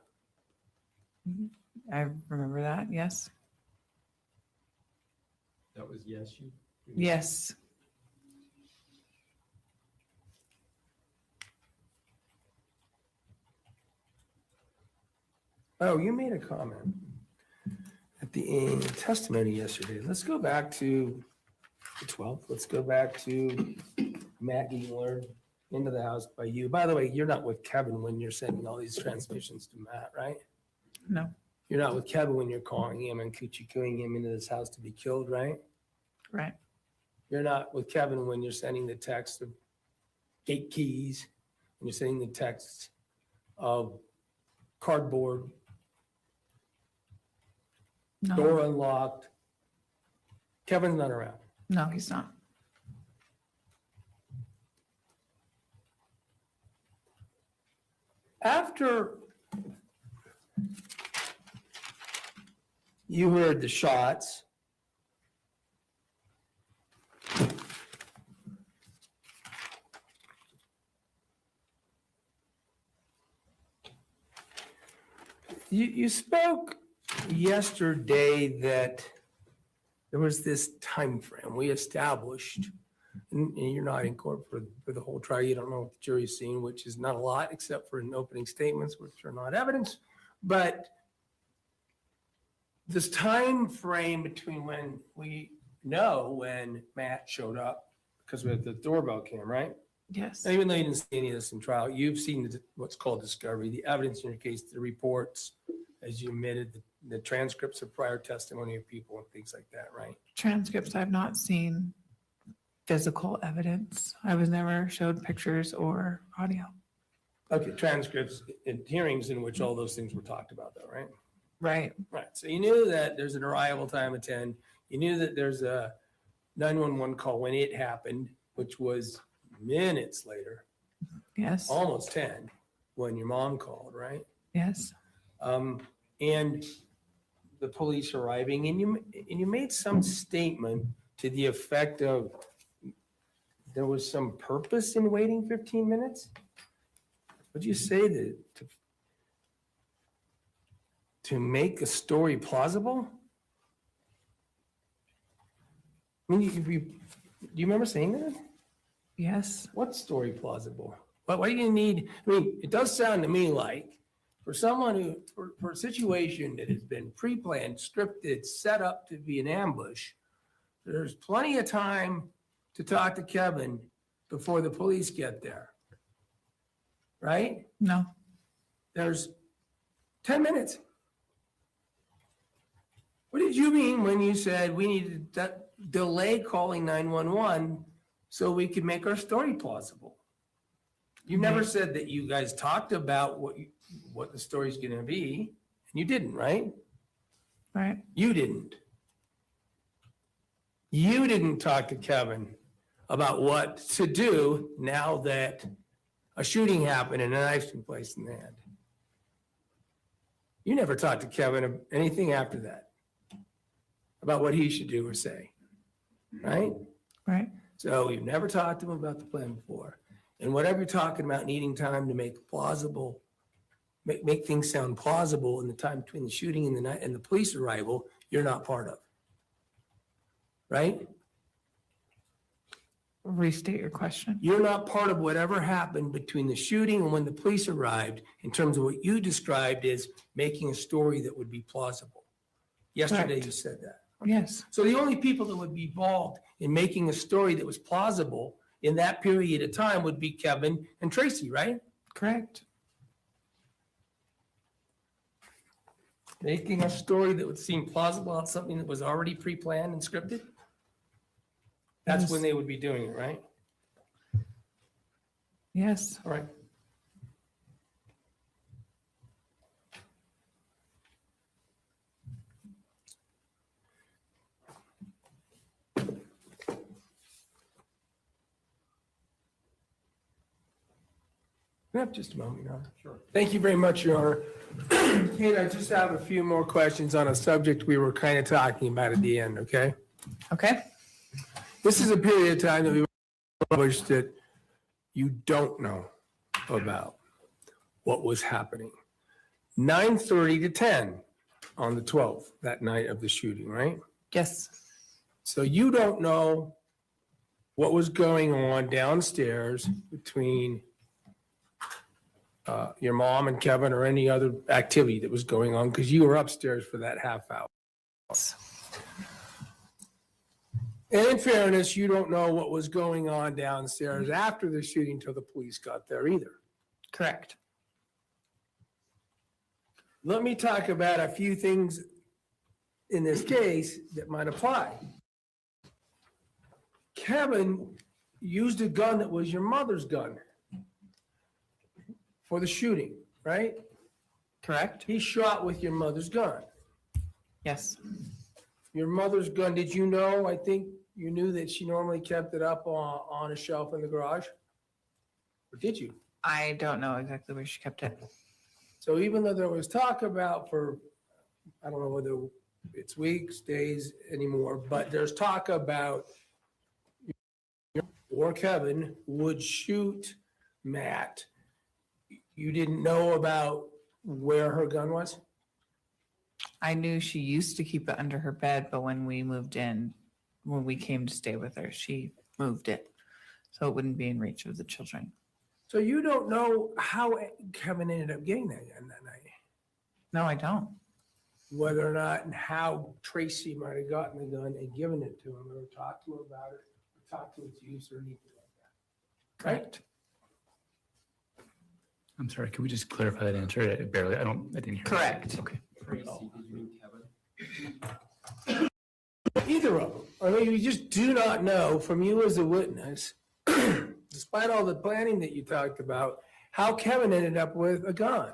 I remember that. Yes. That was yes, you? Yes. Oh, you made a comment at the testimony yesterday. Let's go back to the 12th. Let's go back to Matt getting lured into the house by you. By the way, you're not with Kevin when you're sending all these transmissions to Matt, right? No. You're not with Kevin when you're calling him and coochie-cooing him into this house to be killed, right? Right. You're not with Kevin when you're sending the text of gate keys, and you're sending the texts of cardboard, No. door unlocked. Kevin's not around. No, he's not. After you heard the shots, you spoke yesterday that there was this time frame we established, and you're not in court for the whole trial. You don't know what the jury's seen, which is not a lot, except for in opening statements, which are not evidence. But this time frame between when we know when Matt showed up, because we had the doorbell cam, right? Yes. And even though you didn't see any of this in trial, you've seen what's called discovery, the evidence in your case, the reports, as you admitted, the transcripts of prior testimony of people and things like that, right? Transcripts, I've not seen physical evidence. I was never showed pictures or audio. Okay, transcripts and hearings in which all those things were talked about though, right? Right. Right, so you knew that there's an arrival time of 10, you knew that there's a 911 call when it happened, which was minutes later, Yes, almost 10, when your mom called, right? yes, And the police arriving, and you made some statement to the effect of there was some purpose in waiting 15 minutes? Would you say that to make a story plausible? I mean, do you remember saying that? yes, What story plausible? Why do you need, I mean, it does sound to me like for someone who, for a situation that has been pre-planned, scripted, set up to be an ambush, there's plenty of time to talk to Kevin before the police get there. Right? no, There's 10 minutes. What did you mean when you said we needed to delay calling 911 so we could make our story plausible? You never said that you guys talked about what the story's going to be, and you didn't, right? right, You didn't. You didn't talk to Kevin about what to do now that a shooting happened and a knife's been placed in the hand. You never talked to Kevin anything after that about what he should do or say, right? right, So you've never talked to him about the plan before. And whatever you're talking about needing time to make plausible, make things sound plausible in the time between the shooting and the night and the police arrival, you're not part of. Right? restate your question. You're not part of whatever happened between the shooting and when the police arrived in terms of what you described as making a story that would be plausible. Yesterday Correct. you said that. Yes, So the only people that would be involved in making a story that was plausible in that period of time would be Kevin and Tracy, right? correct, Making a story that would seem plausible on something that was already pre-planned and scripted? That's Yes. when they would be doing it, right? yes, All right. Can I have just a moment, Your Honor? Sure. Thank you very much, Your Honor. Kate, I just have a few more questions on a subject we were kind of talking about at the end, okay? okay, This is a period of time that we published that you don't know about what was happening. 9:30 to 10 on the 12th, that night of the shooting, right? yes, So you don't know what was going on downstairs between your mom and Kevin or any other activity that was going on because you were upstairs for that half hour. And in fairness, you don't know what was going on downstairs after the shooting till the police got there either. correct, Let me talk about a few things in this case that might apply. Kevin used a gun that was your mother's gun for the shooting, right? correct, He shot with your mother's gun. yes, Your mother's gun, did you know, I think you knew that she normally kept it up on a shelf in the garage? Or did you? I don't know exactly where she kept it. So even though there was talk about for, I don't know whether it's weeks, days anymore, but there's talk about or Kevin would shoot Matt. You didn't know about where her gun was? I knew she used to keep it under her bed, but when we moved in, when we came to stay with her, she moved it. So it wouldn't be in reach of the children. So you don't know how Kevin ended up getting that gun that night? No, I don't. Whether or not and how Tracy might have gotten the gun and given it to him or talked to him about it, or talked to its use or anything like that. Right? Correct. I'm sorry, can we just clarify that answer? I didn't hear. Correct. Okay. Tracy, did you mean Kevin? Either of them. I mean, you just do not know from you as a witness, despite all the planning that you talked about, how Kevin ended up with a gun.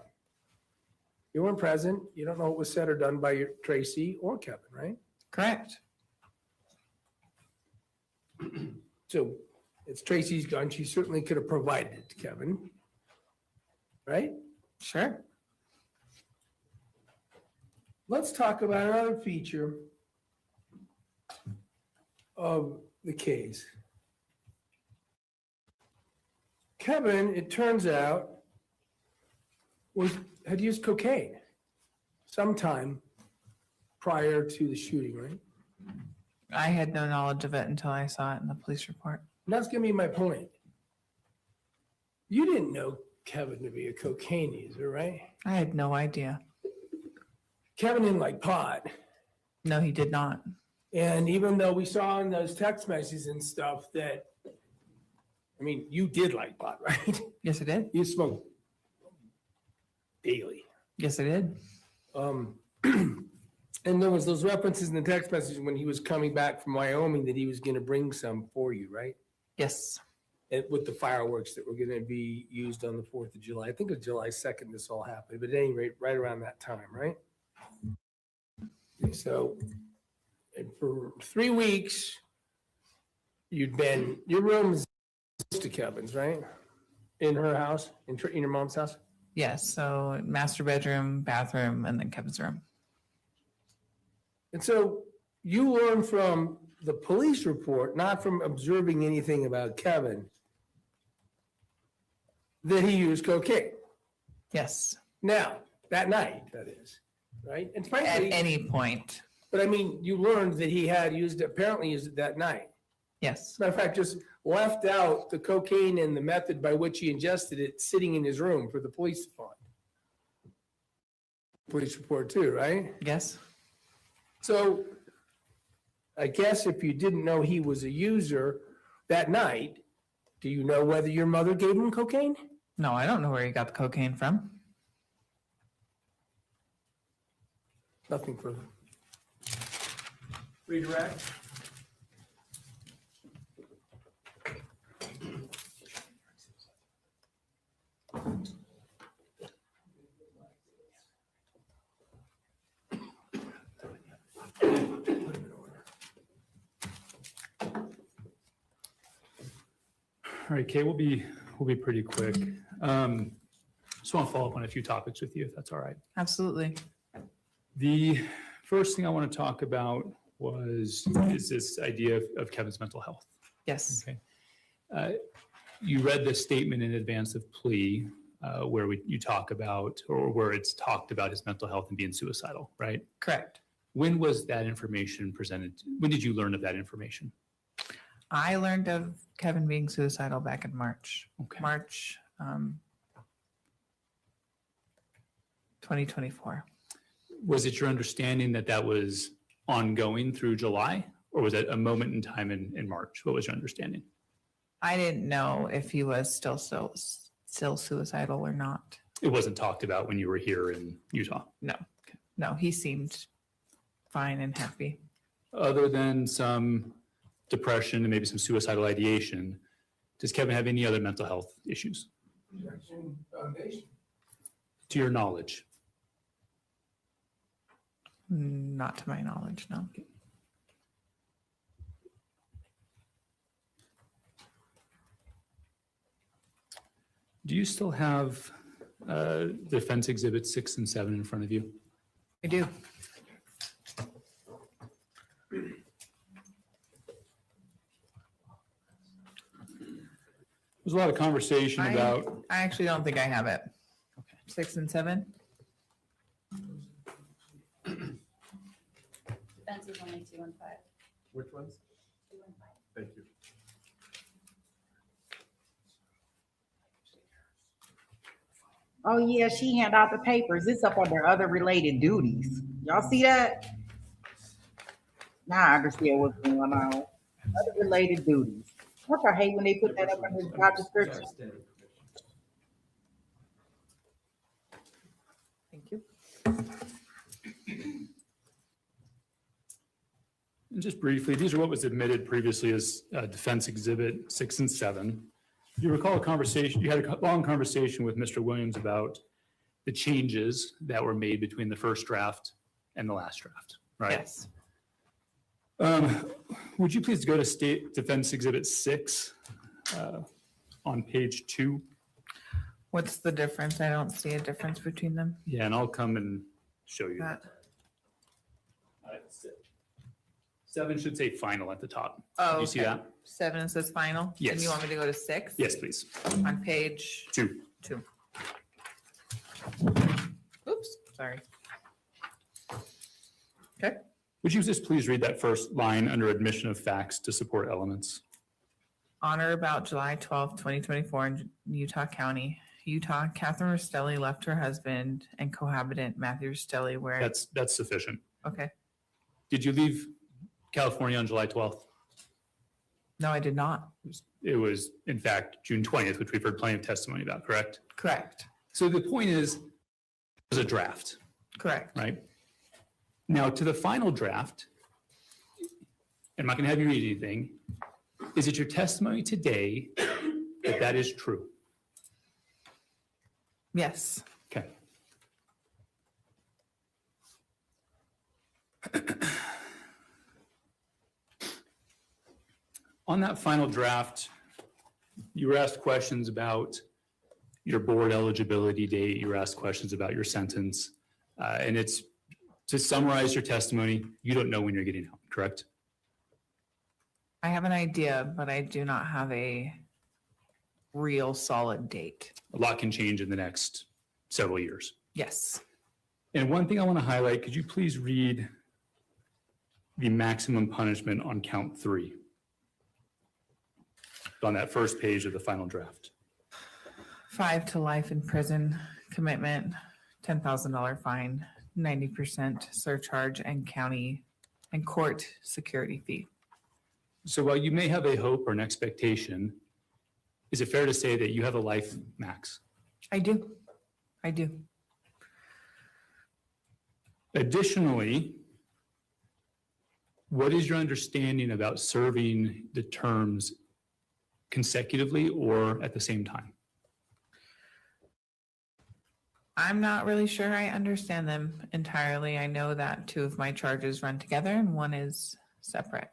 You weren't present. You don't know what was said or done by your Tracy or Kevin, right? Correct. So it's Tracy's gun. She certainly could have provided it to Kevin. Right? Sure. Let's talk about another feature of the case. Kevin, it turns out, had used cocaine sometime prior to the shooting, right? I had no knowledge of it until I saw it in the police report. And that's gonna be my point. You didn't know Kevin to be a cocaine user, right? I had no idea. Kevin didn't like pot. No, he did not. And even though we saw in those text messages and stuff that, I mean, you did like pot, right? Yes, I did. You smoked daily. Yes, I did. And there was those references in the text message when he was coming back from Wyoming that he was gonna bring some for you, right? Yes. And with the fireworks that were gonna be used on the 4th of July. I think it was July 2nd this all happened, but at any rate, right around that time, right? So, and for 3 weeks, your room is to Kevin's, right? In her house, in your mom's house? Yes. So master bedroom, bathroom, and then Kevin's room. And so you learn from the police report, not from observing anything about Kevin, that he used cocaine. Yes. Now, that night, that is, right? And At frankly, any point. but I mean, you learned that he had apparently used it that night. Yes. Matter of fact, just left out the cocaine and the method by which he ingested it sitting in his room for the police to find. Police report too, right? Yes. So I guess if you didn't know he was a user that night, do you know whether your mother gave him cocaine? No, I don't know where he got the cocaine from. Nothing further. Redirect. All right, Kay, we'll be pretty quick. Just want to follow up on a few topics with you, if that's all right. Absolutely. The first thing I want to talk about is this idea of Kevin's mental health. Yes. Okay. You read the statement in advance of plea where you talk about, or where it's talked about his mental health and being suicidal, right? Correct. When was that information presented? When did you learn of that information? I learned of Kevin being suicidal back in March. Okay. March 2024. Was it your understanding that that was ongoing through July, or was it a moment in time in March? What was your understanding? I didn't know if he was still suicidal or not. It wasn't talked about when you were here in Utah. No, he seemed fine and happy. Other than some depression and maybe some suicidal ideation, does Kevin have any other mental health issues? To your knowledge? Not to my knowledge, no. Do you still have defense exhibits 6 and 7 in front of you? I do. There's a lot of conversation about. I actually don't think I have it. Okay. 6 and 7? Defense is only 2 and 5. Which ones? 2 and 5. Thank you. Oh yeah, she handed out the papers. It's up under other related duties. Y'all see that? Now I understand what's going on. Other related duties. Look, I hate when they put that up in his job description. Thank you. And just briefly, these are what was admitted previously as defense exhibit 6 and 7. You recall a conversation, you had a long conversation with Mr. Williams about the changes that were made between the first draft and the last draft, right? Yes. would you please go to State Defense Exhibit 6 on page 2? What's the difference? I don't see a difference between them. Yeah, and I'll come and show you. That. 7 should say final at the top. Oh, Do you see okay. that? 7 says final? Yes. And you want me to go to 6? Yes, please. On page 2. 2. Oops, sorry. Okay. Would you just please read that first line under admission of facts to support elements? On or about July 12th, 2024 in Utah County, Utah, Catherine Rastelli left her husband and cohabitant Matthew Rastelli where... That's sufficient. Okay. Did you leave California on July 12th? No, I did not. It was, in fact, June 20th, which we've heard plenty of testimony about, correct? Correct. So the point is, it was a draft, Correct. right? Now, to the final draft, I'm not going to have you read anything. Is it your testimony today that that is true? Yes. Okay. On that final draft, you were asked questions about your board eligibility date. You were asked questions about your sentence. And it's to summarize your testimony, you don't know when you're getting out, correct? I have an idea, but I do not have a real solid date. A lot can change in the next several years. Yes. And one thing I want to highlight, could you please read the maximum punishment on count 3? On that first page of the final draft. 5 to life in prison, commitment, $10,000 fine, 90% surcharge and county and court security fee. So while you may have a hope or an expectation, is it fair to say that you have a life max? I do. I do. Additionally, what is your understanding about serving the terms consecutively or at the same time? I'm not really sure I understand them entirely. I know that 2 of my charges run together and 1 is separate.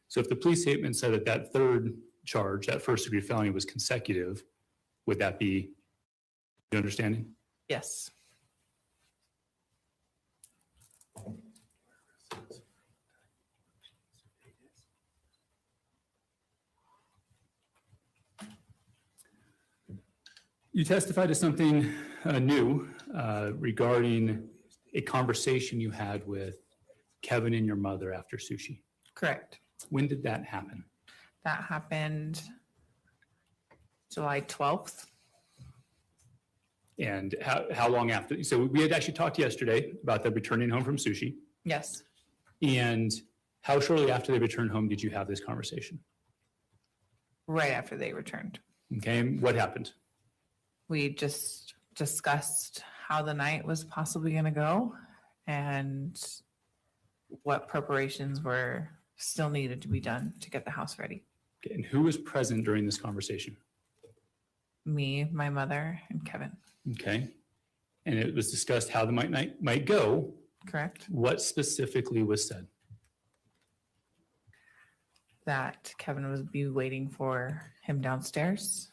So if the police statement said that that third charge, that first degree felony was consecutive, would that be your understanding? Yes. You testified to something new regarding a conversation you had with Kevin and your mother after sushi. Correct. When did that happen? That happened July 12th. And how long after? So we had actually talked yesterday about them returning home from sushi. Yes. And how shortly after they returned home did you have this conversation? Right after they returned. Okay, and what happened? We just discussed how the night was possibly going to go and what preparations were still needed to be done to get the house ready. Okay, and who was present during this conversation? Me, my mother, and Kevin. Okay, and it was discussed how the night might go. Correct? What specifically was said? That Kevin would be waiting for him downstairs.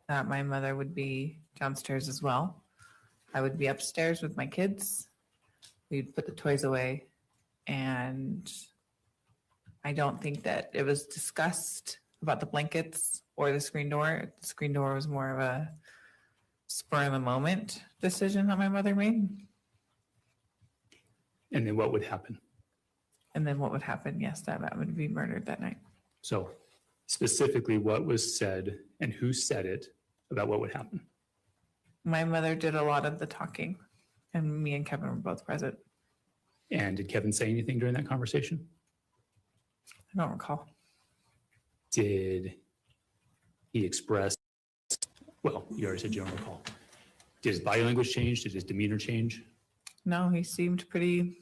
That my mother would be downstairs as well. I would be upstairs with my kids. We'd put the toys away. And I don't think that it was discussed about the blankets or the screen door. The screen door was more of a spur of the moment decision that my mother made. And then what would happen? And then what would happen? Yes, that would be murdered that night. So specifically what was said and who said it about what would happen? My mother did a lot of the talking and me and Kevin were both present. And did Kevin say anything during that conversation? I don't recall. Did he express, well, you already said you don't recall. Did his body language change? Did his demeanor change? No, he seemed pretty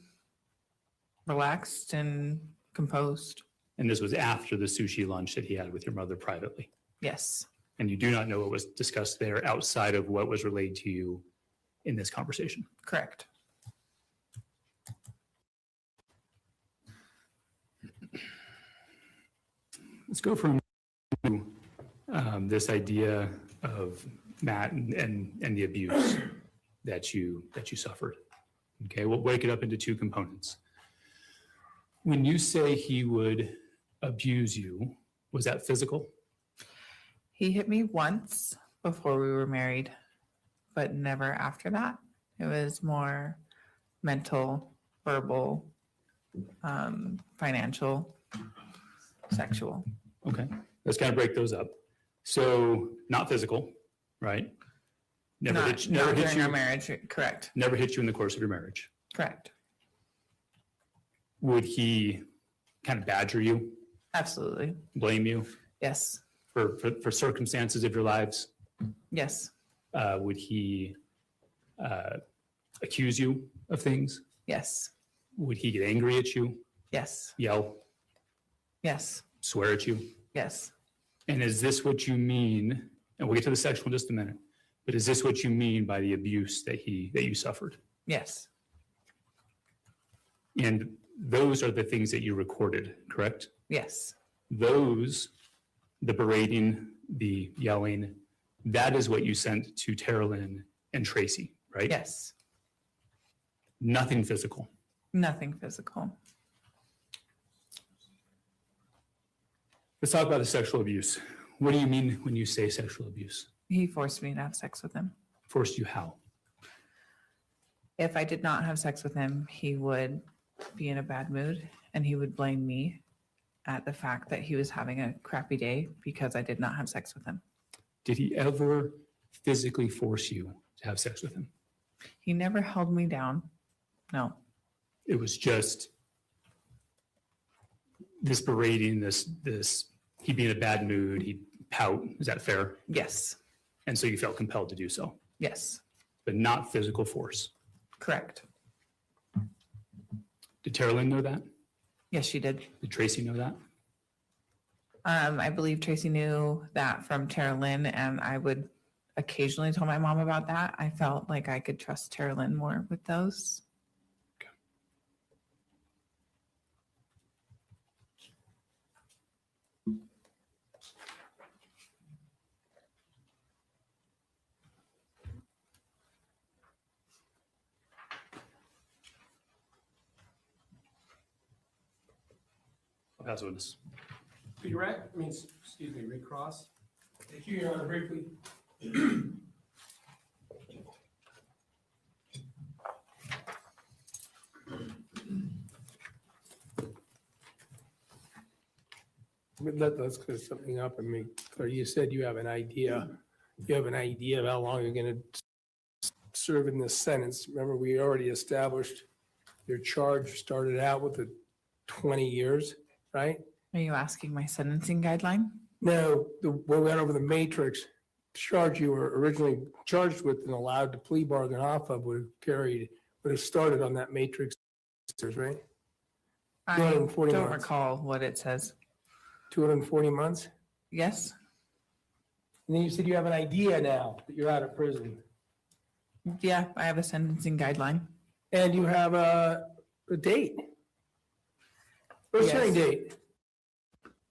relaxed and composed. And this was after the sushi lunch that he had with your mother privately. Yes, And you do not know what was discussed there outside of what was relayed to you in this conversation. correct. Let's go from this idea of Matt and the abuse that you suffered. Okay, we'll break it up into two components. When you say he would abuse you, was that physical? He hit me once before we were married, but never after that. It was more mental, verbal, financial, sexual. Okay, let's kind of break those up. So not physical, right? Not during our marriage, correct. Never hit you in the course of your marriage. Correct. Would he kind of badger you, Absolutely. blame you Yes. for circumstances of your lives? Yes. Would he accuse you of things? Yes. Would he get angry at you, Yes. yell, Yes. swear at you? Yes. And is this what you mean? And we'll get to the sexual in just a minute. But is this what you mean by the abuse that you suffered? Yes. And those are the things that you recorded, correct? Yes. Those, the berating, the yelling, that is what you sent to Terralyn and Tracy, right? Yes. Nothing physical. Nothing physical. Let's talk about the sexual abuse. What do you mean when you say sexual abuse? He forced me to have sex with him. Forced you how? If I did not have sex with him, he would be in a bad mood and he would blame me at the fact that he was having a crappy day because I did not have sex with him. Did he ever physically force you to have sex with him? He never held me down. No. It was just this berating, this he'd be in a bad mood, he'd pout. Is that fair? Yes. And so you felt compelled to do so, Yes. but not physical force. Correct. Did Terralyn know that? Yes, she did. Did Tracy know that? I believe Tracy knew that from Terralyn, and I would occasionally tell my mom about that. I felt like I could trust Terralyn more with those. I'll pass witness. Could you recross? Thank you, Your Honor, briefly. Let's clear something up and make clear. You said you have an idea. You have an idea of how long you're going to serve in this sentence. Remember, we already established your charge started out with the 20 years, right? Are you asking my sentencing guideline? No, when we went over the matrix, charge you were originally charged with and allowed to plea bargain off of would have started on that matrix, right? I 240 don't months. recall what it says. 240 months. Yes? And then you said you have an idea now that you're out of prison. Yeah, I have a sentencing guideline. And you have a date. First Yes. hearing date.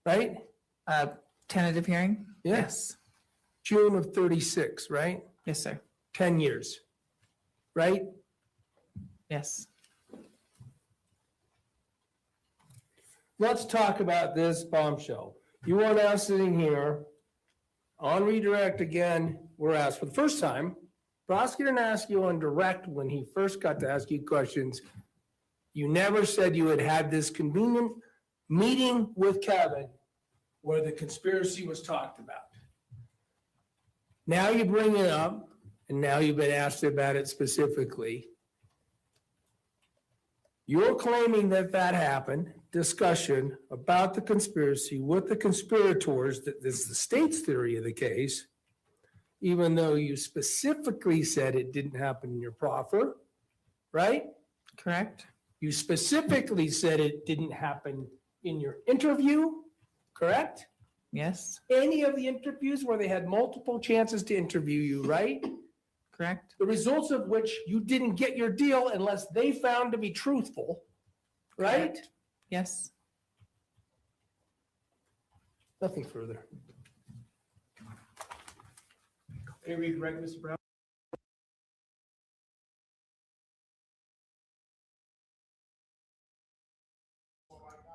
Right? Tentative hearing? Yeah. Yes. June of 36, right? Yes, sir. 10 years. Right? Yes. Let's talk about this bombshell. You are now sitting here on redirect again. We're asked for the first time. Prosecutor didn't ask you on direct when he first got to ask you questions. You never said you had had this convenient meeting with Kevin where the conspiracy was talked about. Now you bring it up, and now you've been asked about it specifically. You're claiming that happened, discussion about the conspiracy with the conspirators, that this is the state's theory of the case, even though you specifically said it didn't happen in your proffer, right? Correct? You specifically said it didn't happen in your interview, correct? Yes. Any of the interviews where they had multiple chances to interview you, right? Correct? The results of which you didn't get your deal unless they found to be truthful, right? Correct. Yes. Nothing further. Any redirect, Mr. Brown?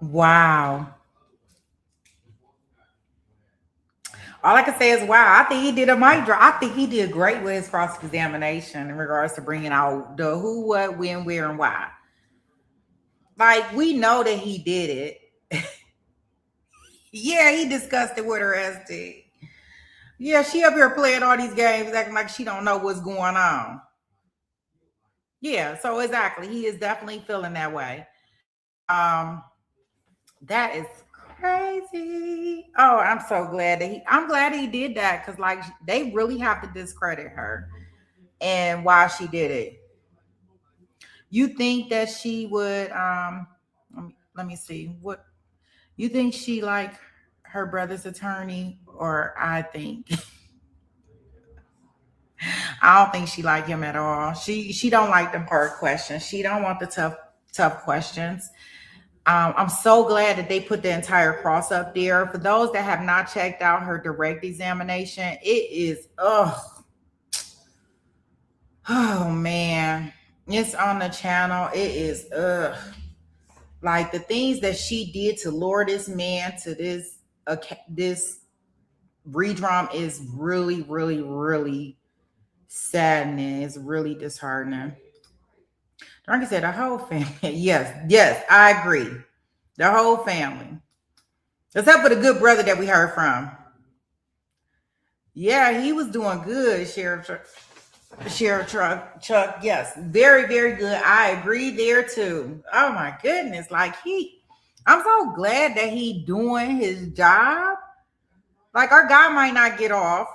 Wow. All I can say is, wow, I think he did a mic drop. I think he did great with his cross-examination in regards to bringing out the who, what, when, where, and why. Like, we know that he did it. Yeah, he discussed it with her SD. Yeah, she up here playing all these games, acting like she don't know what's going on. Yeah, so exactly. He is definitely feeling that way. That is crazy. Oh, I'm so glad that I'm glad he did that, because like they really have to discredit her and why she did it. You think that she would let me see, what you think, she like her brother's attorney, or I think I don't think she like him at all. She don't like the hard questions. She don't want the tough questions. I'm so glad that they put the entire cross up there. For those that have not checked out her direct examination, it is, oh man, it's on the channel. It is, like the things that she did to lure this man to this redrum is really, really, really saddening. It's really disheartening. Like I said, the whole family. Yes, I agree. The whole family. Except for the good brother that we heard from. Yeah, he was doing good, Sheriff Chuck. Yes, very, very good. I agree there too. Oh my goodness. Like I'm so glad that he doing his job. Like our guy might not get off,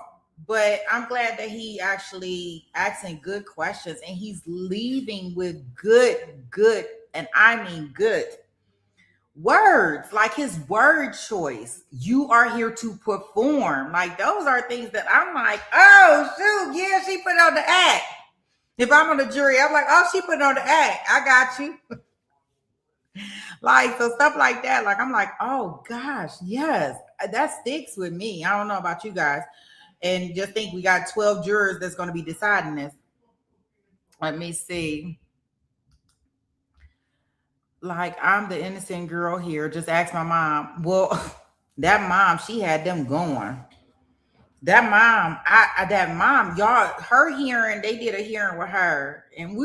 but I'm glad that he actually asking good questions and he's leaving with good, and I mean good words. Like his word choice. You are here to perform. Like those are things that I'm like, oh shoot, yeah, she put on the act. If I'm on the jury, I'm like, oh, she put on the act. I got you. Like, so stuff like that. Like, I'm like, oh gosh, yes, that sticks with me. I don't know about you guys. And just think we got 12 jurors that's going to be deciding this. Let me see. Like, I'm the innocent girl here. Just ask my mom. Well, that mom, she had them going. That mom, y'all, her hearing, they did a hearing with her. And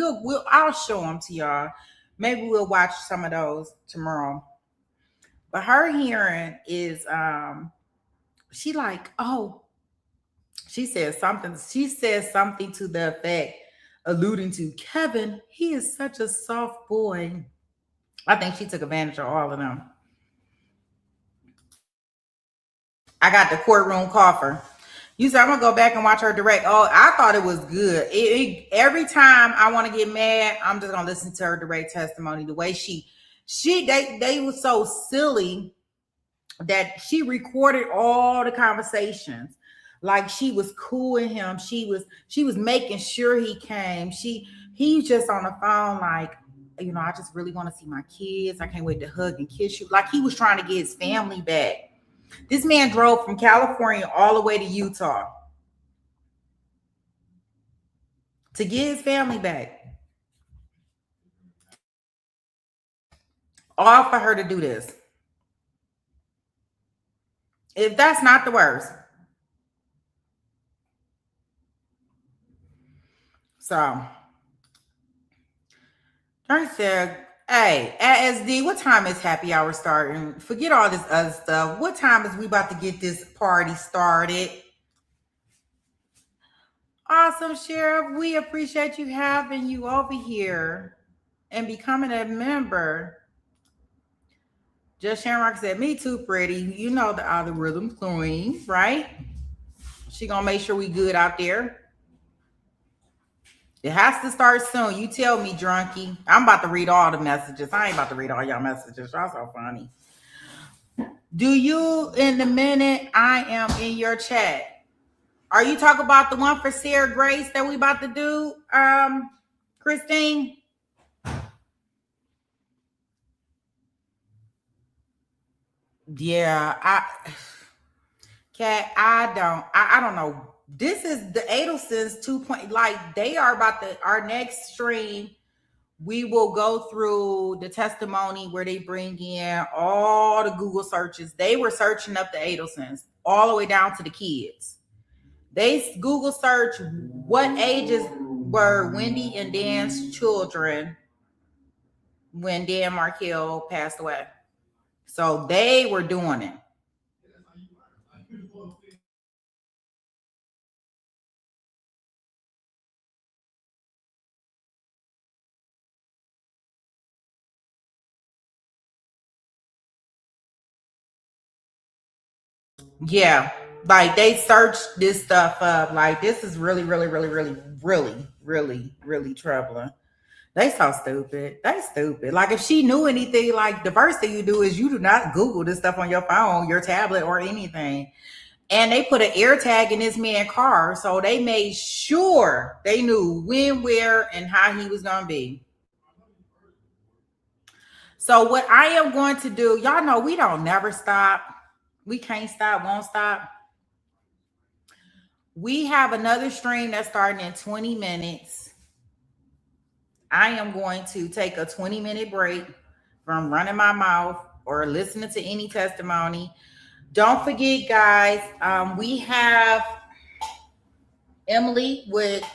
I'll show them to y'all. Maybe we'll watch some of those tomorrow. But her hearing is, she like, oh, she says something to the effect, alluding to Kevin, he is such a soft boy. I think she took advantage of all of them. I got the courtroom cougher. You said I'm gonna go back and watch her direct. Oh, I thought it was good. Every time I want to get mad, I'm just gonna listen to her direct testimony. The way they were so silly that she recorded all the conversations. Like she was cooling him. She was making sure he came. He's just on the phone like, you know, I just really want to see my kids. I can't wait to hug and kiss you. Like he was trying to get his family back. This man drove from California all the way to Utah to get his family back. All for her to do this. If that's not the worst. So, I said, hey, at SD, what time is happy hour starting? Forget all this other stuff. What time is we about to get this party started? Awesome, Sheriff. We appreciate you having you over here and becoming a member. Just Sharon Rock said, me too, pretty. You know the algorithm queen, right? She gonna make sure we good out there. It has to start soon. You tell me, drunkie. I'm about to read all the messages. I ain't about to read all y'all messages. Y'all so funny. Do you, in the minute I am in your chat, are you talking about the one for Sarah Grace that we about to do, Christine? Yeah, Cat, I don't know. This is the Adelsons 2. Like they are about our next stream. We will go through the testimony where they bring in all the Google searches. They were searching up the Adelsons all the way down to the kids. They Google search what ages were Wendy and Dan's children when Dan Markell passed away. So they were doing it. Yeah, like they searched this stuff up. Like this is really troubling. They so stupid. They stupid. Like if she knew anything, like the first thing you do is you do not Google this stuff on your phone, your tablet, or anything. And they put an air tag in this man's car, so they made sure they knew when, where, and how he was gonna be. So what I am going to do, y'all know we don't never stop. We can't stop, won't stop. We have another stream that's starting in 20 minutes. I am going to take a 20-minute break from running my mouth or listening to any testimony. Don't forget, guys, we have Emily with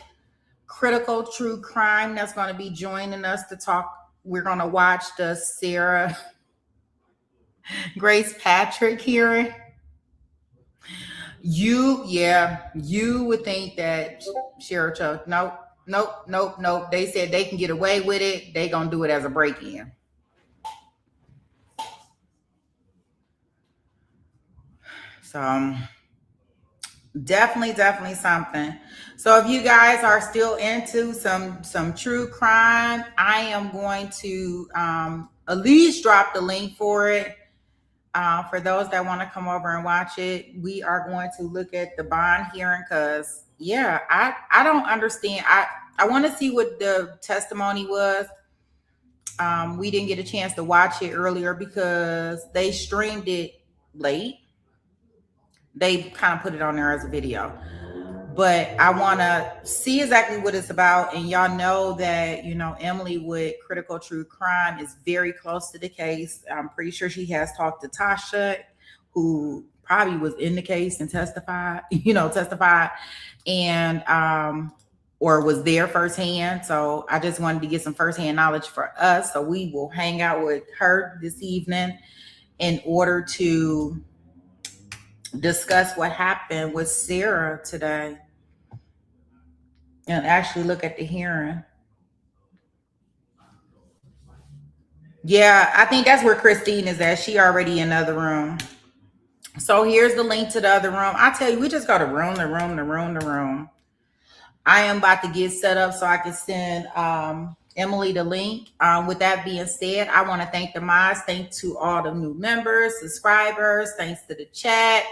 Critical True Crime that's going to be joining us to talk. We're going to watch the Sarah Grace Patrick hearing. You would think that Sheriff Chuck, nope. They said they can get away with it. They gonna do it as a break-in. So definitely something. So if you guys are still into some true crime, I am going to at least drop the link for it. For those that want to come over and watch it, we are going to look at the bond hearing because, yeah, I don't understand. I want to see what the testimony was. We didn't get a chance to watch it earlier because they streamed it late. They kind of put it on there as a video. But I want to see exactly what it's about. And y'all know that, Emily with Critical True Crime is very close to the case. I'm pretty sure she has talked to Tasha, who probably was in the case and testified and or was there firsthand. So I just wanted to get some firsthand knowledge for us. So we will hang out with her this evening in order to discuss what happened with Sarah today and actually look at the hearing. Yeah, I think that's where Christine is at. She already in the other room. So here's the link to the other room. I tell you, we just go to room. I am about to get set up so I can send Emily the link. With that being said, I want to thank the mods. Thanks to all the new members, subscribers. Thanks to the chat.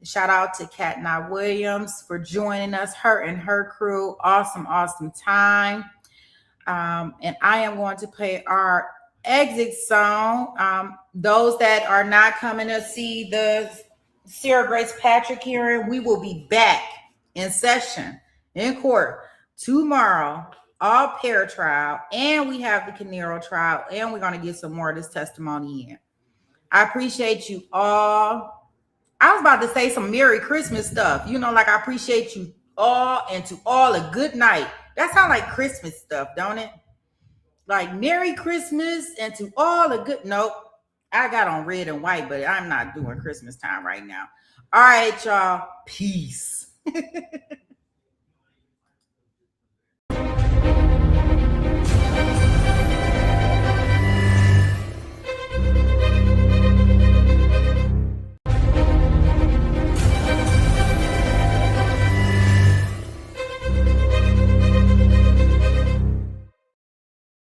Shout out to Katna Williams for joining us, her and her crew. Awesome time. And I am going to play our exit song. Those that are not coming to see the Sarah Grace Patrick hearing, we will be back in session in court tomorrow, all pair trial, and we have the Canero trial, and we're going to get some more of this testimony in. I appreciate you all. I was about to say some Merry Christmas stuff. Like I appreciate you all and to all a good night. That sounds like Christmas stuff, don't it? Like Merry Christmas and to all a good. Nope. I got on red and white, but I'm not doing Christmas time right now. All right, y'all. Peace.